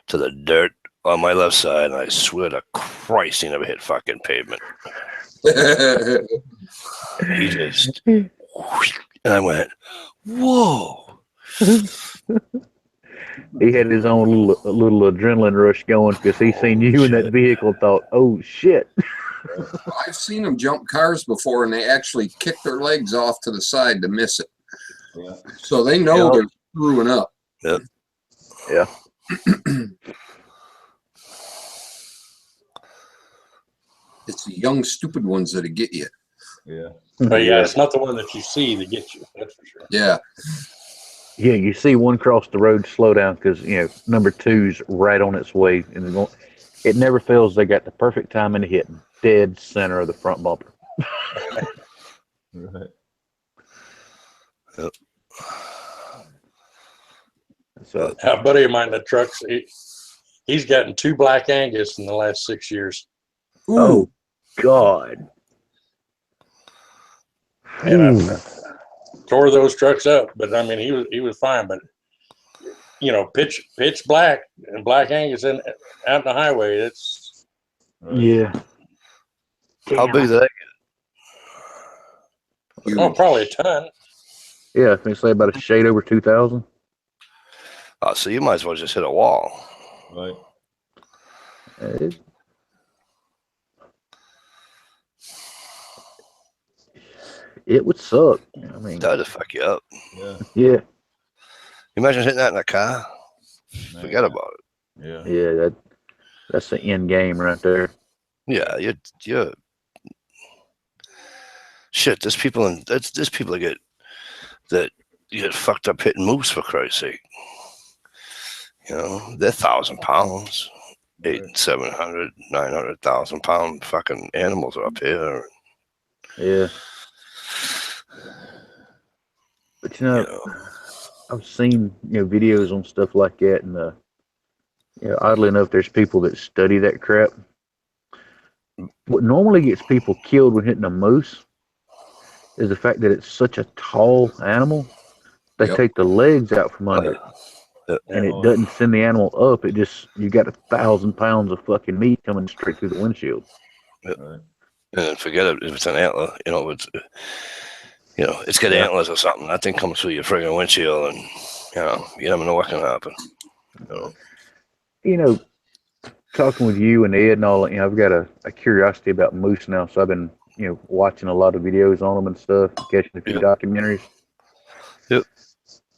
to the dirt on my left side, and I swear to Christ he never hit fucking pavement. He just, and I went, whoa. He had his own little adrenaline rush going because he seen you in that vehicle and thought, oh, shit. I've seen them jump cars before, and they actually kick their legs off to the side to miss it. Yeah. So they know they're screwing up. Yep. Yeah. It's the young, stupid ones that get you. Yeah. But yeah, it's not the one that you see that gets you. That's for sure. Yeah. Yeah, you see one cross the road, slow down because, number 2's right on its way. And it never fails. They got the perfect timing to hit dead center of the front bumper. Right. Yep. So, A buddy of mine that trucks, he's gotten 2 Black Angus in the last 6 years. Ooh. oh, God. And I tore those trucks up, but I mean he was fine. But pitch black and Black Angus out in the highway. It's Right. Yeah. How big did that probably a ton. Yeah, I think say about a shade over 2,000. get? So you might as well just hit a wall. Right. It would suck. I mean, That'd fuck you up. Yeah. yeah, Imagine hitting that in a car. Forget about it. Yeah. yeah, that's the end game right there. Yeah, you're shit. There's people that get fucked up hitting moose, for Christ's sake. They're 1,000 pounds, 800, 700, 900,000 pound fucking animals are up here. Yeah. But I've seen videos on stuff like that, and oddly enough, there's people that study that crap. What normally gets people killed when hitting a moose is the fact that it's such a tall animal. They Yep. take the legs out from under it, and it doesn't send the animal up. It just you got 1,000 pounds of fucking meat coming straight through the windshield. Right. And forget it if it's an antler. It's got antlers or something. That thing comes through your friggin' windshield, and you never know what can happen. Talking with you and Ed and all, I've got a curiosity about moose now, so I've been, watching a lot of videos on them and stuff, catching a few documentaries.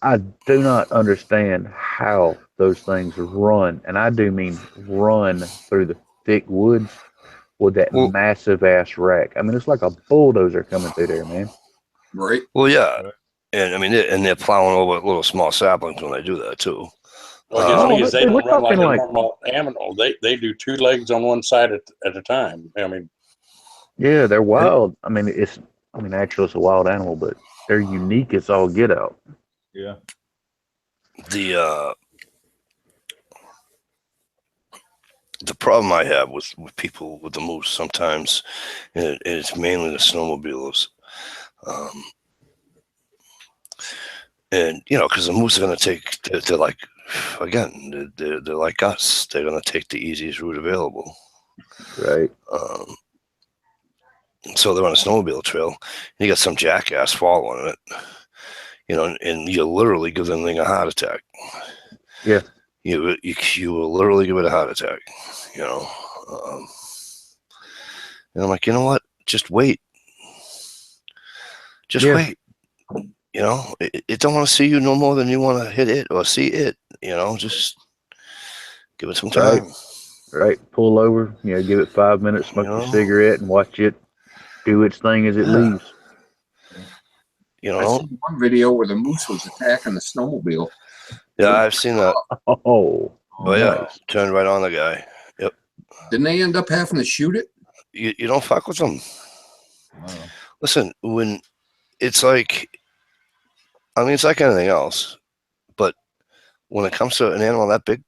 I do not understand how those things run, and I do mean run through the thick woods with that Well, massive ass rack. I mean, it's like a bulldozer coming through there, man. Right. well, yeah, Right. and I mean, they're plowing over little small saplings when they do that too. Well, his Oh, knees, they we're don't run like talking a like, normal animal. They do two legs on one side at a time. I mean, yeah, they're wild. I mean, actually, it's a wild animal, but they're unique as all get out. Yeah. The the problem I have with people with the moose sometimes, and it's mainly the snowmobilers. Um, and because the moose are going to take, they're like, again, they're like us. They're going to take the easiest route available. Right. Um, so they're on a snowmobile trail, and you got some jackass following it, and you literally give them thing a heart attack. Yeah. You will literally give it a heart attack, you know. And I'm like, you know what? Just wait. Just Yeah. wait. It don't want to see you no more than you want to hit it or see it. Just give it some Right. time. Right. Pull over, give it 5 minutes, smoke your know? cigarette, and watch it do its thing as it Yeah. leaves. I seen one video where the moose was attacking the snowmobile. Yeah, I've seen that. Oh, Oh yeah, nice. turned right on the guy. Yep. Didn't they end up having to shoot it? You don't fuck with them. Wow. Listen, when it's like, I mean, it's like anything else, but when it comes to an animal that big,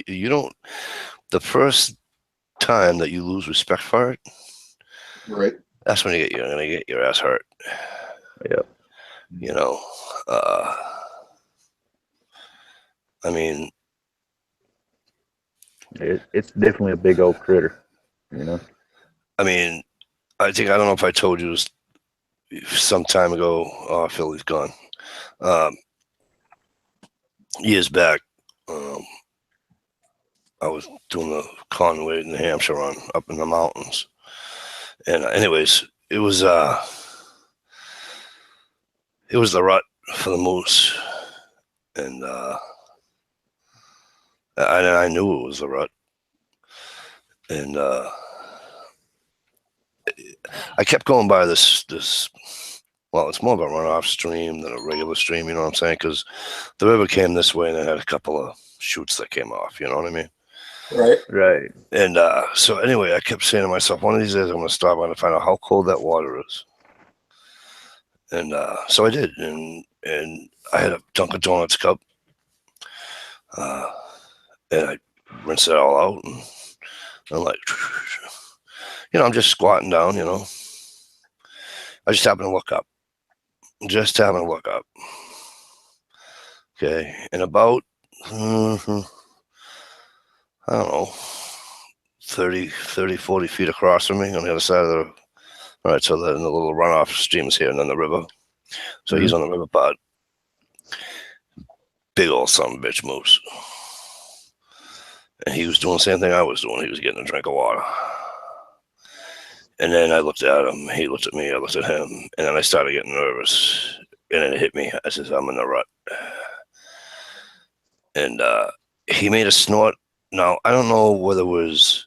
you don't. The first time that you lose respect for it, Right. that's when you're gonna get your ass hurt. Yeah. You know, uh, I mean, It's definitely a big old critter, you know. I mean, I don't know if I told you this some time ago. Oh, Philly's gone. Years back, I was doing the Conway, New Hampshire run up in the mountains, and anyways, it was the rut for the moose, and I knew it was the rut, and I kept going by this. Well, it's more of a runoff stream than a regular stream. You know what I'm saying? Because the river came this way, and it had a couple of chutes that came off. You know what I mean? Right. Right. And so anyway, I kept saying to myself, one of these days I'm going to stop. I'm going to find out how cold that water is. And so I did, and I had a Dunkin' Donuts cup, and I rinsed it all out, and I'm like, I'm just squatting down. I just happened to look up. Okay, and about I don't know, 30, 40 feet across from me on the other side of the. All right, so the little runoff streams here, and then the river. So he's on the river part. Big old son of a bitch moose. And he was doing the same thing I was doing. He was getting a drink of water. And then I looked at him. He looked at me. I looked at him. And then I started getting nervous. And then it hit me. I said, I'm in the rut. And he made a snort. Now, I don't know whether it was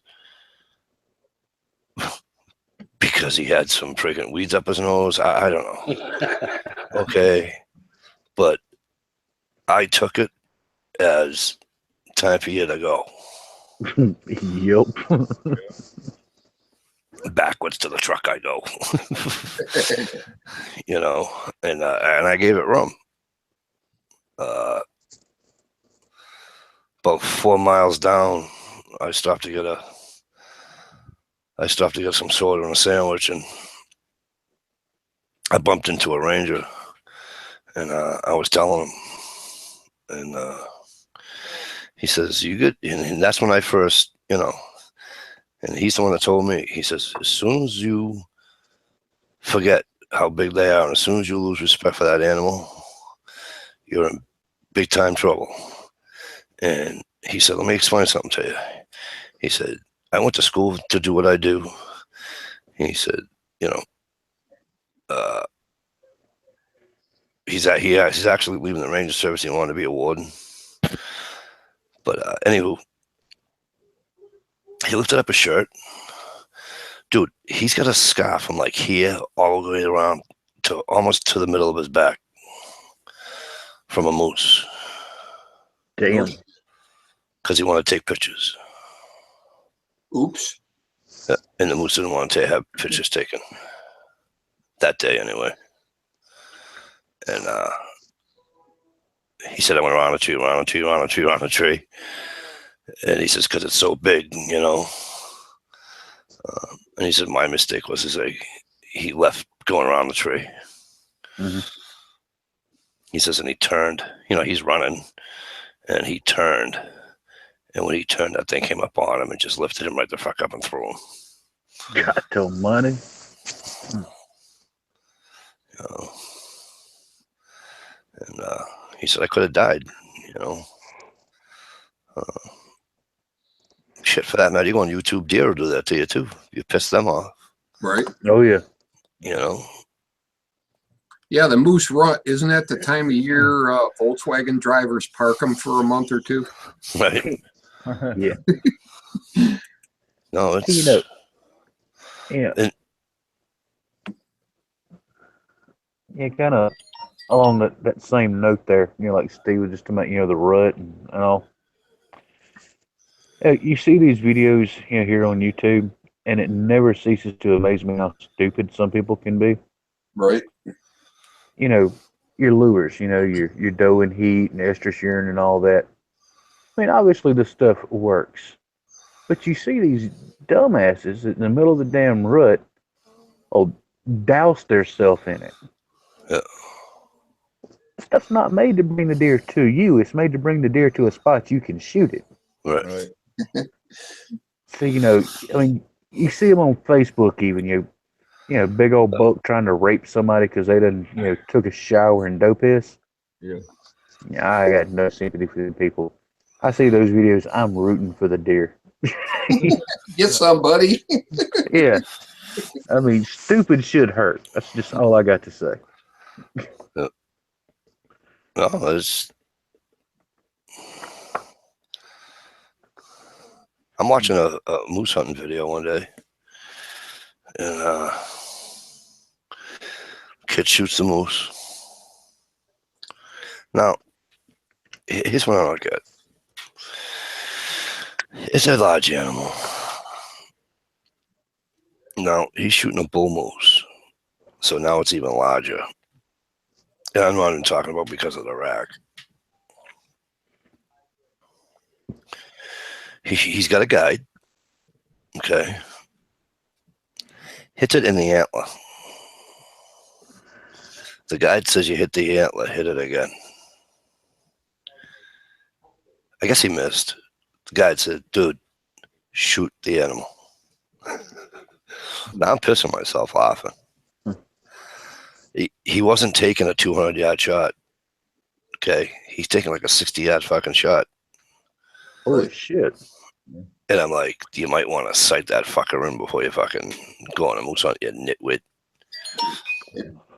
because he had some freaking weeds up his nose. I don't know. Okay. But I took it as time for you to go. Yep. Backwards to the truck I go. And I gave it rum. About 4 miles down, I stopped to get some soda and a sandwich, and I bumped into a ranger, and I was telling him, and he says, "You good?" And that's when I first, and he's the one that told me. He says, "As soon as you forget how big they are, and as soon as you lose respect for that animal, you're in big time trouble." And he said, "Let me explain something to you." He said, "I went to school to do what I do." He said, he's actually leaving the Ranger Service. He wanted to be a warden. But anywho, he lifted up his shirt. Dude, he's got a scar from like here all the way around to almost to the middle of his back from a moose. Damn. Because he wanted to take pictures. Oops. And the moose didn't want to have pictures taken. That day, anyway. And he said, I went around a tree, around a tree, around a tree, around a tree. And he says, because it's so big, you know. And he said, my mistake was he left going around the tree. Mm-hmm. He says, and he turned, you know, he's running, and he turned. And when he turned, that thing came up on him and just lifted him right the fuck up and threw him. Got the money. You know? And he said, I could have died, you know. Shit, for that matter, you go on YouTube, deer will do that to you too. You piss them off. Right. Oh, yeah. You know. Yeah, the moose rut, isn't that the time of year Volkswagen drivers park them for a month or two? Right. Yeah. No, it's... You know, yeah. Yeah, kind of along that same note there, you know, like Steve was just talking about, you know, the rut and all. You see these videos, you know, here on YouTube, and it never ceases to amaze me how stupid some people can be. Right. You know, your lures, you know, your doe and heat and estrus urine and all that. I mean, obviously this stuff works, but you see these dumbasses in the middle of the damn rut, douse theirself in it. Yeah. Stuff's not made to bring the deer to you. It's made to bring the deer to a spot you can shoot it. Right. So, you know, I mean, you see them on Facebook even, you know, big old buck trying to rape somebody because they done, you know, took a shower in doe piss. Yeah. Yeah, I got no sympathy for the people. I see those videos, I'm rooting for the deer. Get somebody. Yeah. I mean, stupid should hurt. That's just all I got to say. No, it's... I'm watching a moose hunting video one day, and kid shoots the moose. Now, here's what I don't get. It's a large animal. Now, he's shooting a bull moose, so now it's even larger. And I'm not even talking about because of the rack. He's got a guide. Okay. Hits it in the antler. The guide says you hit the antler, hit it again. I guess he missed. The guide said, dude, shoot the animal. Now I'm pissing myself laughing. He wasn't taking a 200-yard shot. Okay. He's taking like a 60-yard fucking shot. Holy shit. And I'm like, you might want to sight that fucker in before you fucking go on a moose hunt, you nitwit.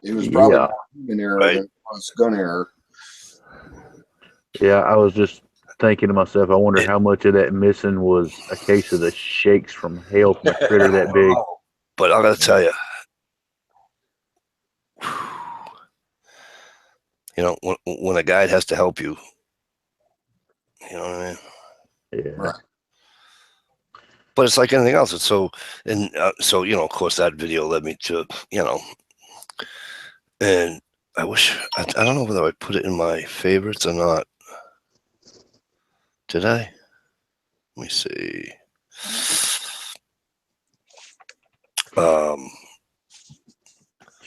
It was probably Yeah. an error Right. than it was gun error. Yeah, I was just thinking to myself, I wonder how much of that missing was a case of the shakes from hell from a critter that big. But I gotta tell you, you know, when a guide has to help you, you know what I mean? Yeah. Right. But it's like anything else. It's so, and so, you know, of course, that video led me to, you know, and I wish, I don't know whether I put it in my favorites or not. Did I? Let me see.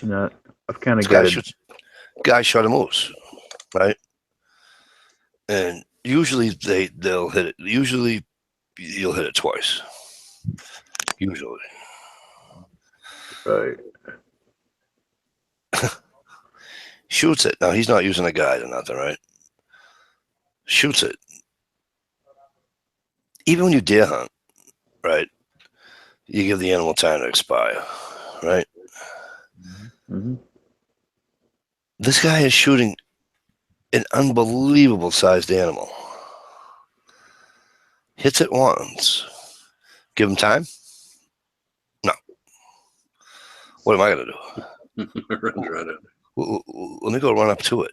You know, I've kind of got it. Guy shot a moose, right? And usually they'll hit it. Usually you'll hit it twice. Usually. Right. Shoots it. Now he's not using a guide or nothing, right? Shoots it. Even when you deer hunt, right? You give the animal time to expire, right? Mm-hmm. This guy is shooting an unbelievable sized animal. Hits it once. Give him time? No. What am I going to do? Run it. Let me go run up to it.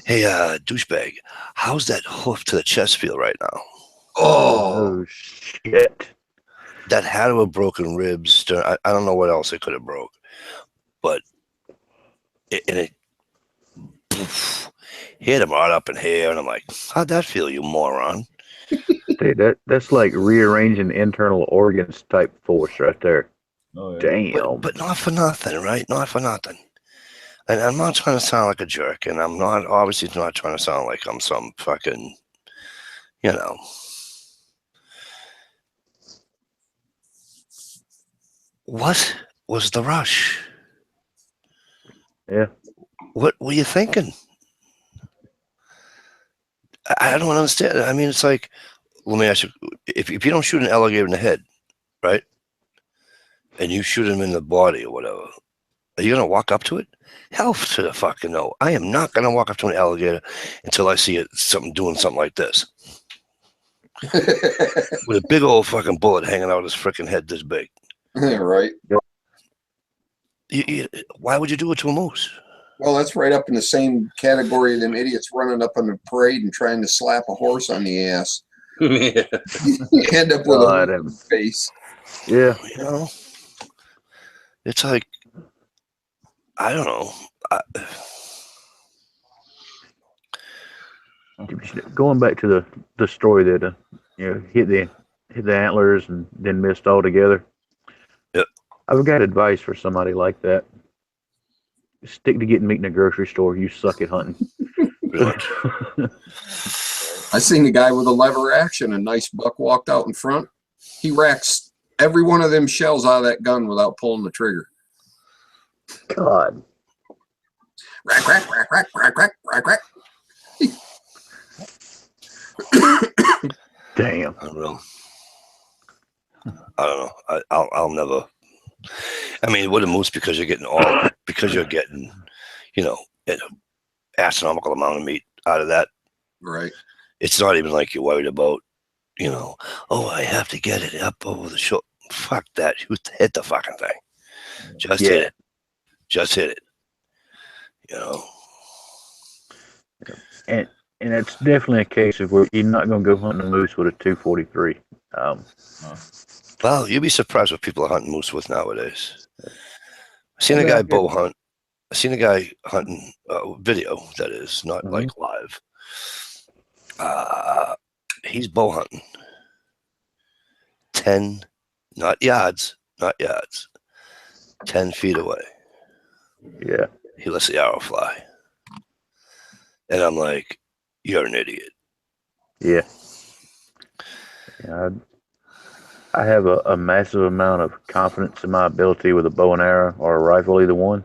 Hey, douchebag, how's that hoof to the chest feel right now? Oh, Oh shit! That had to have broken ribs. I don't know what else it could have broke, but it poof, hit him right up in here, and I'm like, how'd that feel, you moron? Dude, that's like rearranging internal organs type force right there. Oh, yeah. Damn. But not for nothing, right? Not for nothing. And I'm not trying to sound like a jerk, and I'm not obviously not trying to sound like I'm some fucking, you know. What was the rush? Yeah. What were you thinking? I don't understand. I mean, it's like, let me ask you, if you don't shoot an alligator in the head, right, and you shoot him in the body or whatever, are you going to walk up to it? Hell to the fucking no. I am not going to walk up to an alligator until I see it doing something like this. With a big old fucking bullet hanging out of his freaking head this big. right. Why would you do it to a moose? Well, that's right up in the same category of them idiots running up on the parade and trying to slap a horse on the ass. Yeah. You end up with God, a face. Yeah. You know? It's like, I don't know. Going back to the story that hit the antlers and then missed altogether. Yep. I've got advice for somebody like that. Stick to getting meat in a grocery store. You suck at hunting. Really? I seen the guy with a lever action. A nice buck walked out in front. He racks every one of them shells out of that gun without pulling the trigger. God. Rack, rack, rack, rack, rack, rack, rack, rack. Damn. Unreal. I don't know. I'll never. I mean, with a moose, because you're getting, you know, an astronomical amount of meat out of that. Right. It's not even like you're worried about, you know, oh, I have to get it up over the shoulder. Fuck that. You hit the fucking thing. Just hit it. Just hit it. You know. And it's definitely a case of where you're not going to go hunting a moose with a 243. Well, you'd be surprised what people are hunting moose with nowadays. I seen a guy bow hunt. I seen a guy hunting video, that is, not like live. He's bow hunting. 10, not yards, 10 feet away. Yeah. He lets the arrow fly. And I'm like, you're an idiot. Yeah. I have a massive amount of confidence in my ability with a bow and arrow or a rifle, either one.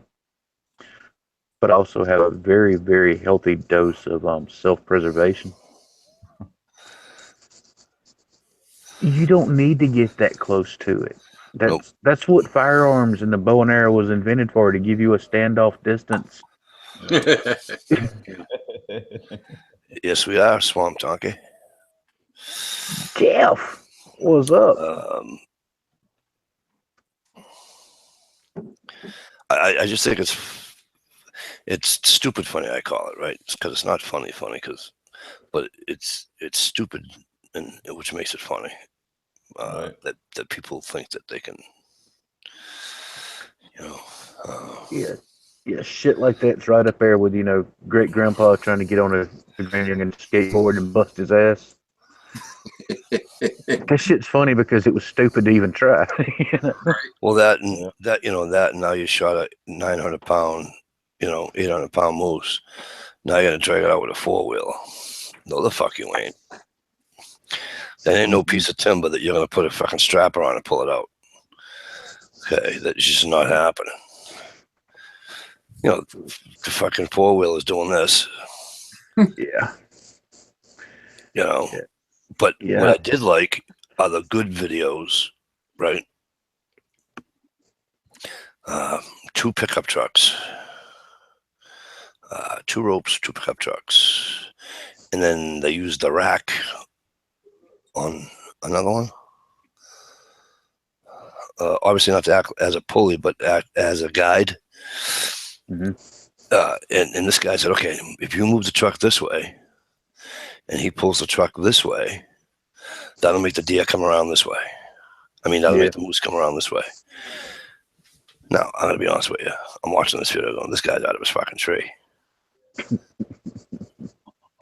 But I also have a very, very healthy dose of self-preservation. You don't need to get that close to it. That's what firearms and the bow and arrow was invented for, to give you a standoff distance. Yes, we are, Swamp Donkey. Jeff, what's up? I just think it's stupid funny, I call it, right? Because it's not funny, but it's stupid, and which makes it funny. Right. That people think that they can, you know. Yeah, shit like that's right up there with, great grandpa trying to get on a and skateboard and bust his ass. That shit's funny because it was stupid to even try. Well, that and now you shot a 900-pound, 800-pound moose. Now you're gonna drag it out with a 4-wheeler. No, the fuck you ain't. That ain't no piece of timber that you're gonna put a fucking strapper on and pull it out. Okay, that's just not happening. The fucking 4-wheeler is doing this. Yeah. But what I did like are the good videos, right? 2 pickup trucks, 2 ropes, 2 pickup trucks, and then they used the rack on another one. Obviously not to act as a pulley, but act as a guide. Mm-hmm. And this guy said, okay, if you move the truck this way, and he pulls the truck this way, that'll make the deer come around this way. I mean, that'll make the moose come around this way. Now, I'm going to be honest with you. I'm watching this video going, this guy's out of his fucking tree.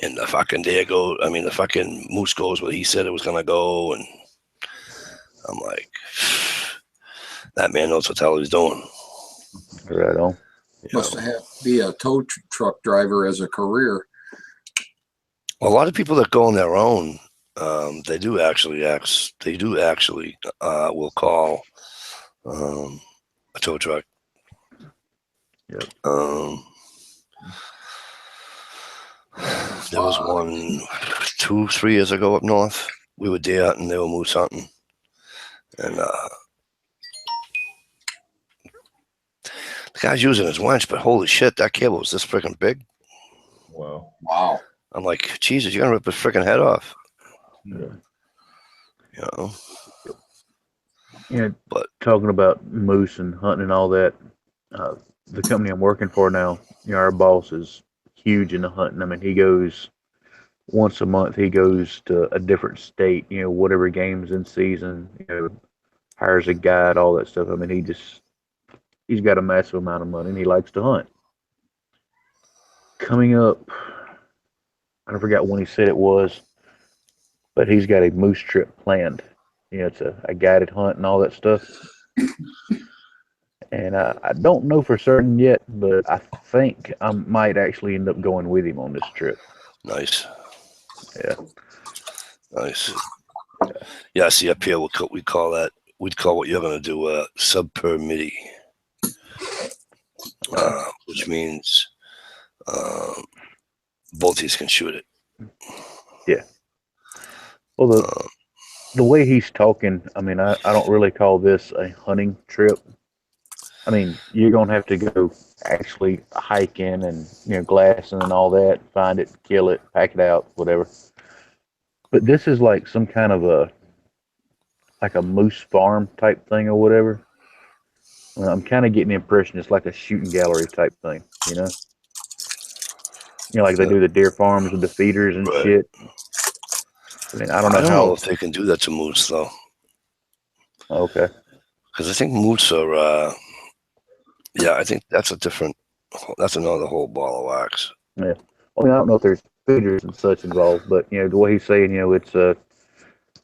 And the fucking deer goes, I mean, the fucking moose goes where he said it was going to go. And I'm like, that man knows what the hell he's doing. Right on. Must have to be a tow truck driver as a career. Well, a lot of people that go on their own, they do actually will call a tow truck. Yep. There was one 2-3 years ago up north. We were deer hunting, they were moose hunting. And the guy's using his winch, but holy shit, that cable was this freaking big. Wow. I'm like, Jesus, you're gonna rip his freaking head off. Yeah. You know? Yeah, But talking about moose and hunting and all that, the company I'm working for now, our boss is huge into hunting. I mean, he goes once a month. He goes to a different state. Whatever game's in season. Hires a guide, all that stuff. I mean, he's got a massive amount of money and he likes to hunt. Coming up, I forgot when he said it was, but he's got a moose trip planned. It's a guided hunt and all that stuff. And I don't know for certain yet, but I think I might actually end up going with him on this trip. nice. Yeah. Nice. Yeah, see up here we'd call what you're gonna do sub per midi. Which means both these can shoot it. Yeah. Well, the way he's talking, I mean, I don't really call this a hunting trip. I mean, you're going to have to go actually hiking and, glassing and all that, find it, kill it, pack it out, whatever. But this is like some kind of like a moose farm type thing or whatever. I'm kind of getting the impression it's like a shooting gallery type thing, like they do the deer farms with the feeders and shit. I mean, I don't know if they can do that to moose though. Okay. Because I think moose are, I think that's another whole ball of wax. Yeah. I mean, I don't know if there's feeders and such involved, but the way he's saying, it's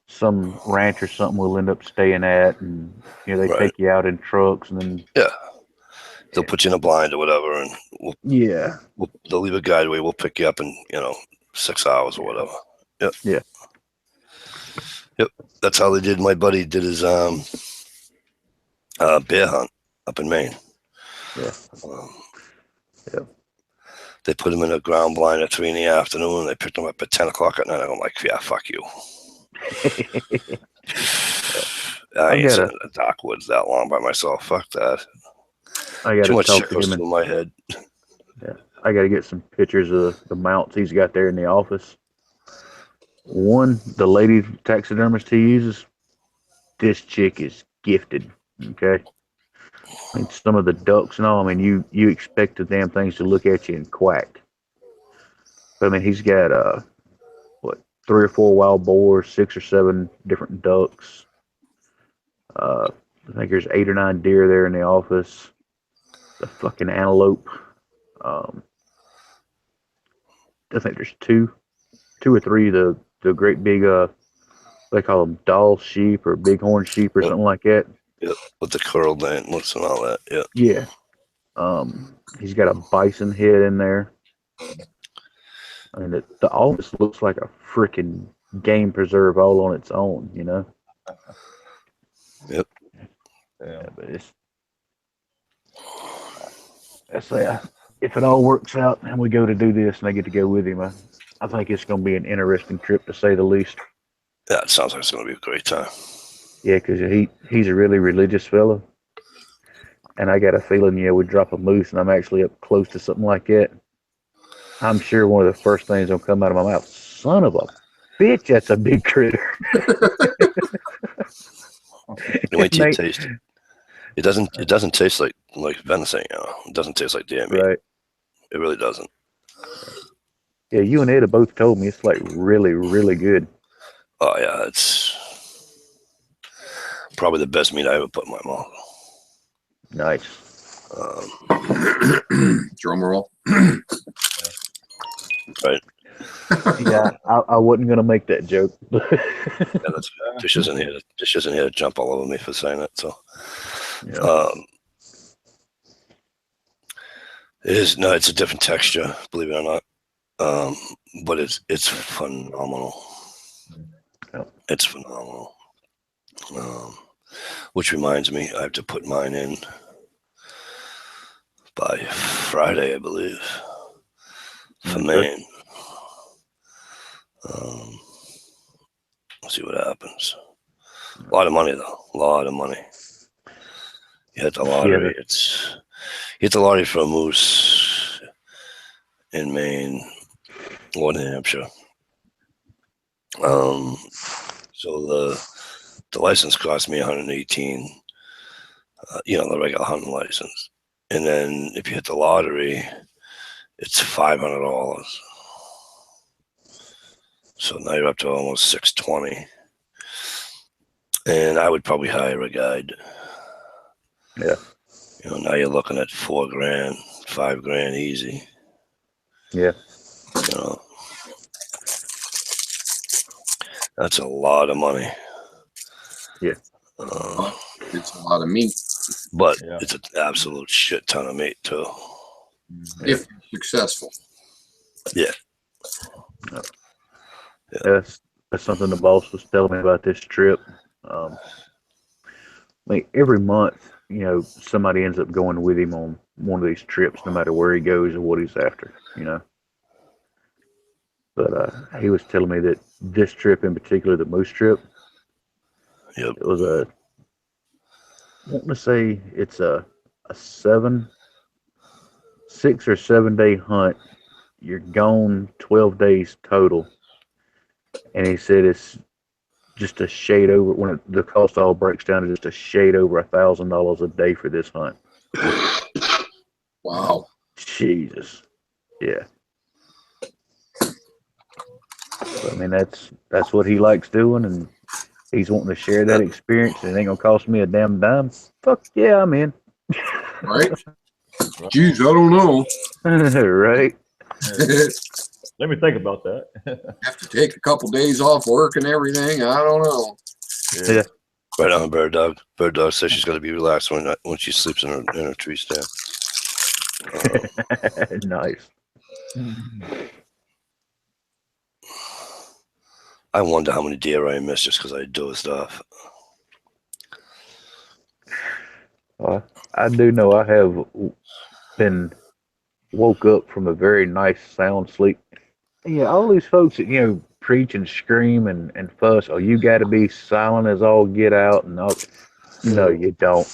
some ranch or something we'll end up staying at, and they take you out in trucks, and then they'll put you in a blind or whatever, and they'll leave a guide away. We'll pick you up in 6 hours or whatever. Yep. Yeah. Yep. That's how they did. My buddy did his bear hunt up in Maine. Yeah. They put him in a ground blind at 3 PM, and they picked him up at 10 o'clock at night. I'm like, yeah, fuck you. I ain't sitting in the dark woods that long by myself. Fuck that. I got too much talk shit to goes him through my head. Yeah, I got to get some pictures of the mounts he's got there in the office. One, the lady taxidermist he uses, this chick is gifted. Okay. I mean, some of the ducks and all, I mean, you expect the damn things to look at you and quack. But, I mean, he's got, 3 or 4 wild boars, 6 or 7 different ducks. I think there's 8 or 9 deer there in the office. The fucking antelope. I think there's 2 or 3 the great big, they call them doll sheep or bighorn sheep or something like that. Yep, with the curled antlers and all that. Yep. Yeah. He's got a bison head in there. I mean, the office looks like a freaking game preserve all on its own, Yep. Yeah, but if it all works out and we go to do this and I get to go with him, I think it's going to be an interesting trip to say the least. Yeah, it sounds like it's going to be a great time. Yeah, because he's a really religious fellow. and I got a feeling, we drop a moose and I'm actually up close to something like that, I'm sure one of the first things that'll come out of my mouth, son of a bitch, that's a big critter. Wait till you taste it. It doesn't taste like venison, It doesn't taste like deer meat. Right. It really doesn't. Yeah, you and Ed have both told me it's like really, really good. Oh yeah, it's probably the best meat I ever put in my mouth. Nice. Drum roll. Right. Yeah, I wasn't gonna make that joke. Yeah, that's good. Fish isn't here to jump all over me for saying it. So, Yeah. it's a different texture, believe it or not. But it's phenomenal. Yeah. It's phenomenal. Which reminds me, I have to put mine in by Friday, I believe, for Maine. We'll see what happens. A lot of money, though. A lot of money. You hit the lottery. Yeah. You hit the lottery for a moose in Maine or New Hampshire. So the license cost me $118. The regular hunting license, and then if you hit the lottery, it's $500. So now you're up to almost $620, and I would probably hire a guide. Yeah. Now you're looking at $4,000, $5,000 easy. Yeah. That's a lot of money. Yeah. It's a lot of meat. But it's an absolute shit ton of meat too. If you're successful. Yeah. That's something the boss was telling me about this trip. Every month, somebody ends up going with him on one of these trips, no matter where he goes or what he's after, But he was telling me that this trip in particular, the moose trip, it was I want to say it's a 6 or 7 day hunt. You're gone 12 days total. And he said it's just a shade over, when the cost all breaks down to just a shade over $1,000 a day for this hunt. Wow. Jesus. Yeah. So, that's what he likes doing, and he's wanting to share that experience, and it ain't gonna cost me a damn dime. Fuck yeah, I'm in. Right? Geez, I don't know. Right. Let me think about that. Have to take a couple days off work and everything. I don't know. Yeah. Right on, Bird Dog. Bird Dog says she's got to be relaxed when she sleeps in her tree stand. Nice. I wonder how many deer I missed just because I do stuff. I do know I have been woke up from a very nice sound sleep. Yeah, all these folks that, preach and scream and fuss, you got to be silent as all get out. And all. No, you don't.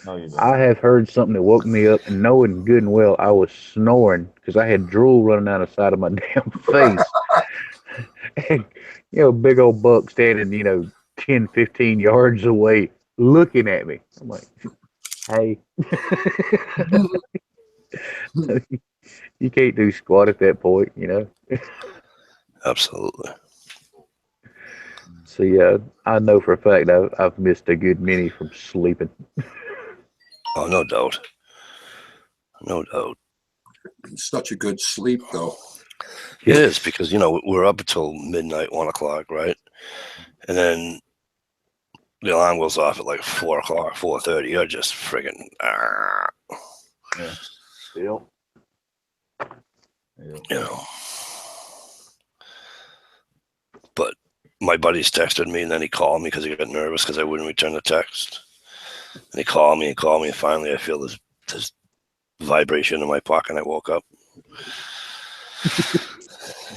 No, you don't. I have heard something that woke me up, and knowing good and well I was snoring because I had drool running down the side of my damn face. And, big old buck standing, 10, 15 yards away looking at me. I'm like, hey. You can't do squat at that point, Absolutely. So, yeah, I know for a fact I've missed a good many from sleeping. Oh, no doubt. No doubt. It's such a good sleep, though. It is, because, we're up until midnight, 1 o'clock, right? And then the alarm goes off at like 4 o'clock, 4:30. You're just friggin'. Yeah. But my buddies texted me, and then he called me because he got nervous because I wouldn't return the text. And he called me, and finally I feel this vibration in my pocket, and I woke up.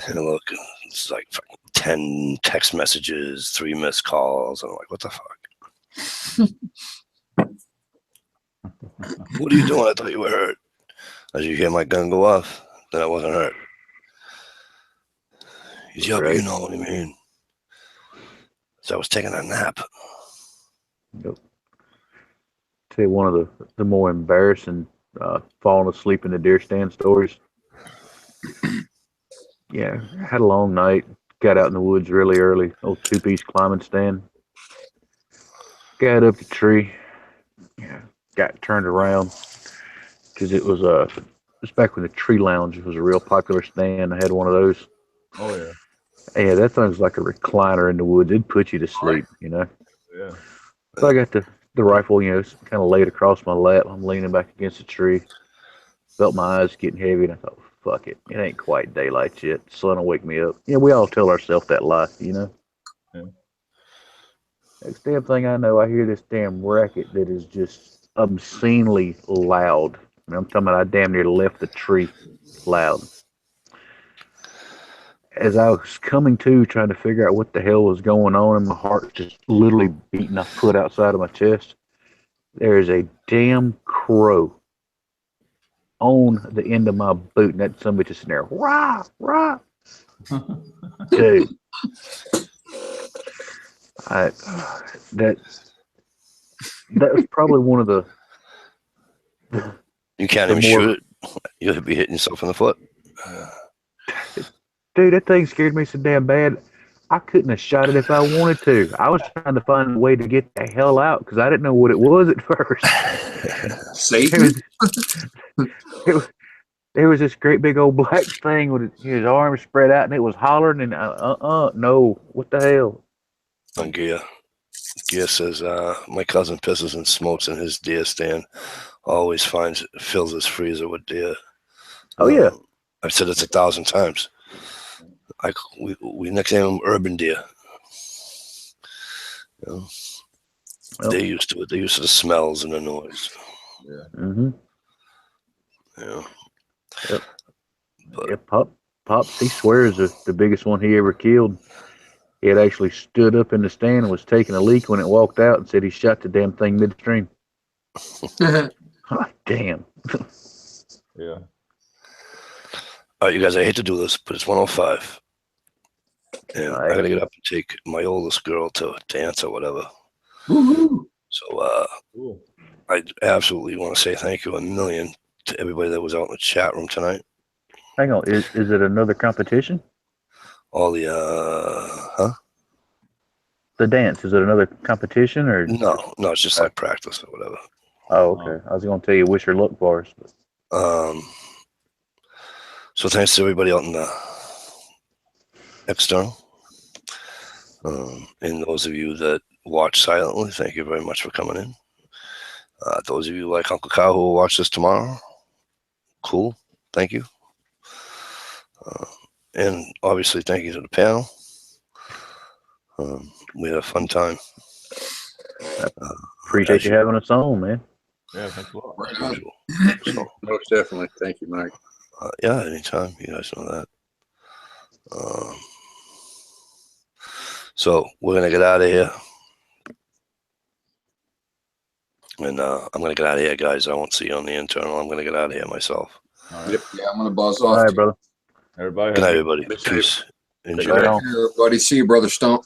And I look, it's like 10 text messages, 3 missed calls, and I'm like, what the fuck? What are you doing? I thought you were hurt. As you hear my gun go off, then I wasn't hurt. He's, yeah, but you know what I mean. So I was taking a nap. Yep. Tell you one of the more embarrassing falling asleep in the deer stand stories. Yeah, had a long night. Got out in the woods really early. Old two-piece climbing stand. Got up the tree. Yeah, got turned around because it was back when the Tree Lounge was a real popular stand. I had one of those. Oh yeah. Yeah, that thing's like a recliner in the woods. It'd put you to sleep, you know. Yeah. So I got the rifle, you know, kind of laid across my lap. I'm leaning back against the tree. Felt my eyes getting heavy, and I thought, fuck it. It ain't quite daylight yet. The sun will wake me up. Yeah, we all tell ourselves that lie, you know. Yeah. Next damn thing I know, I hear this damn racket that is just obscenely loud. And I'm talking about I damn near left the tree loud. As I was coming to, trying to figure out what the hell was going on, and my heart just literally beating a foot outside of my chest, there is a damn crow on the end of my boot, and that somebody just sitting there, rah, rah. Dude, that was probably one of the You can't even shoot it. You'll be hitting yourself in the foot. Dude, that thing scared me so damn bad. I couldn't have shot it if I wanted to. I was trying to find a way to get the hell out because I didn't know what it was at first. Satan? There was this great big old black thing with his arms spread out, and it was hollering, and no, what the hell? On Gia says, my cousin pisses and smokes in his deer stand. Always fills his freezer with deer. Oh, yeah. I've said it 1,000 times. We nickname them urban deer. You know, they're used to it. They're used to the smells and the noise. Yeah. Mm-hmm. Yeah. Yep. But, yeah, Pops, he swears the biggest one he ever killed. He had actually stood up in the stand and was taking a leak when it walked out and said he shot the damn thing midstream. Oh, damn. Yeah. All right, you guys, I hate to do this, but it's 1:05. And I gotta get up and take my oldest girl to dance or whatever. Woo-hoo. So Cool. I absolutely want to say thank you a million to everybody that was out in the chat room tonight. Hang on, is it another competition? All the The dance, is it another competition or? No, it's just like practice or whatever. Oh, okay. I was going to tell you wish her luck bars. But. So thanks to everybody out in the external. And those of you that watch silently, thank you very much for coming in. Those of you like Uncle Kyle who will watch this tomorrow, cool. Thank you. And obviously, thank you to the panel. We had a fun time. Appreciate you having us on, man. Yeah, thanks a lot. As usual. So, Most definitely. Thank you, Mike. yeah, anytime. You guys know that. So we're gonna get out of here, and I'm gonna get out of here, guys. I won't see you on the internal. I'm gonna get out of here myself. All right. Yep. Yeah, I'm gonna buzz All off. right, brother. Everybody. Good night, everybody. Be safe. Peace. Enjoy. Right on. Everybody, see you, brother Stump.